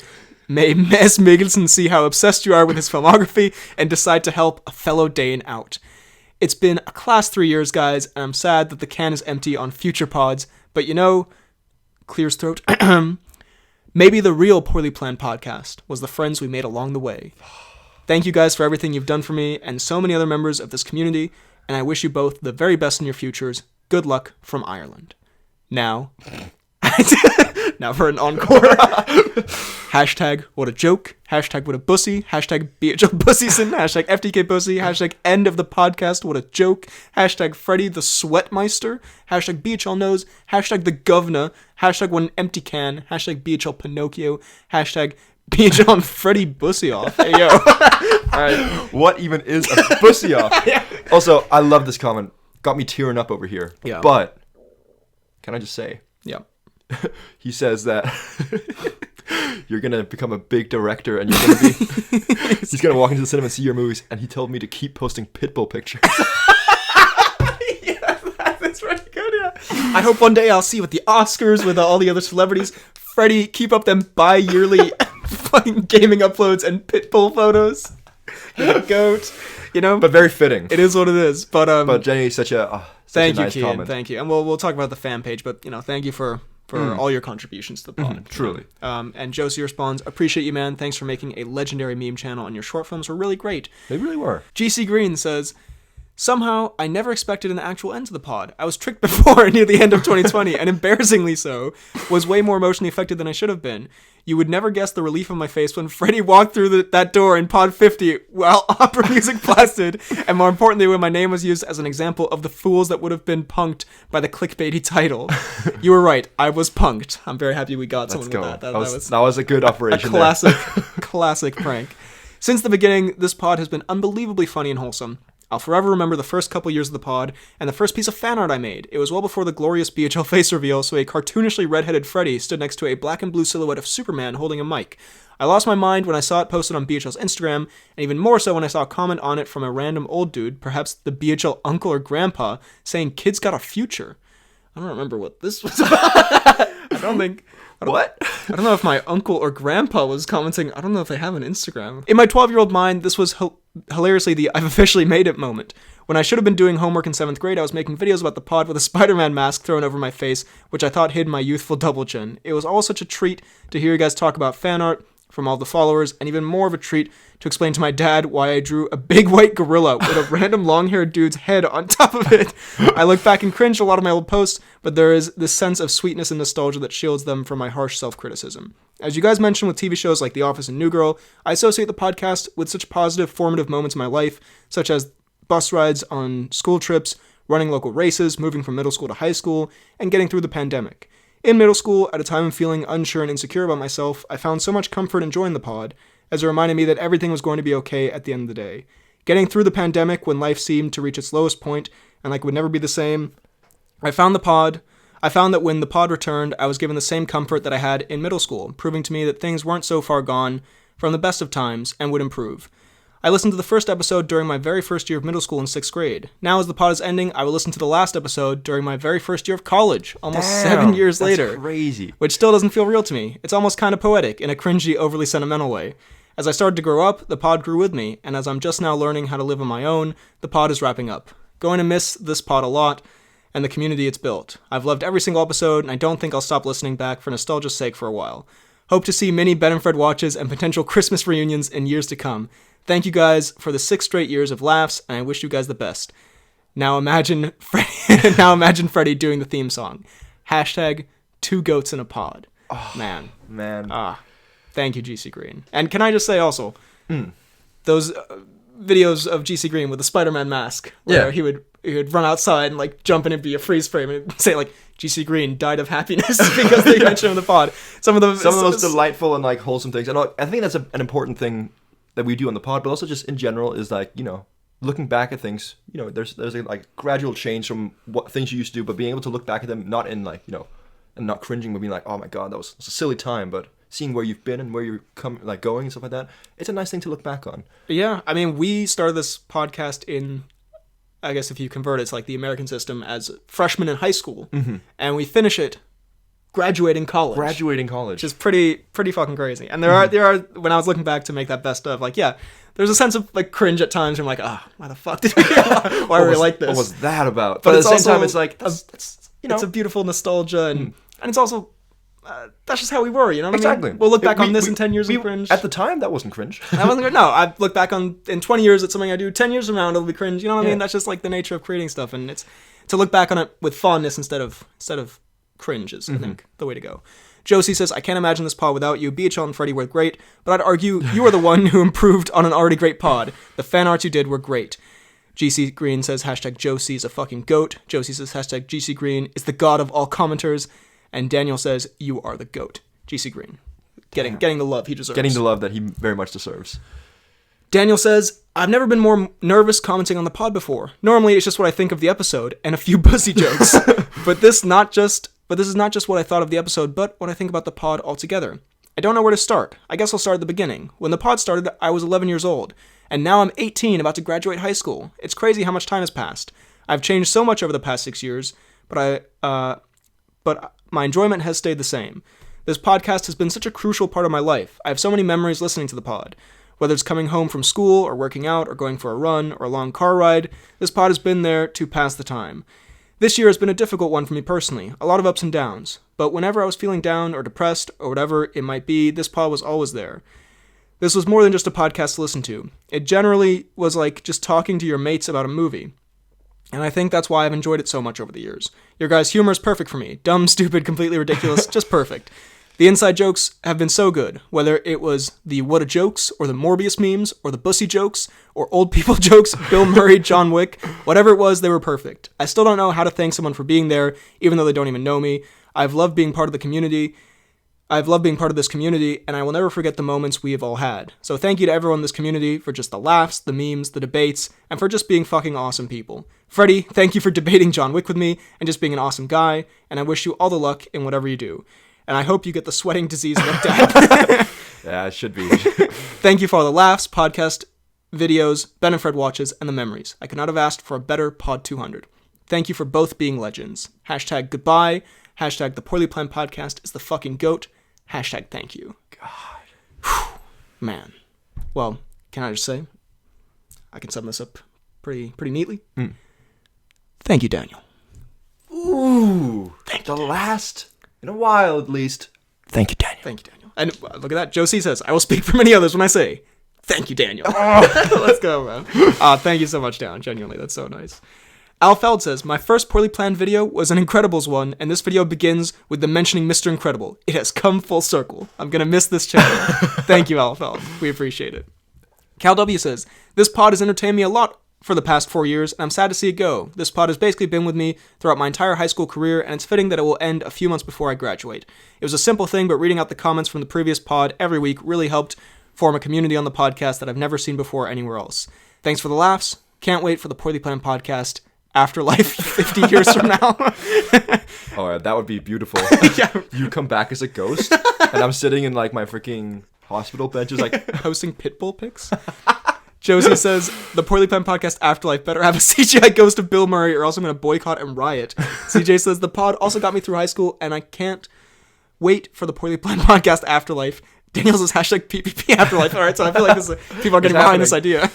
May Mes Mikkelsen see how obsessed you are with his filmography and decide to help a fellow Dane out. It's been a class 3 years, guys, and I'm sad that the can is empty on future pods, but you know, clears throat, maybe the real poorly planned podcast was the friends we made along the way. Thank you guys for everything you've done for me and so many other members of this community, and I wish you both the very best in your futures. Good luck from Ireland. Now for an encore. Hashtag what a joke. Hashtag what a bussy. Hashtag BHL Bussyson. Hashtag FDK Bussy. Hashtag end of the podcast. What a joke. Hashtag Freddy the Sweatmeister. Hashtag BHL Knows. Hashtag the Governor. Hashtag what an empty can. Hashtag BHL Pinocchio. Hashtag BHL and Freddy Bussy off. Hey yo. Alright. What even is a bussy off? Yeah. Also, I love this comment. Got me tearing up over here. Yeah. But can I just say? Yeah. He says that you're gonna become a big director and you're gonna be he's gonna walk into the cinema and see your movies, and he told me to keep posting Pitbull pictures. Yeah, that's really good. Yeah, I hope one day I'll see you at the Oscars with all the other celebrities. Freddie, keep up them bi-yearly fucking gaming uploads and Pitbull photos. You're the goat, you know. But very fitting. It is what it is. But Jenny, such a thank nice you, Kian. comment. Thank you, and we'll talk about the fan page. But you know, thank you for all your contributions to the pod. Truly. And Josie responds, appreciate you, man. Thanks for making a legendary meme channel, and your short films were really great. They really were. GC Green says, somehow, I never expected an actual end to the pod. I was tricked before near the end of 2020, and embarrassingly so, was way more emotionally affected than I should have been. You would never guess the relief on my face when Freddy walked through that door in pod 50 while opera music blasted, and more importantly, when my name was used as an example of the fools that would have been punked by the clickbaity title. You were right, I was punked. I'm very happy we got someone with that. That was a good operation. A classic prank. Since the beginning, this pod has been unbelievably funny and wholesome. I'll forever remember the first couple years of the pod, and the first piece of fan art I made. It was well before the glorious BHL face reveal, so a cartoonishly red-headed Freddy stood next to a black and blue silhouette of Superman holding a mic. I lost my mind when I saw it posted on BHL's Instagram, and even more so when I saw a comment on it from a random old dude, perhaps the BHL uncle or grandpa, saying, kids got a future. I don't remember what this was about. I don't know if my uncle or grandpa was commenting. I don't know if they have an Instagram. In my 12-year-old mind, this was hilariously the I've officially made it moment. When I should have been doing homework in 7th grade, I was making videos about the pod with a Spider-Man mask thrown over my face, which I thought hid my youthful double chin. It was all such a treat to hear you guys talk about fan art from all the followers, and even more of a treat to explain to my dad why I drew a big white gorilla with a random long-haired dude's head on top of it. I look back and cringe at a lot of my old posts, but there is this sense of sweetness and nostalgia that shields them from my harsh self-criticism. As you guys mentioned with TV shows like The Office and New Girl, I associate the podcast with such positive, formative moments in my life, such as bus rides on school trips, running local races, moving from middle school to high school, and getting through the pandemic. In middle school, at a time of feeling unsure and insecure about myself, I found so much comfort in joining the pod, as it reminded me that everything was going to be okay at the end of the day. Getting through the pandemic when life seemed to reach its lowest point and like it would never be the same, I found that when the pod returned, I was given the same comfort that I had in middle school, proving to me that things weren't so far gone from the best of times and would improve. I listened to the first episode during my very first year of middle school in 6th grade. Now as the pod is ending, I will listen to the last episode during my very first year of college, almost 7 years later. That's crazy. Which still doesn't feel real to me. It's almost kind of poetic, in a cringy, overly sentimental way. As I started to grow up, the pod grew with me, and as I'm just now learning how to live on my own, the pod is wrapping up. Going to miss this pod a lot, and the community it's built. I've loved every single episode, and I don't think I'll stop listening back for nostalgia's sake for a while. Hope to see many Ben and Fred watches and potential Christmas reunions in years to come. Thank you guys for the 6 straight years of laughs, and I wish you guys the best. Now imagine Freddy doing the theme song. Hashtag 2 goats in a pod. Oh, man. Thank you, GC Green. And can I just say also, those videos of GC Green with the Spider-Man mask, where he would run outside and like jump in and be a freeze frame and say like GC Green died of happiness because they mentioned him in the pod. Some of the most delightful and like wholesome things, and I think that's an important thing that we do on the pod, but also just in general is like, you know, looking back at things. You know, there's a like gradual change from what things you used to do, but being able to look back at them not in like, you know, and not cringing, but being like, oh my god, that was a silly time, but seeing where you've been and where you're going and stuff like that, it's a nice thing to look back on. Yeah, I mean, we started this podcast in, I guess if you convert it, it's like the American system, as freshmen in high school, and we finish it graduating college. Which is pretty fucking crazy. And there are when I was looking back to make that best of, like, yeah, there's a sense of like cringe at times where I'm like, why the fuck did why are we like this? What was that about? But at the same time, it's like, that's you know, it's a beautiful nostalgia, and it's also that's just how we were, you know what exactly. I mean? We'll look back on this in 10 years and cringe. At the time, that wasn't cringe. That wasn't cringe. No, I look back on in 20 years at something I do 10 years from now and it'll be cringe. You know what I mean? That's just like the nature of creating stuff, and it's to look back on it with fondness instead of cringe is, I think, the way to go. Josie says, I can't imagine this pod without you. BHL and Freddy were great, but I'd argue you are the one who improved on an already great pod. The fan arts you did were great. GC Green says, hashtag Josie is a fucking goat. Josie says, hashtag GC Green is the god of all commenters. And Daniel says, you are the goat. GC Green. Getting the love he deserves. Getting the love that he very much deserves. Daniel says, I've never been more nervous commenting on the pod before. Normally, it's just what I think of the episode and a few pussy jokes. But this is not just what I thought of the episode, but what I think about the pod altogether. I don't know where to start. I guess I'll start at the beginning. When the pod started, I was 11 years old. And now I'm 18, about to graduate high school. It's crazy how much time has passed. I've changed so much over the past 6 years, but my enjoyment has stayed the same. This podcast has been such a crucial part of my life. I have so many memories listening to the pod. Whether it's coming home from school, or working out, or going for a run, or a long car ride, this pod has been there to pass the time. This year has been a difficult one for me personally, a lot of ups and downs. But whenever I was feeling down, or depressed, or whatever it might be, this pod was always there. This was more than just a podcast to listen to. It generally was like just talking to your mates about a movie. And I think that's why I've enjoyed it so much over the years. Your guys' humor is perfect for me. Dumb, stupid, completely ridiculous, just perfect. The inside jokes have been so good, whether it was the what a jokes, or the Morbius memes, or the bussy jokes, or old people jokes, Bill Murray, John Wick, whatever it was, they were perfect. I still don't know how to thank someone for being there, even though they don't even know me. I've loved being part of the community. I've loved being part of this community, and I will never forget the moments we have all had. So thank you to everyone in this community for just the laughs, the memes, the debates, and for just being fucking awesome people. Freddy, thank you for debating John Wick with me, and just being an awesome guy, and I wish you all the luck in whatever you do. And I hope you get the sweating disease looked at. Yeah, it should be. Thank you for all the laughs, podcast, videos, Ben and Fred watches, and the memories. I could not have asked for a better Pod 200. Thank you for both being legends. Hashtag goodbye. Hashtag the Poorly Planned Podcast is the fucking goat. Hashtag thank you. God. Whew. Man. Well, can I just say, I can sum this up pretty neatly. Thank you, Daniel. Ooh. Thank you, the last, in a while at least. Thank you, Daniel. Thank you, Daniel. And look at that. Josie says, I will speak for many others when I say, thank you, Daniel. Let's go, man. Thank you so much, Dan. Genuinely, that's so nice. Al Feld says, my first poorly planned video was an Incredibles one, and this video begins with the mentioning Mr. Incredible. It has come full circle. I'm going to miss this channel. Thank you, Al Feld. We appreciate it. Cal W says, this pod has entertained me a lot for the past 4 years, and I'm sad to see it go. This pod has basically been with me throughout my entire high school career, and it's fitting that it will end a few months before I graduate. It was a simple thing, but reading out the comments from the previous pod every week really helped form a community on the podcast that I've never seen before anywhere else. Thanks for the laughs. Can't wait for the Poorly Planned Podcast Afterlife 50 years from now. Oh, that would be beautiful. Yeah. You come back as a ghost, and I'm sitting in like my freaking hospital benches, like Hosting pitbull pics. Josie says, the Poorly Planned Podcast Afterlife better have a CGI ghost of Bill Murray or else I'm going to boycott and riot. CJ says, the pod also got me through high school and I can't wait for the Poorly Planned Podcast Afterlife. Daniel says, hashtag PPP Afterlife. All right, so I feel like people are getting behind this idea.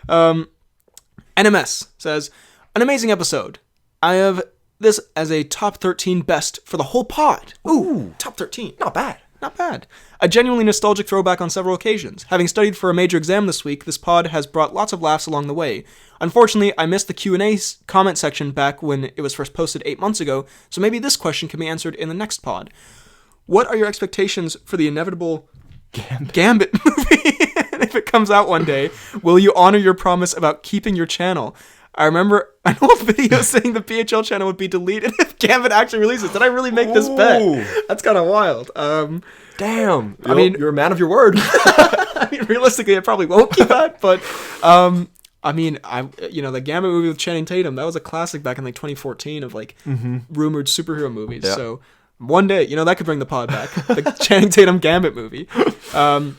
NMS says, an amazing episode. I have this as a top 13 best for the whole pod. Ooh, top 13. not bad. Not bad. A genuinely nostalgic throwback on several occasions. Having studied for a major exam this week, this pod has brought lots of laughs along the way. Unfortunately, I missed the Q&A comment section back when it was first posted 8 months ago, so maybe this question can be answered in the next pod. What are your expectations for the inevitable Gambit movie? And if it comes out one day, will you honor your promise about keeping your channel? I remember an old video saying the PHL channel would be deleted if Gambit actually releases. Did I really make this bet? That's kind of wild. Damn. I mean, you're a man of your word. I mean, realistically, I probably won't keep that, but I mean, the Gambit movie with Channing Tatum, that was a classic back in like 2014 of like rumored superhero movies. Yeah. So one day, that could bring the pod back. The Channing Tatum Gambit movie.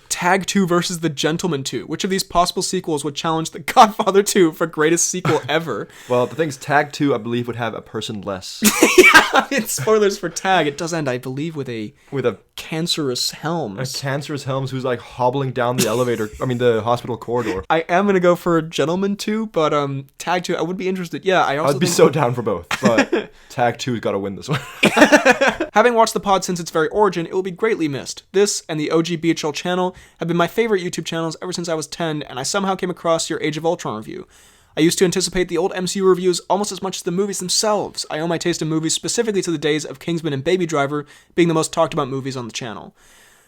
Tag 2 versus The Gentleman 2. Which of these possible sequels would challenge The Godfather 2 for greatest sequel ever? Well, the thing's, Tag 2, I believe, would have a person less. I mean, spoilers for Tag. It does end, I believe, with a cancerous Helms. A cancerous Helms who's like hobbling down the the hospital corridor. I am going to go for Gentleman 2, but Tag 2, I would be interested. Yeah, I'd be so down for both, but Tag 2's got to win this one. Having watched the pod since its very origin, it will be greatly missed. This and the OG BHL channel have been my favorite YouTube channels ever since I was 10, and I somehow came across your Age of Ultron review. I used to anticipate the old MCU reviews almost as much as the movies themselves. I owe my taste in movies specifically to the days of Kingsman and Baby Driver being the most talked about movies on the channel.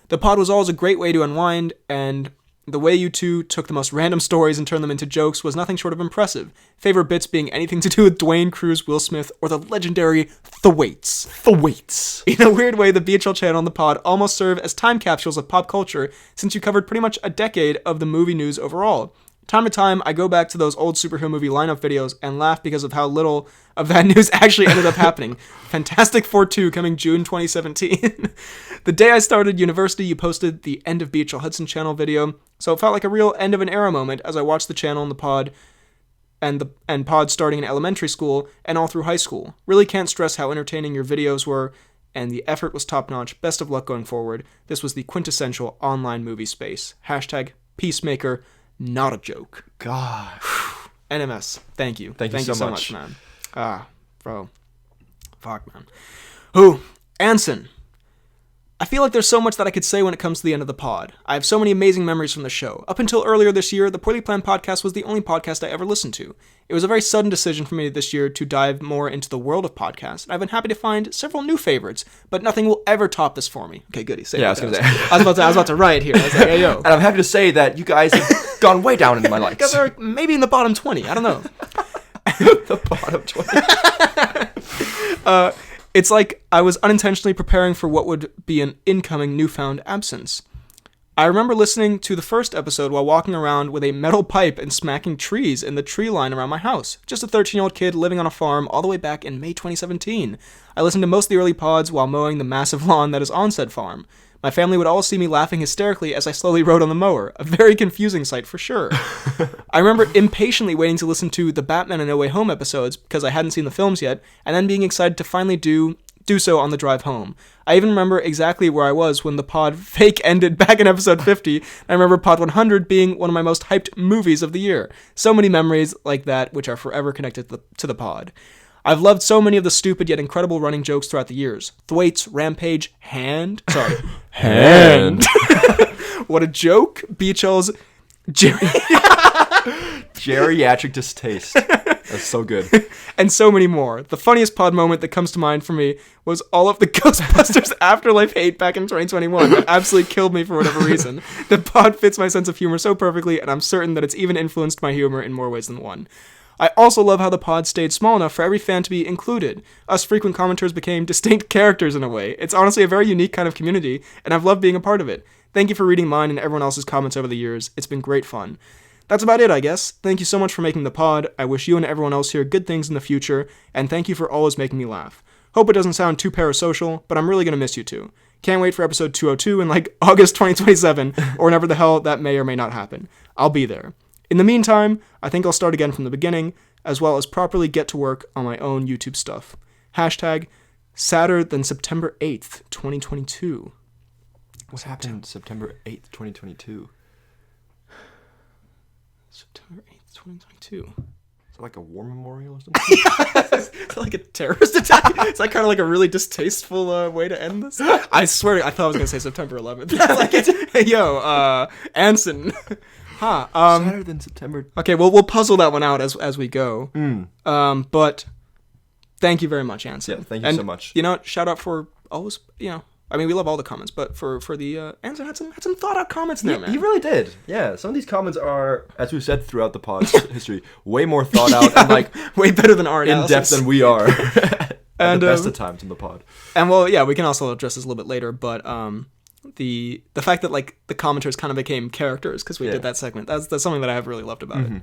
The pod was always a great way to unwind, and the way you two took the most random stories and turned them into jokes was nothing short of impressive. Favorite bits being anything to do with Dwayne Cruz, Will Smith, or the legendary The Waits. In a weird way, the BHL channel and the pod almost serve as time capsules of pop culture since you covered pretty much a decade of the movie news overall. Time to time, I go back to those old superhero movie lineup videos and laugh because of how little of that news actually ended up happening. Fantastic Four 2 coming June 2017. The day I started university, you posted the End of BHL Hudson channel video, so it felt like a real end of an era moment as I watched the channel and the pod and pod starting in elementary school and all through high school. Really can't stress how entertaining your videos were, and the effort was top-notch. Best of luck going forward. This was the quintessential online movie space. Hashtag Peacemaker. Not a joke. God. NMS. Thank you. Thank you so much, man. Bro. Fuck, man. Who? Anson. I feel like there's so much that I could say when it comes to the end of the pod. I have so many amazing memories from the show. Up until earlier this year, the Poorly Planned Podcast was the only podcast I ever listened to. It was a very sudden decision for me this year to dive more into the world of podcasts, and I've been happy to find several new favorites, but nothing will ever top this for me. Okay, goody. Say yeah, I was gonna say. I was about to write here. I was like, hey, yo. And I'm happy to say that you guys have gone way down into my likes. You guys are maybe in the bottom 20. I don't know. The bottom 20. It's like I was unintentionally preparing for what would be an incoming newfound absence. I remember listening to the first episode while walking around with a metal pipe and smacking trees in the tree line around my house. Just a 13-year-old kid living on a farm all the way back in May 2017. I listened to most of the early pods while mowing the massive lawn that is on said farm. My family would all see me laughing hysterically as I slowly rode on the mower. A very confusing sight for sure. I remember impatiently waiting to listen to the Batman and No Way Home episodes because I hadn't seen the films yet, and then being excited to finally do so on the drive home. I even remember exactly where I was when the pod fake ended back in episode 50. I remember pod 100 being one of my most hyped movies of the year. So many memories like that which are forever connected to the pod. I've loved so many of the stupid yet incredible running jokes throughout the years. Thwaites, Rampage, Hand. What a joke. BHL's Geriatric distaste. That's so good. And so many more. The funniest pod moment that comes to mind for me was all of the Ghostbusters Afterlife hate back in 2021 that absolutely killed me for whatever reason. The pod fits my sense of humor so perfectly, and I'm certain that it's even influenced my humor in more ways than one. I also love how the pod stayed small enough for every fan to be included. Us frequent commenters became distinct characters in a way. It's honestly a very unique kind of community, and I've loved being a part of it. Thank you for reading mine and everyone else's comments over the years. It's been great fun. That's about it, I guess. Thank you so much for making the pod. I wish you and everyone else here good things in the future, and thank you for always making me laugh. Hope it doesn't sound too parasocial, but I'm really going to miss you two. Can't wait for episode 202 in like August 2027, or whenever the hell that may or may not happen. I'll be there. In the meantime, I think I'll start again from the beginning, as well as properly get to work on my own YouTube stuff. Hashtag sadder than September 8th, 2022. What happened September 8th, 2022? September 8th, 2022. Is that like a war memorial or something? Is that like a terrorist attack? Is that kind of like a really distasteful way to end this? I swear, I thought I was going to say September 11th. Hey, yo, Anson. Sadder than September. Okay, well, we'll puzzle that one out as we go. But thank you very much, Anson. Yeah, thank you so much. You know what? Shout out for always, I mean, we love all the comments, but for the Anson had some thought out comments in there, man. He really did. Yeah, some of these comments are, as we've said throughout the pod's history, way more thought out and like way better than our analysis. In depth than we are. And the best of times in the pod. And well, yeah, we can also address this a little bit later, but the fact that like the commenters kind of became characters because we did that segment. That's something that I have really loved about it.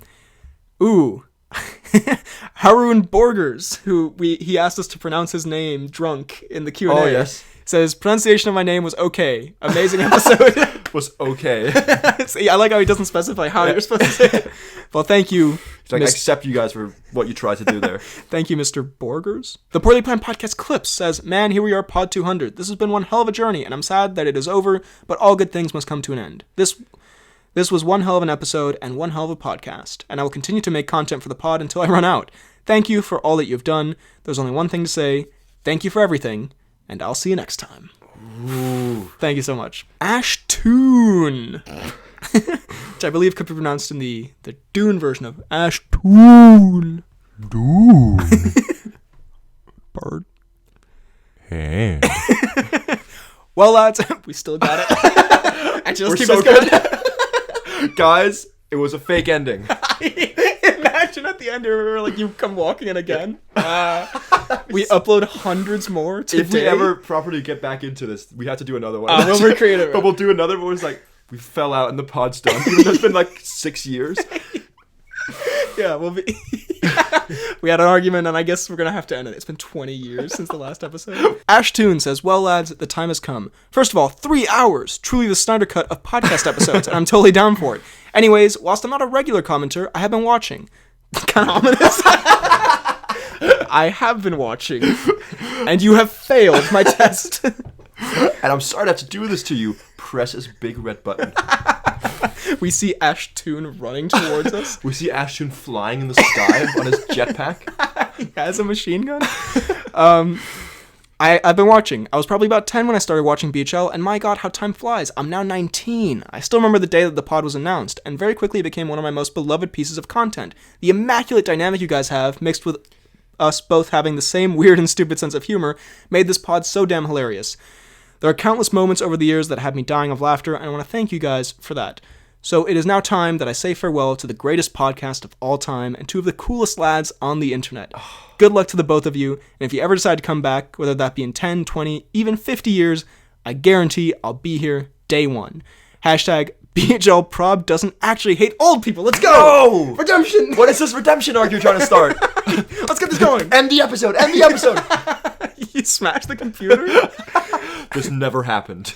Ooh. Haroon Borgers, who he asked us to pronounce his name drunk in the Q&A. Oh, yes. Says, pronunciation of my name was okay. Amazing episode. Was okay. See, I like how he doesn't specify how you're supposed to say it. Well, thank you. He's like, I accept you guys for what you tried to do there. Thank you, Mr. Borgers. The Poorly Planned Podcast Clips says, man, here we are, pod 200. This has been one hell of a journey, and I'm sad that it is over, but all good things must come to an end. This was one hell of an episode and one hell of a podcast, and I will continue to make content for the pod until I run out. Thank you for all that you've done. There's only one thing to say. Thank you for everything, and I'll see you next time. Ooh. Thank you so much. Ashtoon. Which I believe could be pronounced in the Dune version of Ashtoon. Dune. Bird. Hand. Well, lads, we still got it. I just We're keep so this going. Guys, it was a fake ending. Imagine at the end, like you come walking in again. We upload hundreds more today. If we ever properly get back into this, we have to do another one. We'll recreate it. But we'll do another one. It's like we fell out and the pod's done. Even though it's been like 6 years. Yeah, we'll be. We had an argument, and I guess we're gonna have to end it. It's been 20 years since the last episode. Ashtoon says, "Well, lads, the time has come. First of all, 3 hours, truly the Snyder cut of podcast episodes, and I'm totally down for it. Anyways, whilst I'm not a regular commenter, I have been watching. Kind of ominous. I have been watching, and you have failed my test. And I'm sorry to have to do this to you. Press this big red button." We see Ashtoon running towards us. We see Ashtoon flying in the sky on his jetpack. He has a machine gun. I've been watching. I was probably about 10 when I started watching BHL, and my god, how time flies. I'm now 19. I still remember the day that the pod was announced, and very quickly it became one of my most beloved pieces of content. The immaculate dynamic you guys have, mixed with us both having the same weird and stupid sense of humor, made this pod so damn hilarious. There are countless moments over the years that had me dying of laughter, and I want to thank you guys for that. So it is now time that I say farewell to the greatest podcast of all time and two of the coolest lads on the internet. Good luck to the both of you, and if you ever decide to come back, whether that be in 10, 20, even 50 years, I guarantee I'll be here day one. Hashtag BHL Prob doesn't actually hate old people. Let's go! No! Redemption! What is this redemption arc you're trying to start? Let's get this going! End the episode! End the episode! You smashed the computer? This never happened.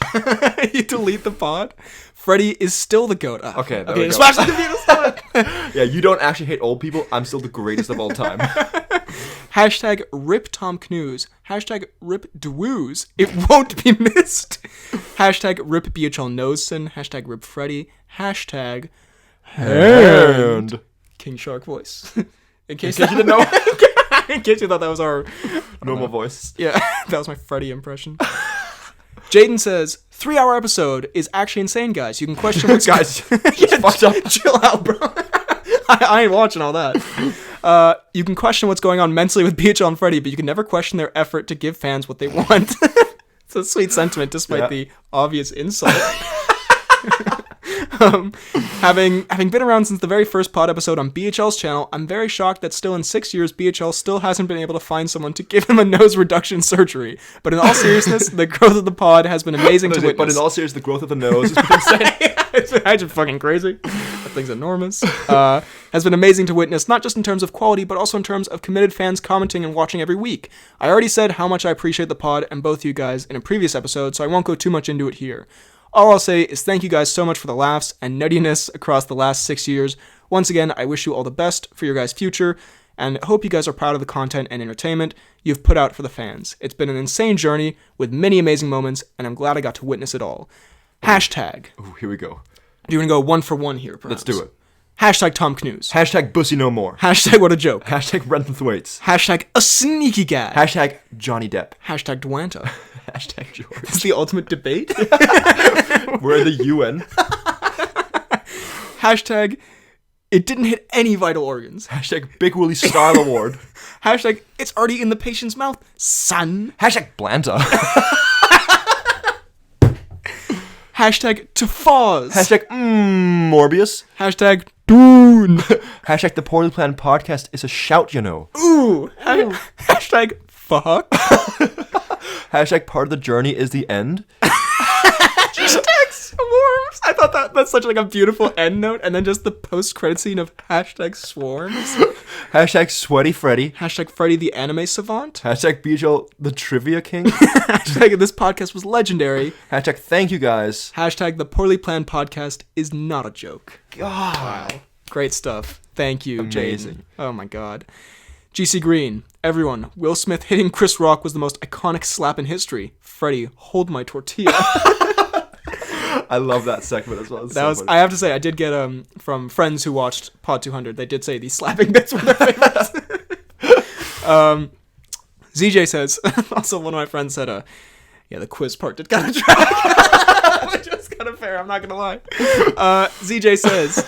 You delete the pod? Freddy is still the GOAT. Okay, there okay, we go. smash the computer, stop it! Yeah, you don't actually hate old people. I'm still the greatest of all time. Hashtag rip Tom Cnews. Hashtag rip Dwoos. It won't be missed. Hashtag rip BHL Nosen. Hashtag rip Freddy. Hashtag Hand. King Shark voice. In case you didn't know. In case you thought that was our Normal voice. Yeah, that was my Freddy impression. Jaden says, 3-hour episode is actually insane, guys. You can question what's... Guys, it's fucked up. Chill out, bro. I ain't watching all that. You can question what's going on mentally with BHL and Freddy, but you can never question their effort to give fans what they want. It's a sweet sentiment, despite the obvious insult. Having been around since the very first pod episode on BHL's channel, I'm very shocked that still in 6 years, BHL still hasn't been able to find someone to give him a nose reduction surgery. But in all seriousness, the growth of the pod has been amazing to witness. But in all seriousness, the growth of the nose has been insane. It's been actually fucking crazy. That thing's enormous. Has been amazing to witness, not just in terms of quality, but also in terms of committed fans commenting and watching every week. I already said how much I appreciate the pod and both you guys in a previous episode, so I won't go too much into it here. All I'll say is thank you guys so much for the laughs and nuttiness across the last 6 years. Once again, I wish you all the best for your guys' future, and hope you guys are proud of the content and entertainment you've put out for the fans. It's been an insane journey with many amazing moments, and I'm glad I got to witness it all. Hashtag. Ooh, here we go. Do you want to go one for one here, perhaps? Let's do it. Hashtag Tom Cnews. Hashtag Bussy No More. Hashtag What a Joke. Hashtag Rent and Thwaites. Hashtag A Sneaky Guy. Hashtag Johnny Depp. Hashtag Dwanta. Hashtag George. This is the ultimate debate. We're the UN. Hashtag It didn't hit any vital organs. Hashtag Big Willie Style Award. Hashtag It's already in the patient's mouth, son. Hashtag Blanta. Hashtag Tafaz. Hashtag Morbius. Hashtag Dune. Hashtag The Poorly Planned Podcast is a shout, you know. Ooh. Hashtag Fuck. Hashtag Part of the Journey is the end. Hashtag Swarms. I thought that's such like a beautiful end note, and then just the post-credit scene of hashtag Swarms. Hashtag Sweaty Freddy. Hashtag Freddy the Anime Savant. Hashtag BHL the Trivia King. Hashtag This podcast was legendary. Hashtag Thank you guys. Hashtag The Poorly Planned Podcast is not a joke. God. Wow. Great stuff. Thank you, Amazing. Jaden. Oh my god. GC Green. Everyone. Will Smith hitting Chris Rock was the most iconic slap in history. Freddy, hold my tortilla. I love that segment as well. It's That so was. funny. I have to say, I did get from friends who watched Pod 200. They did say these slapping bits were their favorites. ZJ says. Also, one of my friends said, "Yeah, the quiz part did kind of drag," which was kind of fair. I'm not gonna lie. ZJ says,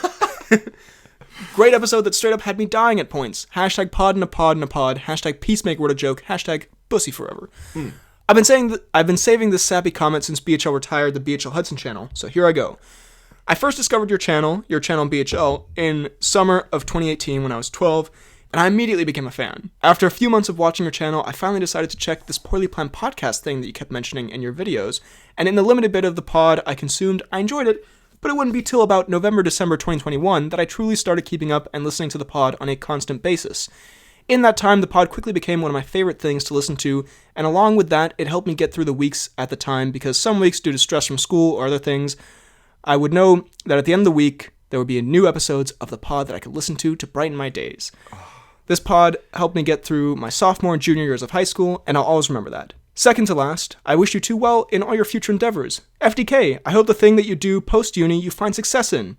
"Great episode that straight up had me dying at points. Hashtag pod in a pod in a pod. Hashtag peacemaker what a joke. Hashtag bussy forever." I've been saving this sappy comment since BHL retired the BHL Hudson channel, so here I go. I first discovered your channel BHL, in summer of 2018 when I was 12, and I immediately became a fan. After a few months of watching your channel, I finally decided to check this poorly planned podcast thing that you kept mentioning in your videos, and in the limited bit of the pod I consumed, I enjoyed it, but it wouldn't be till about November-December 2021 that I truly started keeping up and listening to the pod on a constant basis. In that time, the pod quickly became one of my favorite things to listen to, and along with that, it helped me get through the weeks at the time, because some weeks, due to stress from school or other things, I would know that at the end of the week, there would be new episodes of the pod that I could listen to brighten my days. This pod helped me get through my sophomore and junior years of high school, and I'll always remember that. Second to last, I wish you two well in all your future endeavors. FDK, I hope the thing that you do post-uni you find success in.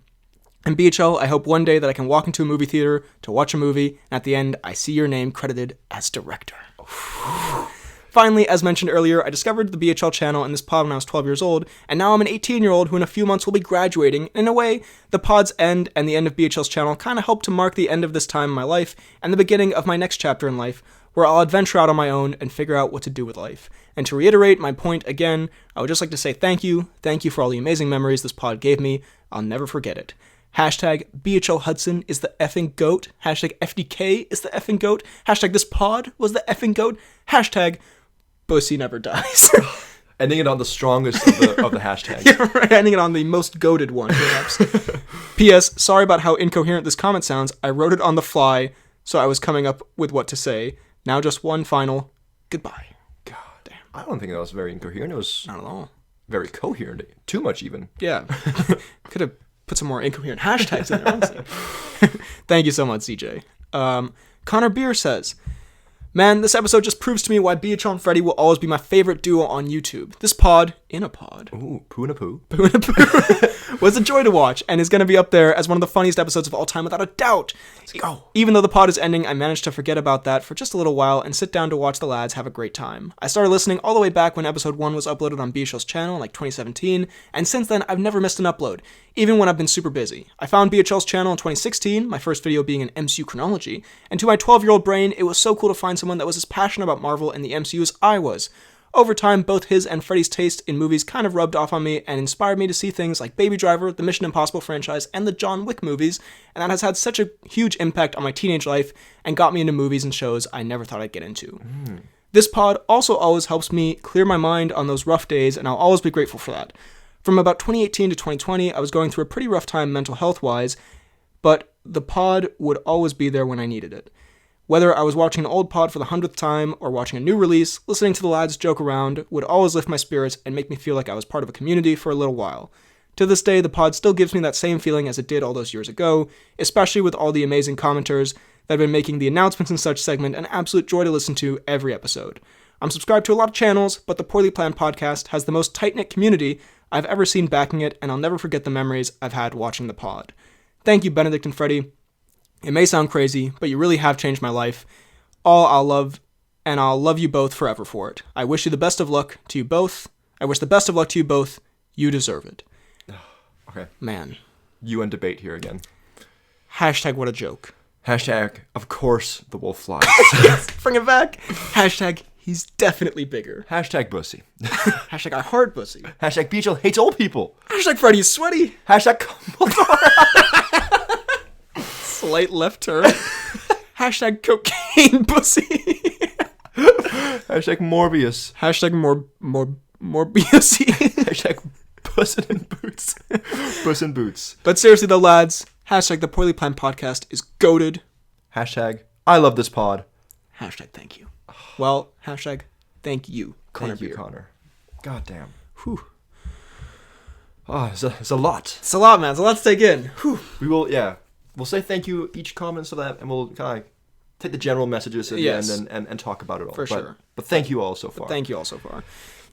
And BHL, I hope one day that I can walk into a movie theater to watch a movie, and at the end, I see your name credited as director. Finally, as mentioned earlier, I discovered the BHL channel and this pod when I was 12 years old, and now I'm an 18-year-old who in a few months will be graduating. In a way, the pod's end and the end of BHL's channel kind of helped to mark the end of this time in my life and the beginning of my next chapter in life, where I'll adventure out on my own and figure out what to do with life. And to reiterate my point again, I would just like to say thank you for all the amazing memories this pod gave me. I'll never forget it. Hashtag BHL Hudson is the effing GOAT. Hashtag FDK is the effing GOAT. Hashtag this pod was the effing GOAT. Hashtag Bussy never dies. Ending it on the strongest of the hashtags. Yeah, right. Ending it on the most goated one, perhaps. P.S. Sorry about how incoherent this comment sounds. I wrote it on the fly, so I was coming up with what to say. Now just one final goodbye. God damn. I don't think that was very incoherent. It was Not at all. very coherent. Too much even. Yeah. Could have put some more incoherent hashtags in there, honestly. Thank you so much, CJ. Connor Beer says, "Man, this episode just proves to me why BHL and Freddy will always be my favorite duo on YouTube. This pod, in a pod, Ooh, poo and a poo. was a joy to watch and is going to be up there as one of the funniest episodes of all time without a doubt. Let's go. Even though the pod is ending, I managed to forget about that for just a little while and sit down to watch the lads have a great time. I started listening all the way back when episode 1 was uploaded on BHL's channel in like 2017, and since then I've never missed an upload, even when I've been super busy. I found BHL's channel in 2016, my first video being an MCU chronology, and to my 12-year-old brain, it was so cool to find someone that was as passionate about Marvel and the MCU as I was. Over time, both his and Freddy's taste in movies kind of rubbed off on me and inspired me to see things like Baby Driver, the Mission Impossible franchise, and the John Wick movies, and that has had such a huge impact on my teenage life and got me into movies and shows I never thought I'd get into. This pod also always helps me clear my mind on those rough days, and I'll always be grateful for that. From about 2018 to 2020, I was going through a pretty rough time mental health-wise, but the pod would always be there when I needed it. Whether I was watching an old pod for the 100th time or watching a new release, listening to the lads joke around would always lift my spirits and make me feel like I was part of a community for a little while. To this day, the pod still gives me that same feeling as it did all those years ago, especially with all the amazing commenters that have been making the announcements and such segment an absolute joy to listen to every episode. I'm subscribed to a lot of channels, but the Poorly Planned podcast has the most tight-knit community I've ever seen backing it, and I'll never forget the memories I've had watching the pod. Thank you, Benedict and Freddy. It may sound crazy, but you really have changed my life. I'll love you both forever for it. I wish you the best of luck to you both. I wish the best of luck to you both. You deserve it. Okay. Man. UN debate here again. Hashtag what a joke. Hashtag, of course, the wolf flies. Bring it back. Hashtag, he's definitely bigger. Hashtag bussy. Hashtag I heart pussy. Hashtag Beachel hates old people. Hashtag Freddy's sweaty. Hashtag Slight left turn. Hashtag cocaine pussy. Hashtag Morbius. Hashtag more BSC. Hashtag Pussin' in Boots. Puss in Boots. But seriously though, lads, hashtag the Poorly Planned podcast is goated. Hashtag I love this pod. Hashtag thank you. Well, hashtag thank you, Connor Thank you, Beer. Connor. God damn. Whew. Oh, it's a lot. It's a lot, man. It's a lot to take in. Whew. We will, we'll say thank you each comment so that, and we'll kind of take the general messages at Yes. the end and talk about it all. For sure. But thank you all so far. Thank you all so far.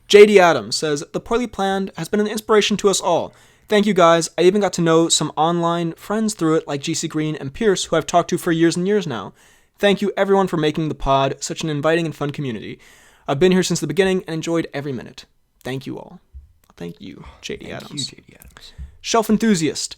JD Adams says, the Poorly Planned has been an inspiration to us all. Thank you guys. I even got to know some online friends through it like GC Green and Pierce, who I've talked to for years and years now. Thank you everyone for making the pod such an inviting and fun community. I've been here since the beginning and enjoyed every minute. Thank you all. Thank you, JD Adams. Thank you, JD Adams. Shelf Enthusiast.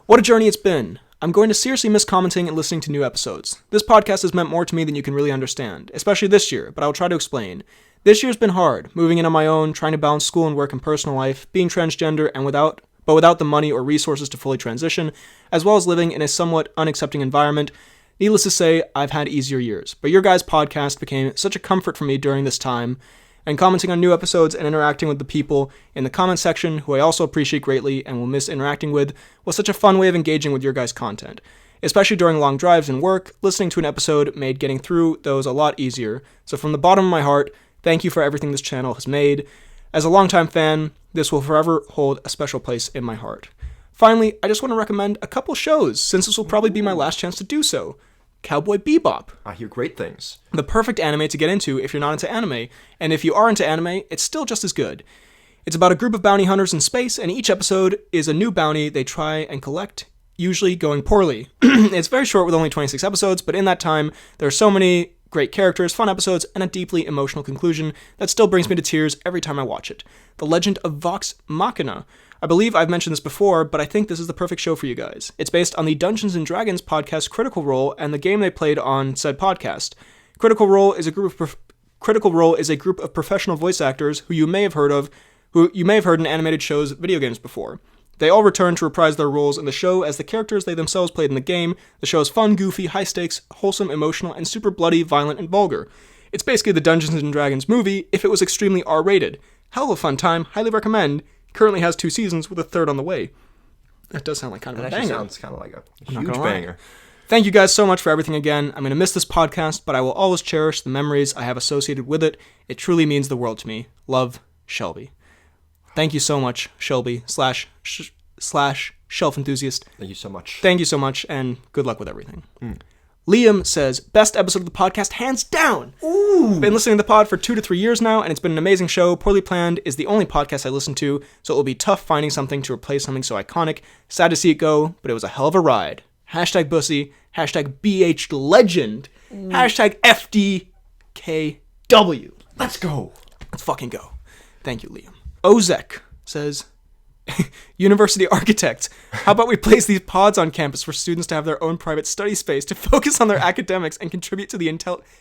What a journey it's been. I'm going to seriously miss commenting and listening to new episodes. This podcast has meant more to me than you can really understand, especially this year, but I'll try to explain. This year's been hard, moving in on my own, trying to balance school and work and personal life, being transgender and without the money or resources to fully transition, as well as living in a somewhat unaccepting environment. Needless to say, I've had easier years, but your guys' podcast became such a comfort for me during this time, and commenting on new episodes and interacting with the people in the comment section, who I also appreciate greatly and will miss interacting with, was such a fun way of engaging with your guys' content. Especially during long drives and work, listening to an episode made getting through those a lot easier. So from the bottom of my heart, thank you for everything this channel has made. As a longtime fan, this will forever hold a special place in my heart. Finally, I just want to recommend a couple shows, since this will probably be my last chance to do so. Cowboy Bebop. I hear great things. The perfect anime to get into if you're not into anime, and if you are into anime, it's still just as good. It's about a group of bounty hunters in space, and each episode is a new bounty they try and collect, usually going poorly. It's very short with only 26 episodes, but in that time, there are so many great characters, fun episodes, and a deeply emotional conclusion that still brings me to tears every time I watch it. The Legend of Vox Machina. I believe I've mentioned this before, but I think this is the perfect show for you guys. It's based on the Dungeons & Dragons podcast Critical Role and the game they played on said podcast. Critical Role is a group of professional voice actors who you may have heard in animated shows, video games before. They all return to reprise their roles in the show as the characters they themselves played in the game. The show is fun, goofy, high stakes, wholesome, emotional, and super bloody, violent, and vulgar. It's basically the Dungeons & Dragons movie if it was extremely R-rated. Hell of a fun time, highly recommend. Currently has 2 seasons with a 3rd on the way. That does sound like kind of a banger. That sounds kind of like a not huge gonna lie. banger. Thank you guys so much for everything again. I'm going to miss this podcast, but I will always cherish the memories I have associated with it. It truly means the world to me. Love, Shelby. Thank you so much, Shelby slash Shelf Enthusiast. Thank you so much. Thank you so much, and good luck with everything. Liam says, best episode of the podcast, hands down. Ooh. Been listening to the pod for 2 to 3 years now, and it's been an amazing show. Poorly Planned is the only podcast I listen to, so it will be tough finding something to replace something so iconic. Sad to see it go, but it was a hell of a ride. Hashtag Bussy, hashtag BH Legend, hashtag FDKW. Let's go. Let's fucking go. Thank you, Liam. Ozek says, University architects, how about we place these pods on campus for students to have their own private study space to focus on their academics and contribute to the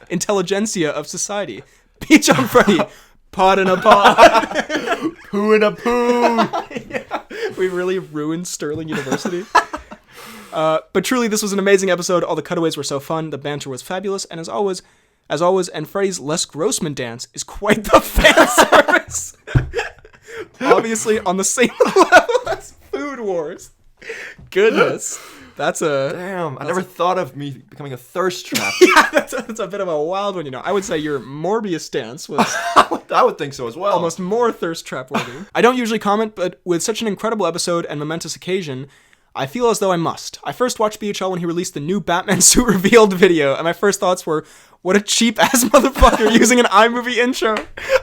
intelligentsia of society? Peach on Freddy. Pod in a pod. Poo in a poo. Yeah, we really ruined Sterling University. But truly, this was an amazing episode. All the cutaways were so fun. The banter was fabulous. And as always, and Freddy's Les Grossman dance is quite the fan service. Obviously on the same level as Food Wars. Goodness. Damn, I never thought of me becoming a thirst trap. Yeah, that's a bit of a wild one, I would say your Morbius dance was I would think so as well. almost more thirst trap worthy. I don't usually comment, but with such an incredible episode and momentous occasion, I feel as though I must. I first watched BHL when he released the new Batman suit revealed video, and my first thoughts were, what a cheap-ass motherfucker using an iMovie intro.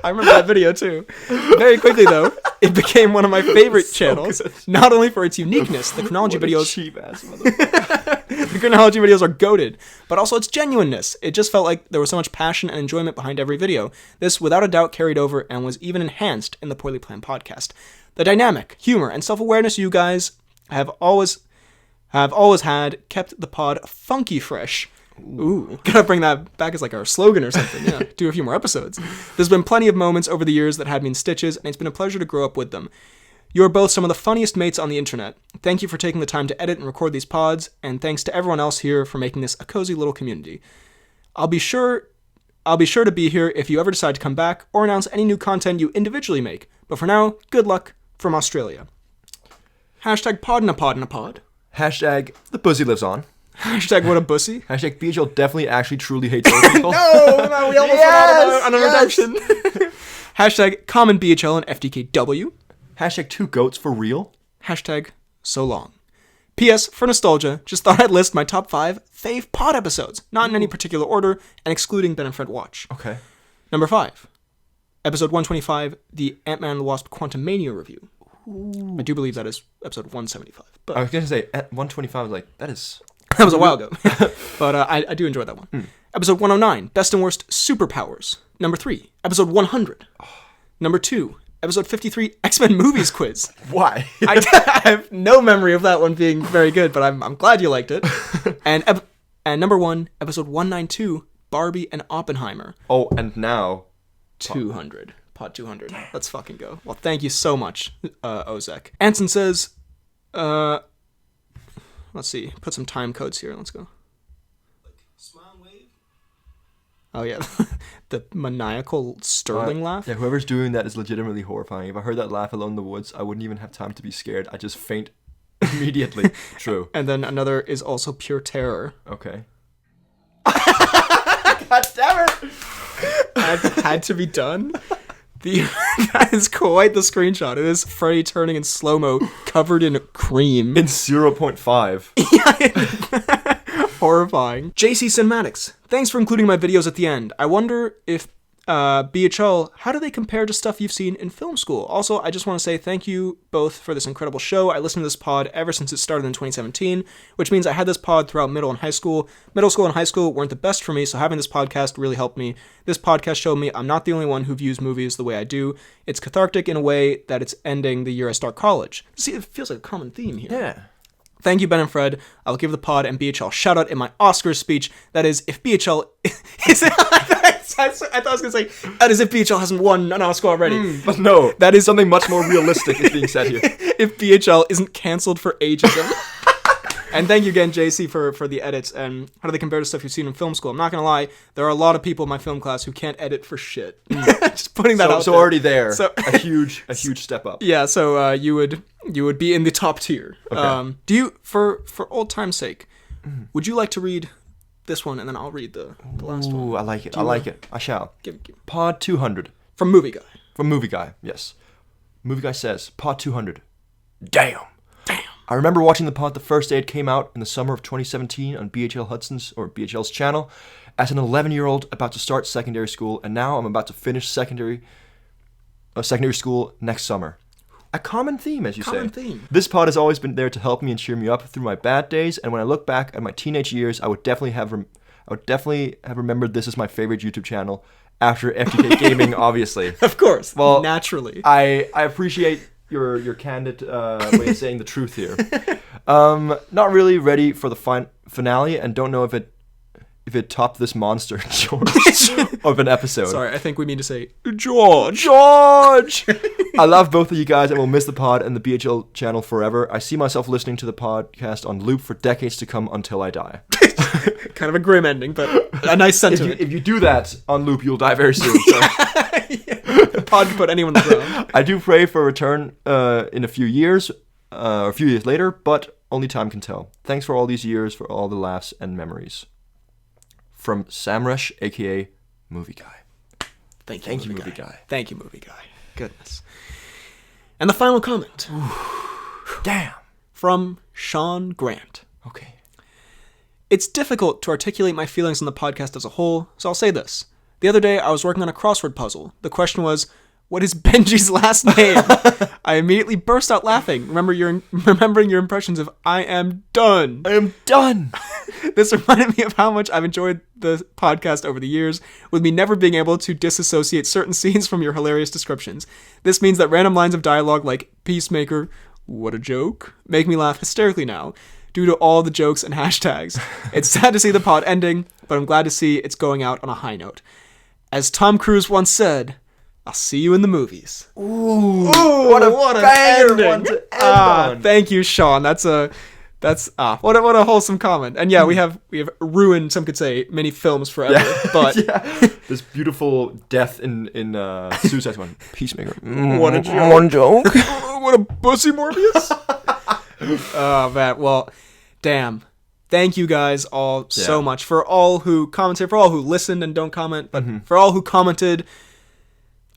I remember that video, too. Very quickly, though, it became one of my favorite channels, not only for its uniqueness, the chronology videos... cheap-ass motherfucker. The chronology videos are goated, but also its genuineness. It just felt like there was so much passion and enjoyment behind every video. This, without a doubt, carried over and was even enhanced in the Poorly Planned podcast. The dynamic, humor, and self-awareness you guys... have always had kept the pod funky fresh. Ooh, gotta bring that back as like our slogan or something. Yeah, do a few more episodes. There's been plenty of moments over the years that had me in stitches, and it's been a pleasure to grow up with them. You are both some of the funniest mates on the internet. Thank you for taking the time to edit and record these pods, and thanks to everyone else here for making this a cozy little community. I'll be sure to be here if you ever decide to come back or announce any new content you individually make. But for now, good luck from Australia. Hashtag pod in a pod in a pod. Hashtag the pussy lives on. Hashtag what a bussy. Hashtag BHL definitely actually truly hates old people. No, we almost went on a redemption. Hashtag common BHL and FDKW. Hashtag 2 goats for real. Hashtag so long. P.S. For nostalgia, just thought I'd list my top 5 fave pod episodes, not in any particular order, and excluding Ben and Fred Watch. Okay. Number 5. Episode 125, the Ant-Man and the Wasp Quantumania review. Ooh. I do believe that is episode 175. But I was going to say, at 125, I was like, that was a while ago. But I do enjoy that one. Episode 109, Best and Worst Superpowers. Number 3, episode 100. Number 2, episode 53, X-Men Movies Quiz. Why? I have no memory of that one being very good, but I'm glad you liked it. And number 1, episode 192, Barbie and Oppenheimer. Oh, and now... 200. Pod 200. Let's fucking go. Well, thank you so much, Ozek. Anson says, let's see, put some time codes here. Let's go. Like, smile wave? Oh, yeah. The maniacal Sterling laugh? Yeah, whoever's doing that is legitimately horrifying. If I heard that laugh alone in the woods, I wouldn't even have time to be scared. I'd just faint immediately. True. And then another is also pure terror. Okay. God damn it! Had to be done. That is quite the screenshot. It is Freddy turning in slow-mo, covered in cream. In 0.5. Yeah. Horrifying. JC Cinematics. Thanks for including my videos at the end. I wonder if BHL, how do they compare to stuff you've seen in film school? Also, I just want to say thank you both for this incredible show. I listened to this pod ever since it started in 2017, which means I had this pod throughout middle and high school. Middle school and high school weren't the best for me, so having this podcast really helped me. This podcast showed me I'm not the only one who views movies the way I do. It's cathartic in a way that it's ending the year I start college. See, it feels like a common theme here. Yeah. Thank you, Ben and Fred. I'll give the pod and BHL shout out in my Oscars speech. That is, if BHL is... I thought I was going to say, that is if BHL hasn't won an Oscar already. But no, that is something much more realistic is being said here. If BHL isn't cancelled for ageism. And thank you again, JC, for the edits. And how do they compare to stuff you've seen in film school? I'm not going to lie, there are a lot of people in my film class who can't edit for shit. Just putting that out there. So already there, so, a huge step up. Yeah, so you would be in the top tier. Okay. Do you, for old time's sake, would you like to read this one, and then I'll read the last one? Ooh, I like it. I like it. I shall. Give. Pod 200. From Movie Guy. From Movie Guy, yes. Movie Guy says, Pod 200. Damn. I remember watching the pod the first day it came out in the summer of 2017 on BHL's channel as an 11-year-old about to start secondary school, and now I'm about to finish secondary school next summer. A common theme, as you say. Common theme. This pod has always been there to help me and cheer me up through my bad days, and when I look back at my teenage years, I would definitely have remembered this as my favorite YouTube channel after FTK Gaming, obviously. Of course. Well, naturally. I appreciate your candid way of saying the truth here. Not really ready for the finale, and don't know if if it topped this monster, George, of an episode. Sorry, I think we mean to say George. George! I love both of you guys and will miss the pod and the BHL channel forever. I see myself listening to the podcast on loop for decades to come until I die. Kind of a grim ending, but a nice sentiment. If you do that on loop, you'll die very soon. So. The pod can put anyone on the ground. I do pray for a return in a few years, or a few years later, but only time can tell. Thanks for all these years, for all the laughs and memories. From Samresh, a.k.a. Movie Guy. Thank you, Movie Guy. Thank you, Movie Guy. Goodness. And the final comment. Damn. From Sean Grant. Okay. It's difficult to articulate my feelings on the podcast as a whole, so I'll say this. The other day, I was working on a crossword puzzle. The question was, what is Benji's last name? I immediately burst out laughing, remembering your impressions of I am done. I am done. This reminded me of how much I've enjoyed the podcast over the years, with me never being able to disassociate certain scenes from your hilarious descriptions. This means that random lines of dialogue like Peacemaker, what a joke, make me laugh hysterically now, due to all the jokes and hashtags. It's sad to see the pod ending, but I'm glad to see it's going out on a high note. As Tom Cruise once said, I'll see you in the movies. Ooh, what a banger one to end on. Thank you, Sean. What a wholesome comment. And yeah, we have ruined, some could say, many films forever. Yeah. But this beautiful death in Suicide Squad. Peacemaker. What a joke. One joke. What a pussy, Morbius. Oh man. Well, damn. Thank you guys all so much for all who commented, for all who listened and don't comment, but for all who commented.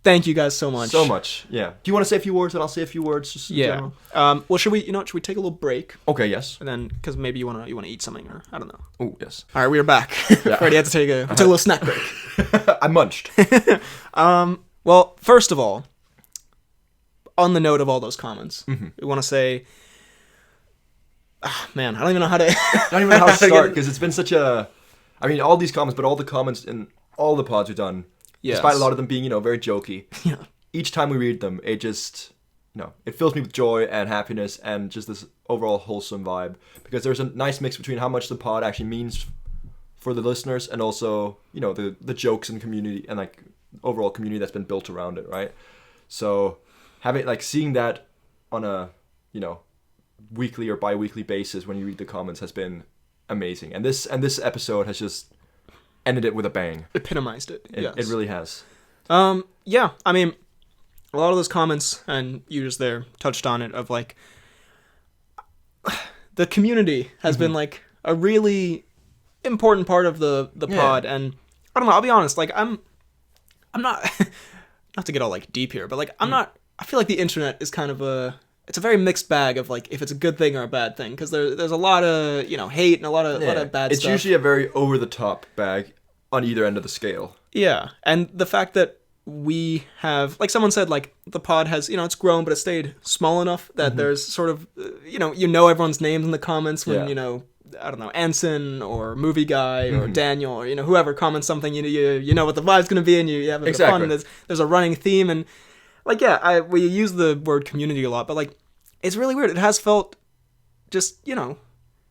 Thank you guys so much. So much, yeah. Do you want to say a few words, and I'll say a few words? Just in general? Well, should we take a little break? Okay, yes. And then, because maybe you want to eat something, or I don't know. Oh, yes. All right, we are back. Freddy had to take a little snack break. I munched. Well, first of all, on the note of all those comments, we want to say, man, I don't even know how to. I don't even know how to start, because it's been such a. I mean, all these comments, but all the comments in all the pods we've done. Yes. Despite a lot of them being, very jokey. Yeah. Each time we read them, it just, it fills me with joy and happiness and just this overall wholesome vibe. Because there's a nice mix between how much the pod actually means for the listeners and also, the jokes and community and, overall community that's been built around it, right? So, seeing that on a, weekly or bi-weekly basis when you read the comments has been amazing. And this episode has just ended it with a bang. Epitomized it. Yes. It really has. Yeah, I mean, a lot of those comments, and you just there touched on it, of the community has been a really important part of the pod, and I don't know, I'll be honest, I'm not, not to get all deep here, but I feel like the internet is kind of it's a very mixed bag of if it's a good thing or a bad thing, because there's a lot of hate and a lot of bad stuff. It's usually a very over the top bag on either end of the scale. Yeah, and the fact that we have, someone said, the pod has, it's grown, but it stayed small enough that there's sort of, everyone's names in the comments when, I don't know, Anson or Movie Guy or Daniel or, whoever comments something, you know what the vibe's going to be, and you have a bit of fun, and there's a running theme, and, we use the word community a lot, but, it's really weird. It has felt just,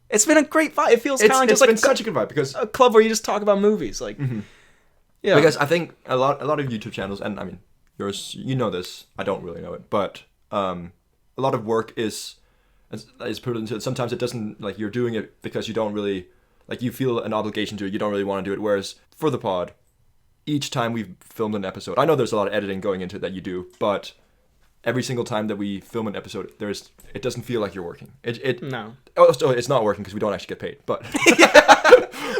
it's been a great vibe. It feels kind of just been such a good vibe, because a club where you just talk about movies, Yeah. Because I think a lot of YouTube channels, and I mean yours, this, I don't really know it, but a lot of work is put into it. Sometimes it doesn't, you're doing it because you don't really, you feel an obligation to it, you don't really want to do it, whereas for the pod, each time we've filmed an episode, I know there's a lot of editing going into it that you do, but every single time that we film an episode, it doesn't feel like you're working. No. Oh, so it's not working because we don't actually get paid, but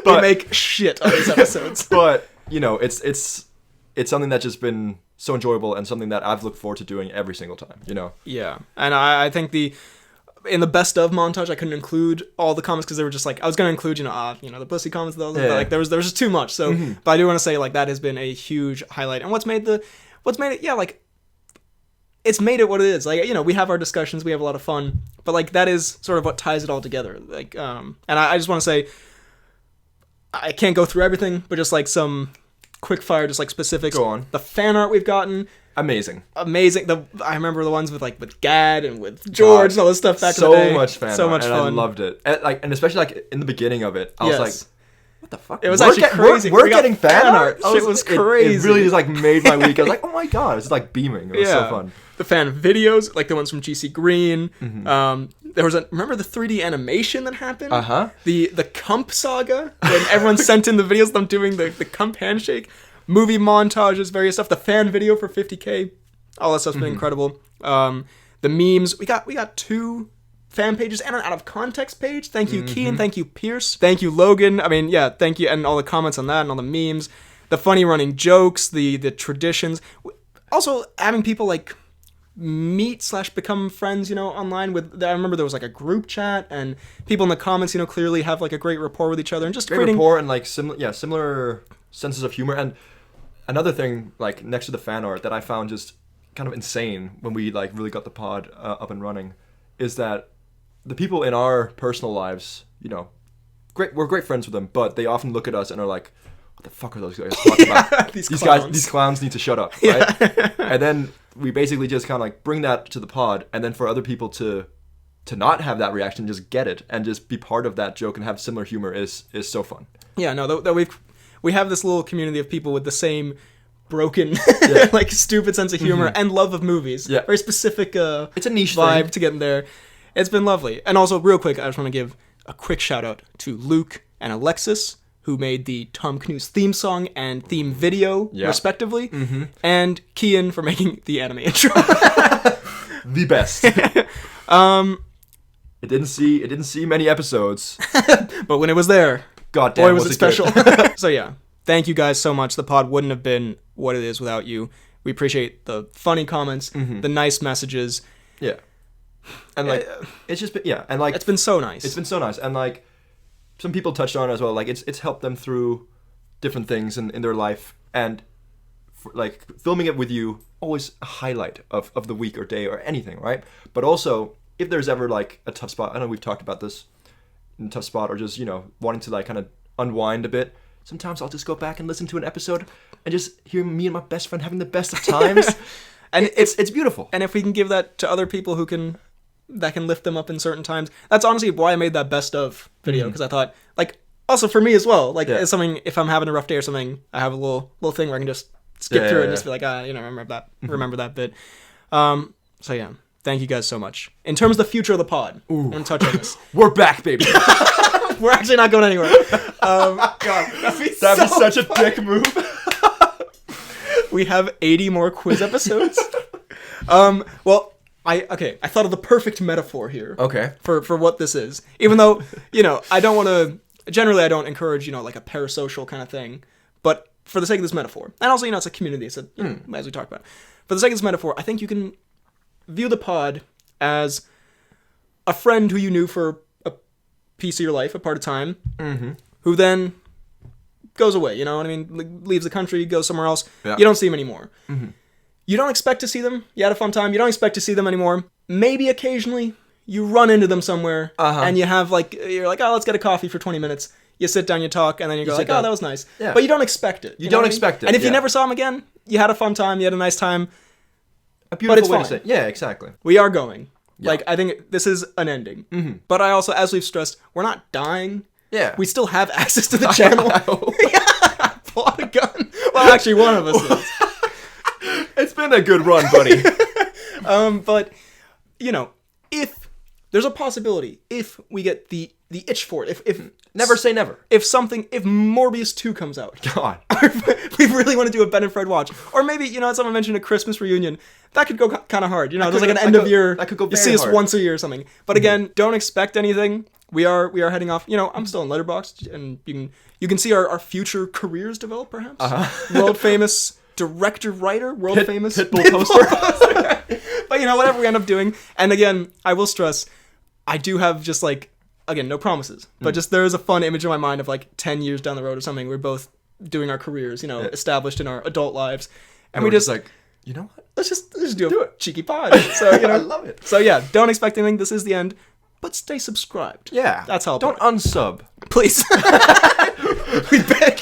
we make shit on these episodes. But it's something that's just been so enjoyable and something that I've looked forward to doing every single time. Yeah, and I think in the best of montage, I couldn't include all the comments because they were just I was gonna include the pussy comments, but there was just too much. So, but I do want to say that has been a huge highlight, and what's made it it's made it what it is. We have our discussions, we have a lot of fun, but that is sort of what ties it all together. And I just want to say, I can't go through everything, but just some quick fire, just specifics. Go on. The fan art we've gotten, amazing. I remember the ones with Gad and with George and all this stuff back in the day. So much fan art, so much and fun. I loved it. And especially in the beginning of it, I was what the fuck? It was actually crazy. We're We got getting fan art. Shit was crazy. It really just like made my week. I was like, oh my god, it's like beaming. It was so fun. The fan videos, like the ones from GC Green. There was remember the 3D animation that happened? The Cump saga, when everyone sent in the videos of them doing the Cump handshake. Movie montages, various stuff. The fan video for 50K. All that stuff's been incredible. The memes. We got 2 fan pages and an out of context page. Thank you, Kean. Thank you, Pierce. Thank you, Logan. I mean, yeah, thank you, and all the comments on that and all the memes. The funny running jokes, the traditions. Also, having people like meet/become friends, online with. I remember there was like a group chat, and people in the comments, clearly have like a great rapport with each other, and just great rapport and like similar senses of humor. And another thing, like next to the fan art that I found just kind of insane when we like really got the pod up and running, is that the people in our personal lives, we're great friends with them, but they often look at us and are like, what the fuck are those guys talking about? These clowns need to shut up, right? Yeah. And then we basically just kind of like bring that to the pod, and then for other people to not have that reaction, just get it and just be part of that joke and have similar humor is so fun. Yeah, no, that we have this little community of people with the same broken, like stupid sense of humor and love of movies. Yeah, very specific. It's a niche vibe thing to get in there. It's been lovely. And also, real quick, I just want to give a quick shout out to Luke and Alexis, who made the Cnews theme song and theme video, respectively, and Kian for making the anime intro. The best. It didn't see many episodes, but when it was there, goddamn, boy, was it special. So yeah, thank you guys so much. The pod wouldn't have been what it is without you. We appreciate the funny comments, the nice messages. Yeah. And like it's just been, and like it's been so nice. It's been so nice, and like some people touched on it as well. Like it's helped them through different things in their life, and like filming it with you, always a highlight of the week or day or anything, right? But also if there's ever like a tough spot, I know we've talked about this, in a tough spot, or just wanting to like kind of unwind a bit. Sometimes I'll just go back and listen to an episode and just hear me and my best friend having the best of times, and it's beautiful. And if we can give that to other people that can lift them up in certain times. That's honestly why I made that best of video, because I thought, like, also for me as well, like, it's something, if I'm having a rough day or something, I have a little thing where I can just skip through it and just be like, remember that bit. So yeah, thank you guys so much. In terms of the future of the pod, I'm going to touch on this. We're back, baby. We're actually not going anywhere. God, that'd be such a dick move. We have 80 more quiz episodes. Well, I thought of the perfect metaphor here. Okay. For what this is. Even though, I don't want to... Generally, I don't encourage, like a parasocial kind of thing. But for the sake of this metaphor, and also, it's a community, so, as we talked about. For the sake of this metaphor, I think you can view the pod as a friend who you knew for a piece of your life, a part of time, who then goes away, leaves the country, goes somewhere else. Yeah. You don't see him anymore. You don't expect to see them. You had a fun time. You don't expect to see them anymore. Maybe occasionally you run into them somewhere and you're like, oh, let's get a coffee for 20 minutes. You sit down, you talk, and then you go like, oh, that was nice. Yeah. But you don't expect it. You don't expect it. And if you never saw him again, you had a fun time. You had a nice time. A beautiful way to say it. Yeah, exactly. We are going. Yeah. Like, I think this is an ending. But I also, as we've stressed, we're not dying. Yeah. We still have access to the channel. I bought a gun. Well, actually, one of us is. It's been a good run, buddy. But, if there's a possibility, if we get the itch for it, if never say never. If Morbius 2 comes out. God. We really want to do a Ben and Fred watch. Or maybe, someone mentioned a Christmas reunion. That could go kind of hard. There's like an end of year. That could go very hard. You see us once a year or something. But again, don't expect anything. We are heading off. I'm still in Letterboxd, and you can see our future careers develop, perhaps. World famous director, writer, world famous Pitbull poster. But whatever we end up doing. And again, I will stress, I do have just like, again, no promises, but just there is a fun image in my mind of like 10 years down the road or something. We're both doing our careers, established in our adult lives, and we're just like, you know what? Let's just do a cheeky pod. So I love it. So yeah, don't expect anything. This is the end, but stay subscribed. Yeah, that's how. Don't unsub, please. We beg.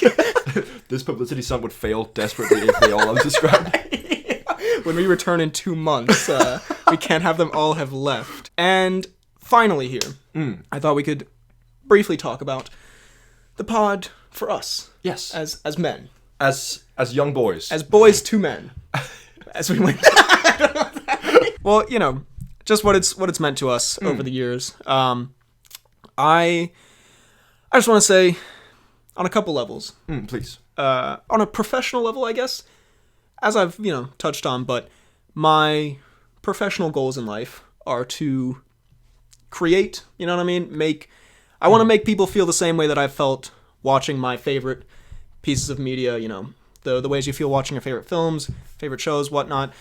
This publicity stunt would fail desperately if they all unsubscribed. When we return in 2 months, we can't have them all have left. And finally here, I thought we could briefly talk about the pod for us Yes. as men, As young boys. as boys to men, as we went. Well, you know, just what it's meant to us over the years. I just want to say, on a couple levels, Please. on a professional level, I guess, as I've touched on, but my professional goals in life are to create. You know what I mean? I want to make people feel the same way that I've felt watching my favorite pieces of media. You know, the ways you feel watching your favorite films, favorite shows, whatnot.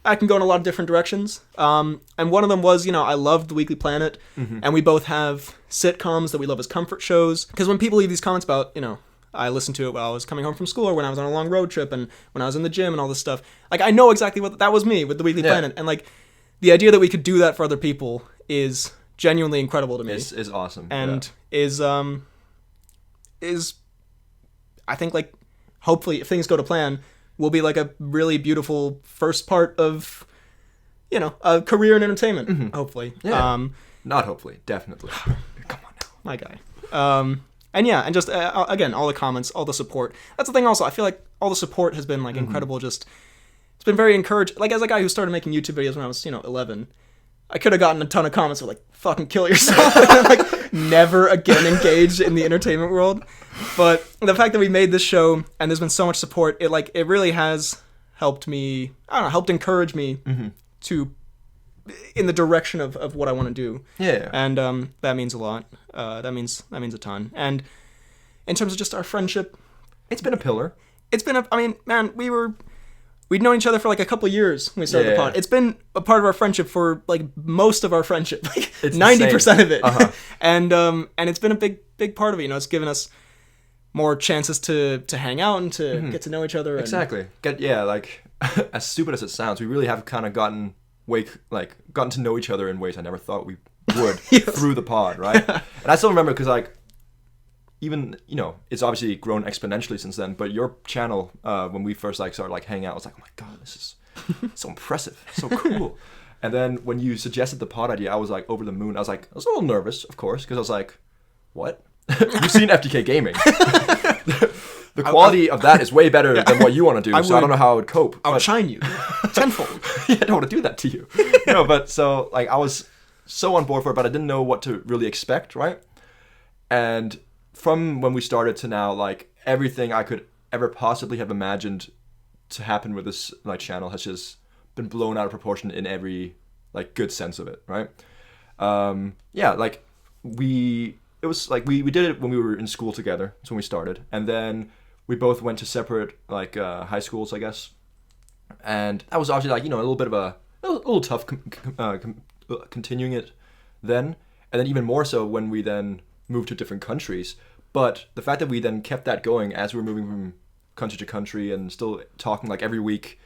I can go in a lot of different directions. And one of them was, I loved The Weekly Planet, and we both have sitcoms that we love as comfort shows. Because when people leave these comments about, I listened to it while I was coming home from school or when I was on a long road trip and when I was in the gym and all this stuff, like, I know exactly what that was me with The Weekly Planet. And, like, the idea that we could do that for other people is genuinely incredible to me. Is awesome. And is I think, like, hopefully, if things go to plan, will be like a really beautiful first part of, a career in entertainment. Hopefully. Yeah. Not hopefully. Definitely. Come on now. My guy. And just, again, all the comments, all the support. That's the thing also. I feel like all the support has been, like, incredible. Just, it's been very encouraging. Like, as a guy who started making YouTube videos when I was, 11, I could have gotten a ton of comments with, like, fucking kill yourself. And, like, never again engaged in the entertainment world. But the fact that we made this show and there's been so much support, it really has helped me, helped encourage me to, in the direction of what I want to do. Yeah. And that means a lot. That means a ton. And in terms of just our friendship, It's been a pillar. We'd known each other for like a couple of years when we started the pod. It's been a part of our friendship for like most of our friendship, like It's 90% of it. And it's been a big part of it. It's given us more chances to hang out and to get to know each other. Exactly. Like, as stupid as it sounds, we really have kind of gotten to know each other in ways I never thought we would through the pod, right? And I still remember because, like, even, it's obviously grown exponentially since then, but your channel, when we first, like, started, like, hanging out, I was like, oh my god, this is so impressive, so cool. And then when you suggested the pod idea, I was, like, over the moon. I was a little nervous, of course, because I was like, what? You've seen FTK Gaming. The quality of that is way better than what you want to do, so I don't know how I would cope. Outshine you tenfold. I don't want to do that to you. But so, like, I was so on board for it, but I didn't know what to really expect, right? And from when we started to now, like, everything I could ever possibly have imagined to happen with this, like, channel has just been blown out of proportion in every, like, good sense of it, right? It was like we did it when we were in school together. That's when we started, and then we both went to separate, like, high schools, I guess. And that was obviously, like, a little bit of a little tough continuing it then, and then even more so when we then moved to different countries. But the fact that we then kept that going as we were moving from country to country and still talking, like, every week,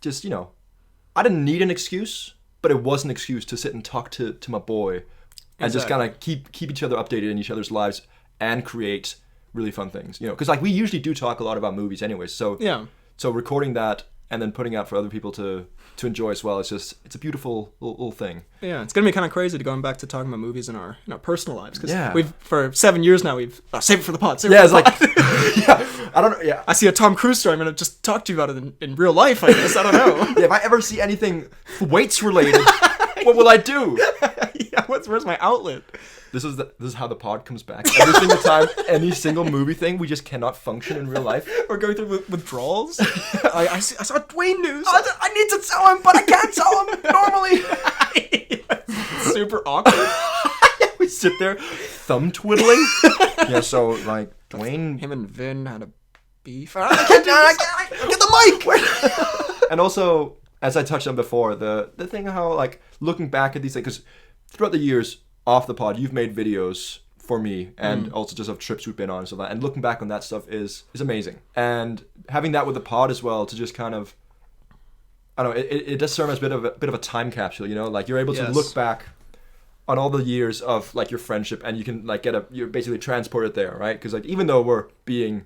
just, I didn't need an excuse, but it was an excuse to sit and talk to my boy and just kind of keep each other updated in each other's lives and create really fun things, because, like, we usually do talk a lot about movies anyways. So so recording that and then putting out for other people to enjoy as well, it's a beautiful little thing. Yeah, it's gonna be kind of crazy going back to talking about movies in our personal lives, because we've for 7 years now save it for the pod. It's like I don't know. Yeah, I see a Tom Cruise story, I'm gonna just talk to you about it in real life, I guess. I don't know. If I ever see anything weights related, what will I do? Where's my outlet? This is how the pod comes back. Every single time, any single movie thing, we just cannot function in real life. We're going through withdrawals. I saw Dwayne news. I need to tell him, but I can't tell him normally. Super awkward. We sit there, thumb twiddling. So, like, Dwayne... Him and Vin had a beef. I get the mic! And also, as I touched on before, the thing how, like, looking back at these things, because throughout the years off the pod, you've made videos for me and also just of trips we've been on and stuff like that. And looking back on that stuff is amazing. And having that with the pod as well to just kind of, I don't know, it does serve as a bit of a time capsule, like, you're able to look back on all the years of, like, your friendship, and you can, like, you're basically transported there, right? Because, like, even though we're being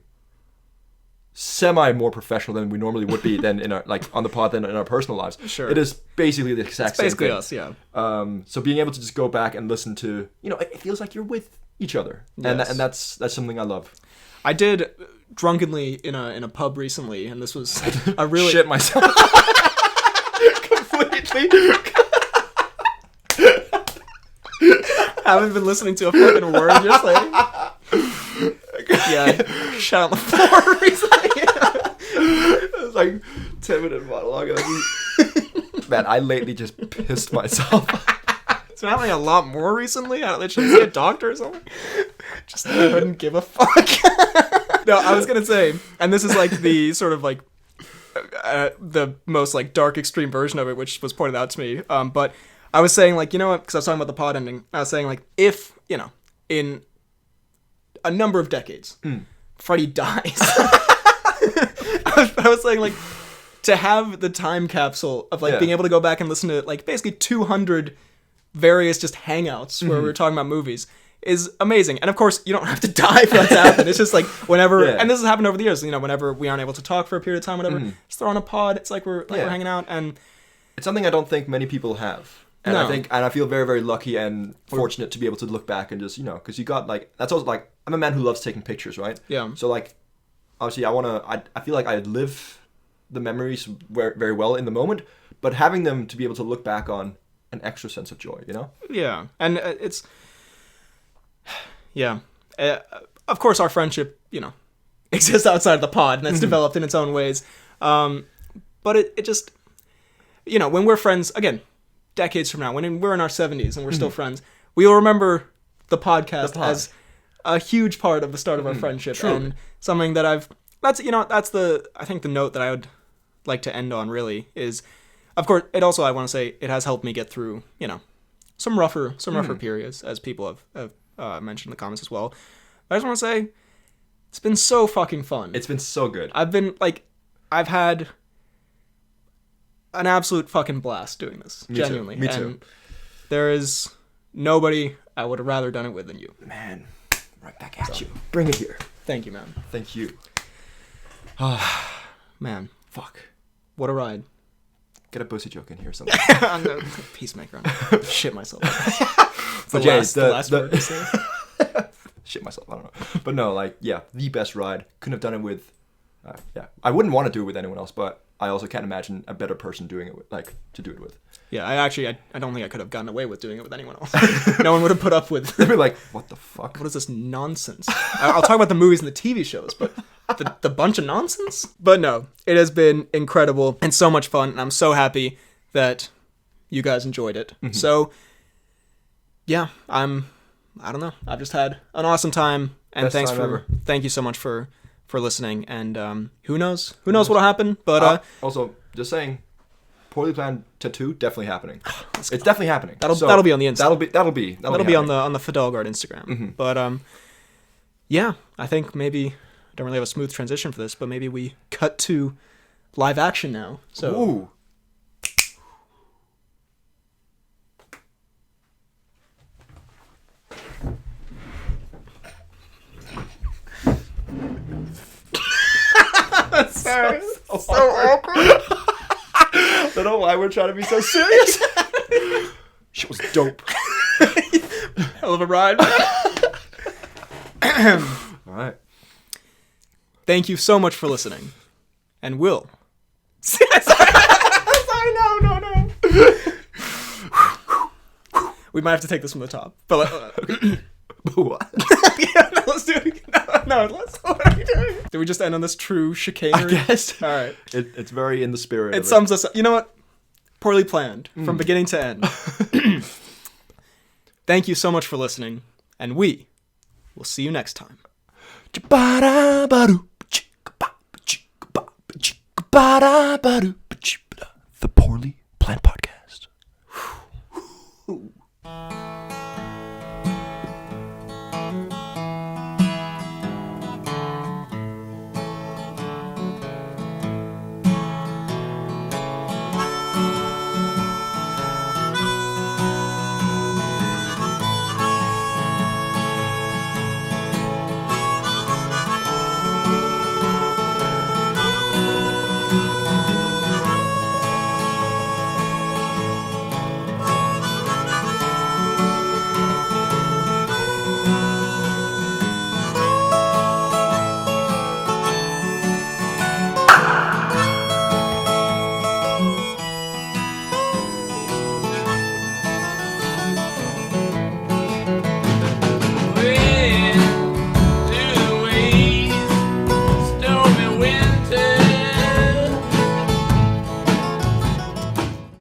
semi more professional than we normally would be than in our, like, on the pod than in our personal lives. Sure. It is basically the exact same thing. Us, yeah. So being able to just go back and listen to, it feels like you're with, each other, Yes. and that's something I love. I did drunkenly in a pub recently, and this was a really Shit myself completely. haven't been listening to a fucking word you're saying. Yeah, shit on the floor recently. It was like 10-minute monologue. Man, I lately just pissed myself. It's been happening a lot more recently. I should see a doctor or something. Just couldn't give a fuck. No, I was gonna say, and this is like the sort of like the most like dark extreme version of it, which was pointed out to me. But I was saying like, you know what? Because I was talking about the pod ending. I was saying like, if in a number of decades, Freddy dies. I was saying like, to have the time capsule of like being able to go back and listen to like basically 200 various just hangouts where we were talking about movies is amazing. And of course, you don't have to die for that to happen. It's just like whenever, and this has happened over the years, whenever we aren't able to talk for a period of time, whatever, just throw on a pod. It's like we're hanging out, and it's something I don't think many people have. And I feel very, very lucky and fortunate to be able to look back and just, because you got like, that's also like, I'm a man who loves taking pictures, right? Yeah. So like, obviously I feel like I live the memories very, very well in the moment, but having them to be able to look back on an extra sense of joy, Yeah. And it's, yeah. Of course our friendship, exists outside of the pod, and that's developed in its own ways. But it just, when we're friends, again, decades from now, when we're in our 70s and we're still friends, we will remember the podcast as a huge part of the start of our friendship. True. And something that I think the note that I would like to end on really is, of course, I want to say it has helped me get through, some rougher periods, as people have mentioned in the comments as well. But I just want to say, it's been so fucking fun. It's been so good. I've had an absolute fucking blast doing this. Genuinely. Me too. And there is nobody I would have rather done it with than you. Man, right back at you. Bring it here. Thank you, man. Thank you. Man, Fuck. what a ride. Get a pussy joke in here or something. I'm a peacemaker. I'm shit myself. It's But the yeah, last word to say. Shit myself, I don't know. But no, the best ride. Couldn't have done it with, I wouldn't want to do it with anyone else, but I also can't imagine a better person doing it with, to do it with. Yeah, I don't think I could have gotten away with doing it with anyone else. No one would have put up with. They'd be like, what the fuck? What is this nonsense? I'll talk about the movies and the TV shows, but the bunch of nonsense? But no, it has been incredible and so much fun, and I'm so happy that you guys enjoyed it. Mm-hmm. So, yeah, I don't know. I've just had an awesome time, and Best time thank you so much for listening, and who knows what'll happen, but also, just saying, Poorly Planned Tattoo, definitely happening. It's definitely happening. That'll be on the Insta. That'll be on the Fidelgard Instagram. Mm-hmm. But yeah, I think maybe I don't really have a smooth transition for this, but maybe we cut to live action now. So ooh. That's so awkward. I don't know why we're trying to be so serious. Shit was dope. Hell of a ride. All right. Thank you so much for listening. And Will. Sorry, no. We might have to take this from the top. But What? yeah, no, let's do it again. No, what are you doing? Did we just end on this true chicanery? I guess. All right. It's very in the spirit. It sums us up. You know what? Poorly planned from beginning to end. Thank you so much for listening, and we will see you next time. The Poorly Planned Podcast.